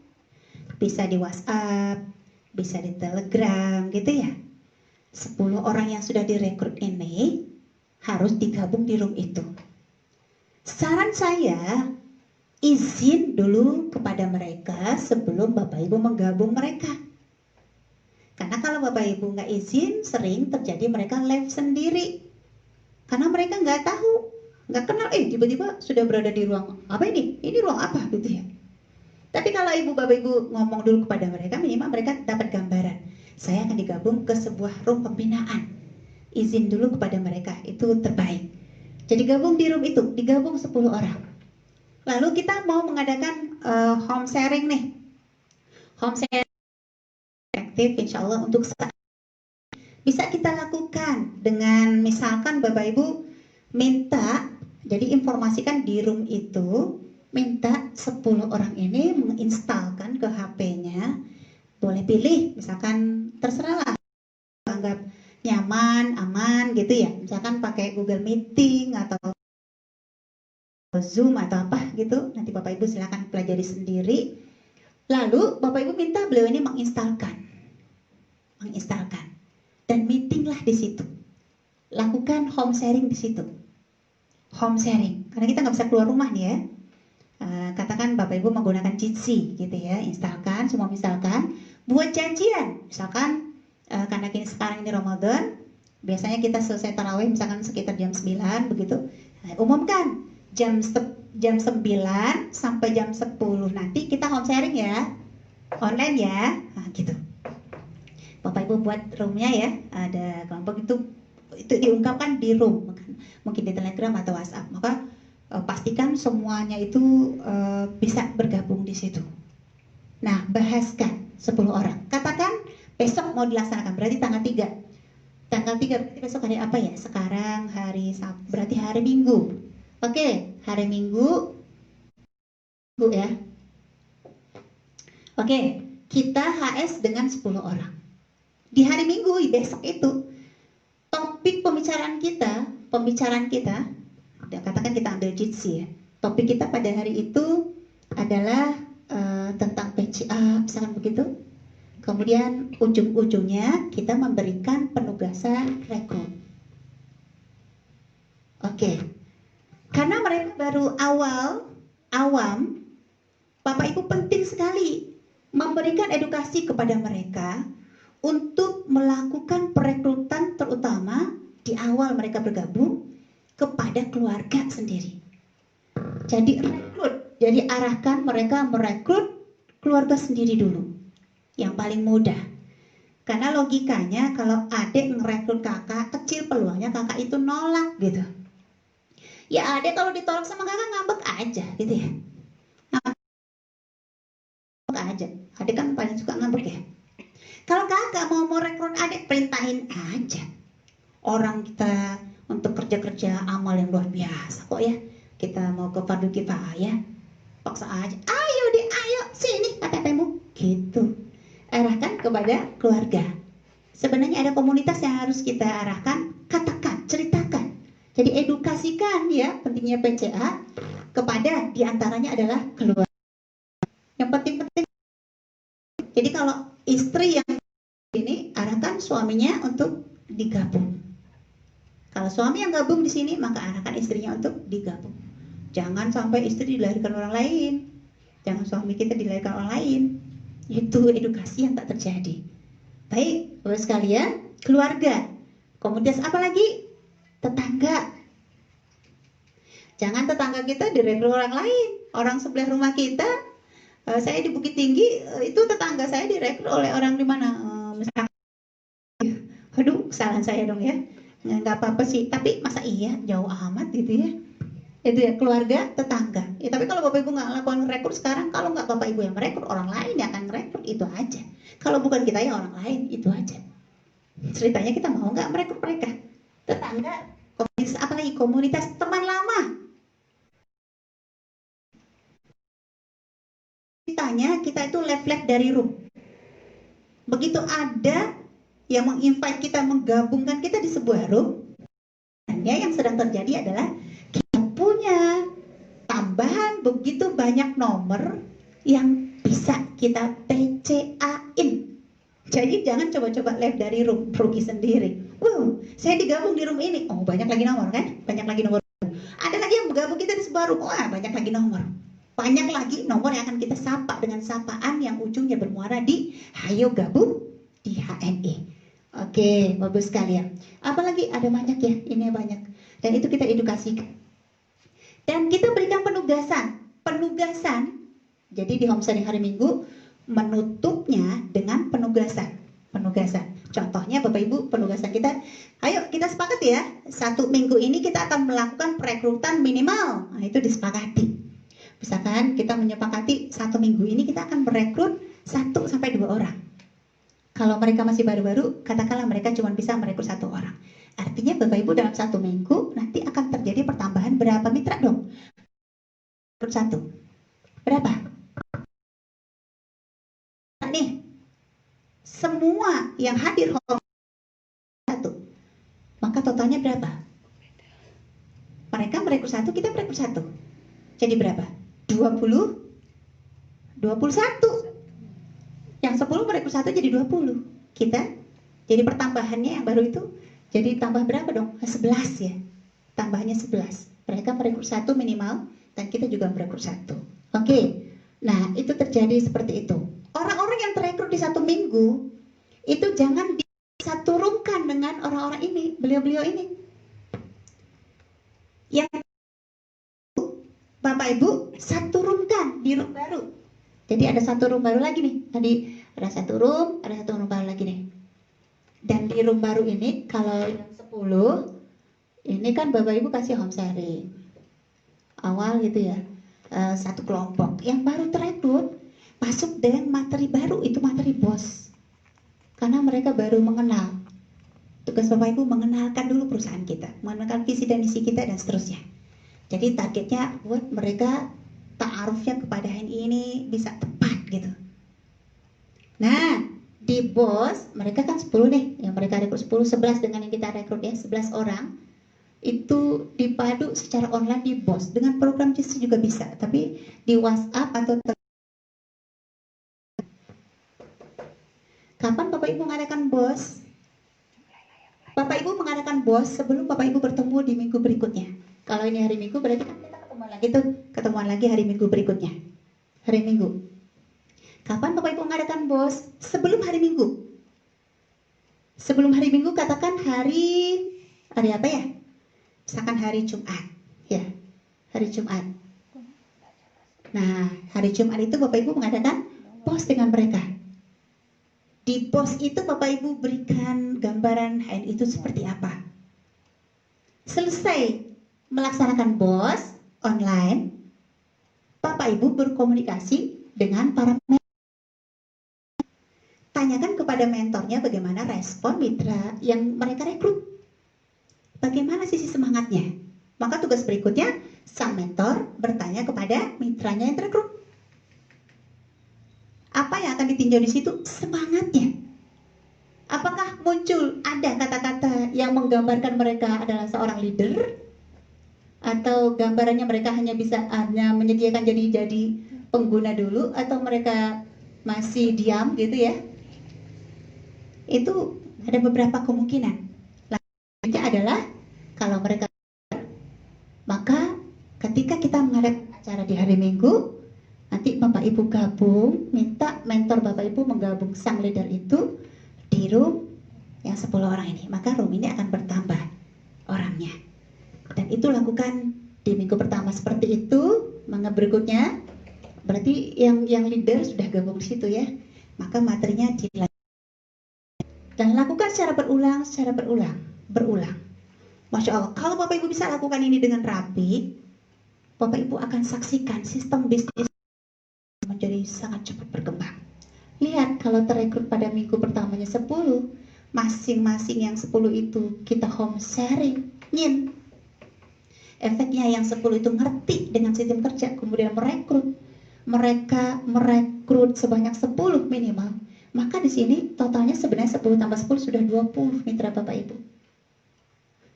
Bisa di WhatsApp, bisa di Telegram gitu ya. 10 orang yang sudah direkrut ini harus digabung di room itu. Saran saya, izin dulu kepada mereka sebelum Bapak Ibu menggabung mereka. Karena kalau Bapak Ibu nggak izin, sering terjadi mereka live sendiri. Karena mereka nggak tahu, nggak kenal, tiba-tiba sudah berada di ruang apa ini ruang apa gitu ya. Tapi kalau Ibu Bapak Ibu ngomong dulu kepada mereka, minimal mereka dapat gambaran. Saya akan digabung ke sebuah room pembinaan. Izin dulu kepada mereka, itu terbaik. Jadi gabung di room itu, digabung 10 orang. Lalu kita mau mengadakan home sharing nih. Home sharing aktif insya Allah untuk saat bisa kita lakukan dengan misalkan Bapak Ibu minta, jadi informasikan di room itu, minta 10 orang ini menginstalkan ke HP-nya, boleh pilih, misalkan terserahlah, anggap nyaman, aman gitu ya, misalkan pakai Google Meeting atau Zoom atau apa gitu, nanti Bapak Ibu silakan pelajari sendiri. Lalu Bapak Ibu minta beliau ini menginstalkan, dan meetinglah di situ, lakukan home sharing di situ. Home sharing, karena kita nggak bisa keluar rumah nih ya. Katakan Bapak Ibu menggunakan Jitsi gitu ya, instalkan, semua misalkan, buat janjian, misalkan karena sekarang ini Ramadan, biasanya kita selesai tarawih misalkan sekitar jam 9 begitu, umumkan jam 9 sampai jam 10 nanti kita home sharing ya, online ya, gitu. Bapak Ibu buat roomnya ya, ada kelompok itu diungkapkan di room, mungkin di Telegram atau WhatsApp, maka pastikan semuanya itu bisa bergabung di situ. Nah, bahaskan 10 orang. Katakan besok mau dilaksanakan, berarti tanggal 3. Tanggal 3 berarti besok hari apa ya? Sekarang hari Sabtu, berarti hari Minggu. Oke, hari Minggu Bu ya. Oke, kita HS dengan 10 orang. Di hari Minggu besok itu topik pembicaraan kita, katakan kita ambil Jitsi ya. Topik kita pada hari itu adalah tentang PCA, misalkan begitu. Kemudian ujung-ujungnya kita memberikan penugasan rekrut. Oke. Karena mereka baru awam, Bapak Ibu penting sekali memberikan edukasi kepada mereka untuk melakukan perekrutan, terutama di awal mereka bergabung kepada keluarga sendiri. Jadi rekrut, jadi arahkan mereka merekrut keluarga sendiri dulu, yang paling mudah. Karena logikanya kalau adik ngerekrut kakak, kecil peluangnya kakak itu nolak gitu. Ya adik kalau ditolak sama kakak ngambek aja gitu ya. Ngambek aja, adik kan paling suka ngambek ya. Kalau kakak mau rekrut adik, perintahin aja. Orang kita untuk kerja-kerja amal yang luar biasa kok ya. Kita mau ke fardu kifayah, paksa aja, ayo deh, ayo sini KTP-mu gitu. Arahkan kepada keluarga. Sebenarnya ada komunitas yang harus kita arahkan, katakan, ceritakan. Jadi edukasikan ya pentingnya PCA kepada diantaranya adalah keluarga. Yang penting-penting. Jadi kalau istri yang ini arahkan suaminya untuk digabung. Kalau suami yang gabung di sini, maka arahkan istrinya untuk digabung. Jangan sampai istri dilahirkan orang lain. Jangan suami kita dilahirkan orang lain. Itu edukasi yang tak terjadi. Baik, Bapak sekalian, keluarga. Komunitas apa lagi? Tetangga. Jangan tetangga kita direkrut orang lain. Orang sebelah rumah kita, saya di Bukit Tinggi, itu tetangga saya direkrut oleh orang di mana? Misalkan, aduh, kesalahan saya dong ya. Nggak apa-apa sih, tapi masa iya jauh amat gitu ya. Itu ya, keluarga, tetangga ya. Tapi kalau Bapak Ibu nggak lakukan rekrut sekarang, kalau nggak Bapak Ibu yang merekrut, orang lain yang akan merekrut, itu aja. Kalau bukan kita ya orang lain, itu aja. Ceritanya kita mau nggak merekrut mereka. Tetangga, komunitas, apalagi komunitas teman lama. Ceritanya kita itu live dari room. Begitu ada yang menginvite kita, menggabungkan kita di sebuah room, yang sedang terjadi adalah kita punya tambahan begitu banyak nomor yang bisa kita PCA-in. Jadi jangan coba-coba live dari room, rugi sendiri. Saya digabung di room ini. Oh, banyak lagi nomor kan? Banyak lagi nomor. Ada lagi yang bergabung kita di sebuah room. Wah, banyak lagi nomor. Banyak lagi nomor yang akan kita sapa dengan sapaan yang ujungnya bermuara di hayo gabung di HNE. Oke, bagus sekali ya. Apalagi ada banyak ya, ini banyak. Dan itu kita edukasikan. Dan kita berikan penugasan. Jadi di home sharing hari Minggu menutupnya dengan penugasan. Contohnya Bapak Ibu, penugasan kita, ayo kita sepakat ya, 1 minggu ini kita akan melakukan perekrutan minimal. Nah, itu disepakati. Misalkan kita menyepakati 1 minggu ini kita akan merekrut 1 sampai 2 orang. Kalau mereka masih baru-baru, katakanlah mereka cuma bisa merekrut 1 orang. Artinya Bapak Ibu dalam 1 minggu nanti akan terjadi pertambahan berapa mitra dong? Rekrut 1. Berapa? Nih, semua yang hadir home 1. Maka totalnya berapa? Mereka merekrut 1, kita merekrut 1. Jadi berapa? 20, 21. Yang 10 merekrut 1 jadi 20. Kita jadi pertambahannya yang baru itu jadi tambah berapa dong? 11 ya. Tambahannya 11. Mereka merekrut 1 minimal dan kita juga merekrut 1. Oke. Nah, itu terjadi seperti itu. Orang-orang yang terekrut di 1 minggu itu jangan disaturunkan dengan orang-orang ini, beliau-beliau ini. Yang Bapak Ibu saturunkan di room baru. Jadi ada 1 room baru lagi nih. Tadi ada 1 room, ada 1 room baru lagi nih. Dan di room baru ini kalau yang 10 ini kan Bapak Ibu kasih home sharing awal gitu ya, 1 kelompok. Yang baru terekrut masuk dengan materi baru, itu materi BOS. Karena mereka baru mengenal. Tugas Bapak Ibu mengenalkan dulu perusahaan kita, mengenalkan visi dan misi kita dan seterusnya. Jadi targetnya buat mereka ta'arufnya kepada ini bisa tepat gitu. Nah, di BOS mereka kan 10 nih, yang mereka rekrut 10, 11 dengan yang kita rekrut ya, 11 orang. Itu dipadu secara online di BOS. Dengan program JC juga bisa, tapi di WhatsApp atau kapan Bapak Ibu mengadakan BOS? Bapak Ibu mengadakan BOS sebelum Bapak Ibu bertemu di minggu berikutnya. Kalau ini hari Minggu berarti kan kita ketemuan lagi hari Minggu berikutnya. Hari Minggu. Kapan Bapak Ibu mengadakan BOS? Sebelum hari Minggu. Sebelum hari Minggu katakan hari apa ya? Misalkan hari Jumat. Ya, hari Jumat. Nah, hari Jumat itu Bapak Ibu mengadakan BOS dengan mereka. Di BOS itu Bapak Ibu berikan gambaran HN itu seperti apa. Selesai melaksanakan BOS online, Bapak Ibu berkomunikasi dengan para mentor. Tanyakan kepada mentornya bagaimana respon mitra yang mereka rekrut. Bagaimana sisi semangatnya. Maka tugas berikutnya, sang mentor bertanya kepada mitranya yang terekrut. Apa yang akan ditinjau di situ? Semangatnya. Apakah muncul ada kata-kata yang menggambarkan mereka adalah seorang leader? Atau gambarannya mereka hanya menyediakan jadi pengguna dulu, atau mereka masih diam gitu ya? Itu ada beberapa kemungkinan. Lanjutnya adalah kalau mereka, maka ketika kita mengadakan acara di hari Minggu, nanti Bapak Ibu gabung, minta mentor Bapak Ibu menggabung sang leader itu di room yang 10 orang ini. Maka room ini akan bertambah orangnya. Dan itu lakukan di minggu pertama seperti itu. Minggu berikutnya berarti yang leader sudah gabung di situ ya. Maka materinya dilanjutkan. Dan lakukan secara berulang. Masya Allah, kalau Bapak Ibu bisa lakukan ini dengan rapi, Bapak Ibu akan saksikan sistem bisnis menjadi sangat cepat berkembang. Lihat kalau terekrut pada minggu pertamanya 10, masing-masing yang 10 itu kita home sharing, efeknya yang 10 itu ngerti dengan sistem kerja, kemudian mereka merekrut sebanyak 10 minimal. Maka di sini totalnya sebenarnya 10 tambah 10 sudah 20 mitra Bapak Ibu.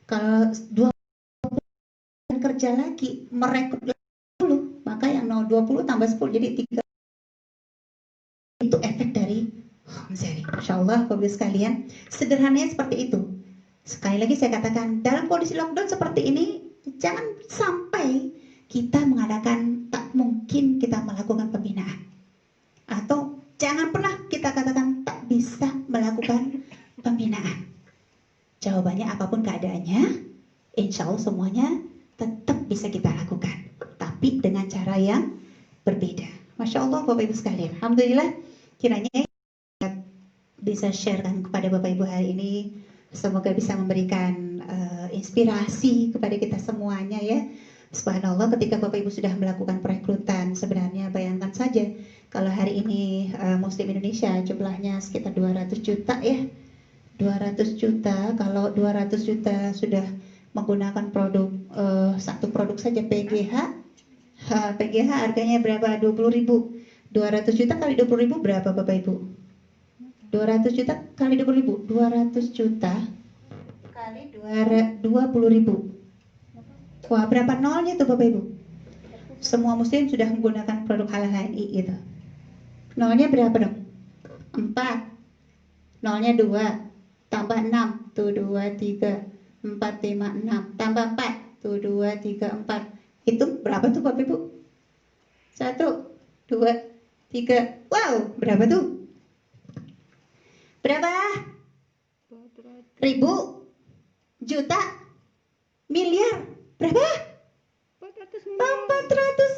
Kalau 20 kerja lagi merekrut 10, maka yang 20 tambah 10 jadi 3. Itu efek dari home sharing. Masya Allah, Bapak sekalian, sederhananya seperti itu. Sekali lagi saya katakan, dalam kondisi lockdown seperti ini, jangan sampai kita mengadakan, tak mungkin kita melakukan pembinaan. Atau jangan pernah kita katakan tak bisa melakukan pembinaan. Jawabannya apapun keadaannya, insya Allah semuanya tetap bisa kita lakukan, tapi dengan cara yang berbeda. Masya Allah Bapak Ibu sekalian, Alhamdulillah, kiranya bisa sharekan kepada Bapak Ibu hari ini, semoga bisa memberikan inspirasi kepada kita semuanya ya. Subhanallah, ketika Bapak Ibu sudah melakukan perekrutan, sebenarnya bayangkan saja kalau hari ini Muslim Indonesia jumlahnya sekitar 200 juta ya. 200 juta, kalau 200 juta sudah menggunakan produk satu produk saja PGH harganya berapa? 20.000. 200 juta kali 20.000 berapa Bapak Ibu? 200 juta kali 20.000, 200 juta kali 20.000. Wah, berapa nolnya tuh Bapak Ibu? Semua muslim sudah menggunakan produk halal HNI gitu. Nolnya berapa dong? 4. Nolnya 2. Tambah 6. Tuh 2, 3, 4, 5, 6. Tambah 4. Tuh 2, 3, 4. Itu berapa tuh Bapak Ibu? 1, 2, 3. Wow, berapa tuh? Berapa? Ribu? Juta? Miliar? Berapa? 400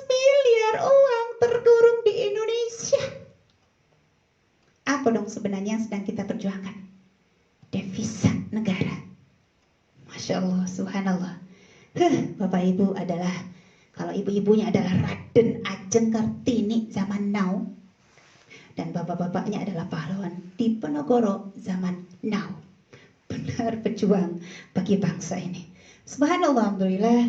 miliar uang terkurung di Indonesia. Apa dong sebenarnya yang sedang kita perjuangkan? Devisa negara. Masya Allah, subhanallah. Bapak Ibu adalah, kalau ibu-ibunya adalah Raden Ajeng Kartini zaman now, dan bapak-bapaknya adalah pahlawan Diponegoro zaman now. Benar berjuang bagi bangsa ini. Subhanallah, alhamdulillah.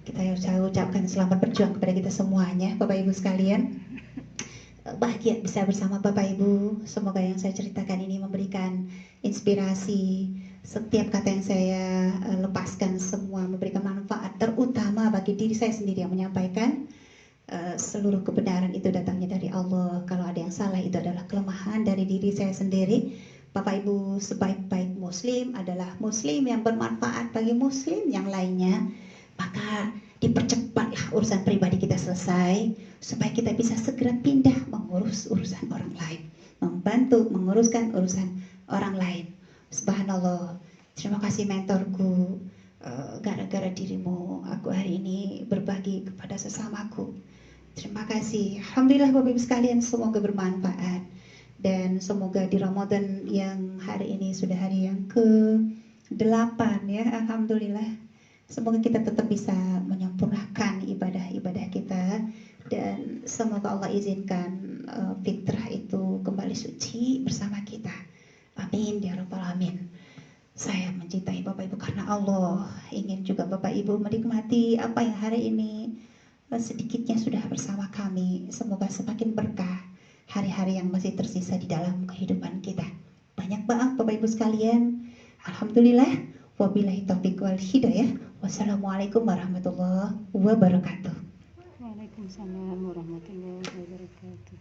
Kita saya ucapkan selamat berjuang kepada kita semuanya, Bapak Ibu sekalian. Bahagia bisa bersama Bapak Ibu. Semoga yang saya ceritakan ini memberikan inspirasi. Setiap kata yang saya lepaskan semua memberikan manfaat, terutama bagi diri saya sendiri yang menyampaikan. Seluruh kebenaran itu datangnya dari Allah. Kalau ada yang salah itu adalah kelemahan dari diri saya sendiri. Bapak Ibu, sebaik-baik muslim adalah muslim yang bermanfaat bagi muslim yang lainnya. Maka dipercepatlah urusan pribadi kita selesai, supaya kita bisa segera pindah mengurus urusan orang lain, membantu menguruskan urusan orang lain. Subhanallah, terima kasih mentorku. Gara-gara dirimu aku hari ini berbagi kepada sesamaku. Terima kasih. Alhamdulillah Bapak Ibu sekalian, semoga bermanfaat. Dan semoga di Ramadan yang hari ini sudah hari yang ke-8 ya, Alhamdulillah. Semoga kita tetap bisa menyempurnakan ibadah-ibadah kita. Dan semoga Allah izinkan fitrah itu kembali suci bersama kita. Amin ya rabbal alamin. Saya mencintai Bapak Ibu karena Allah, ingin juga Bapak Ibu menikmati apa yang hari ini sedikitnya sudah bersama kami. Semoga semakin berkah hari-hari yang masih tersisa di dalam kehidupan kita. Banyak banget Bapak Ibu sekalian. Alhamdulillah, wabillahi taufiq wal hidayah. Wassalamualaikum warahmatullahi wabarakatuh. Waalaikumsalam warahmatullahi wabarakatuh.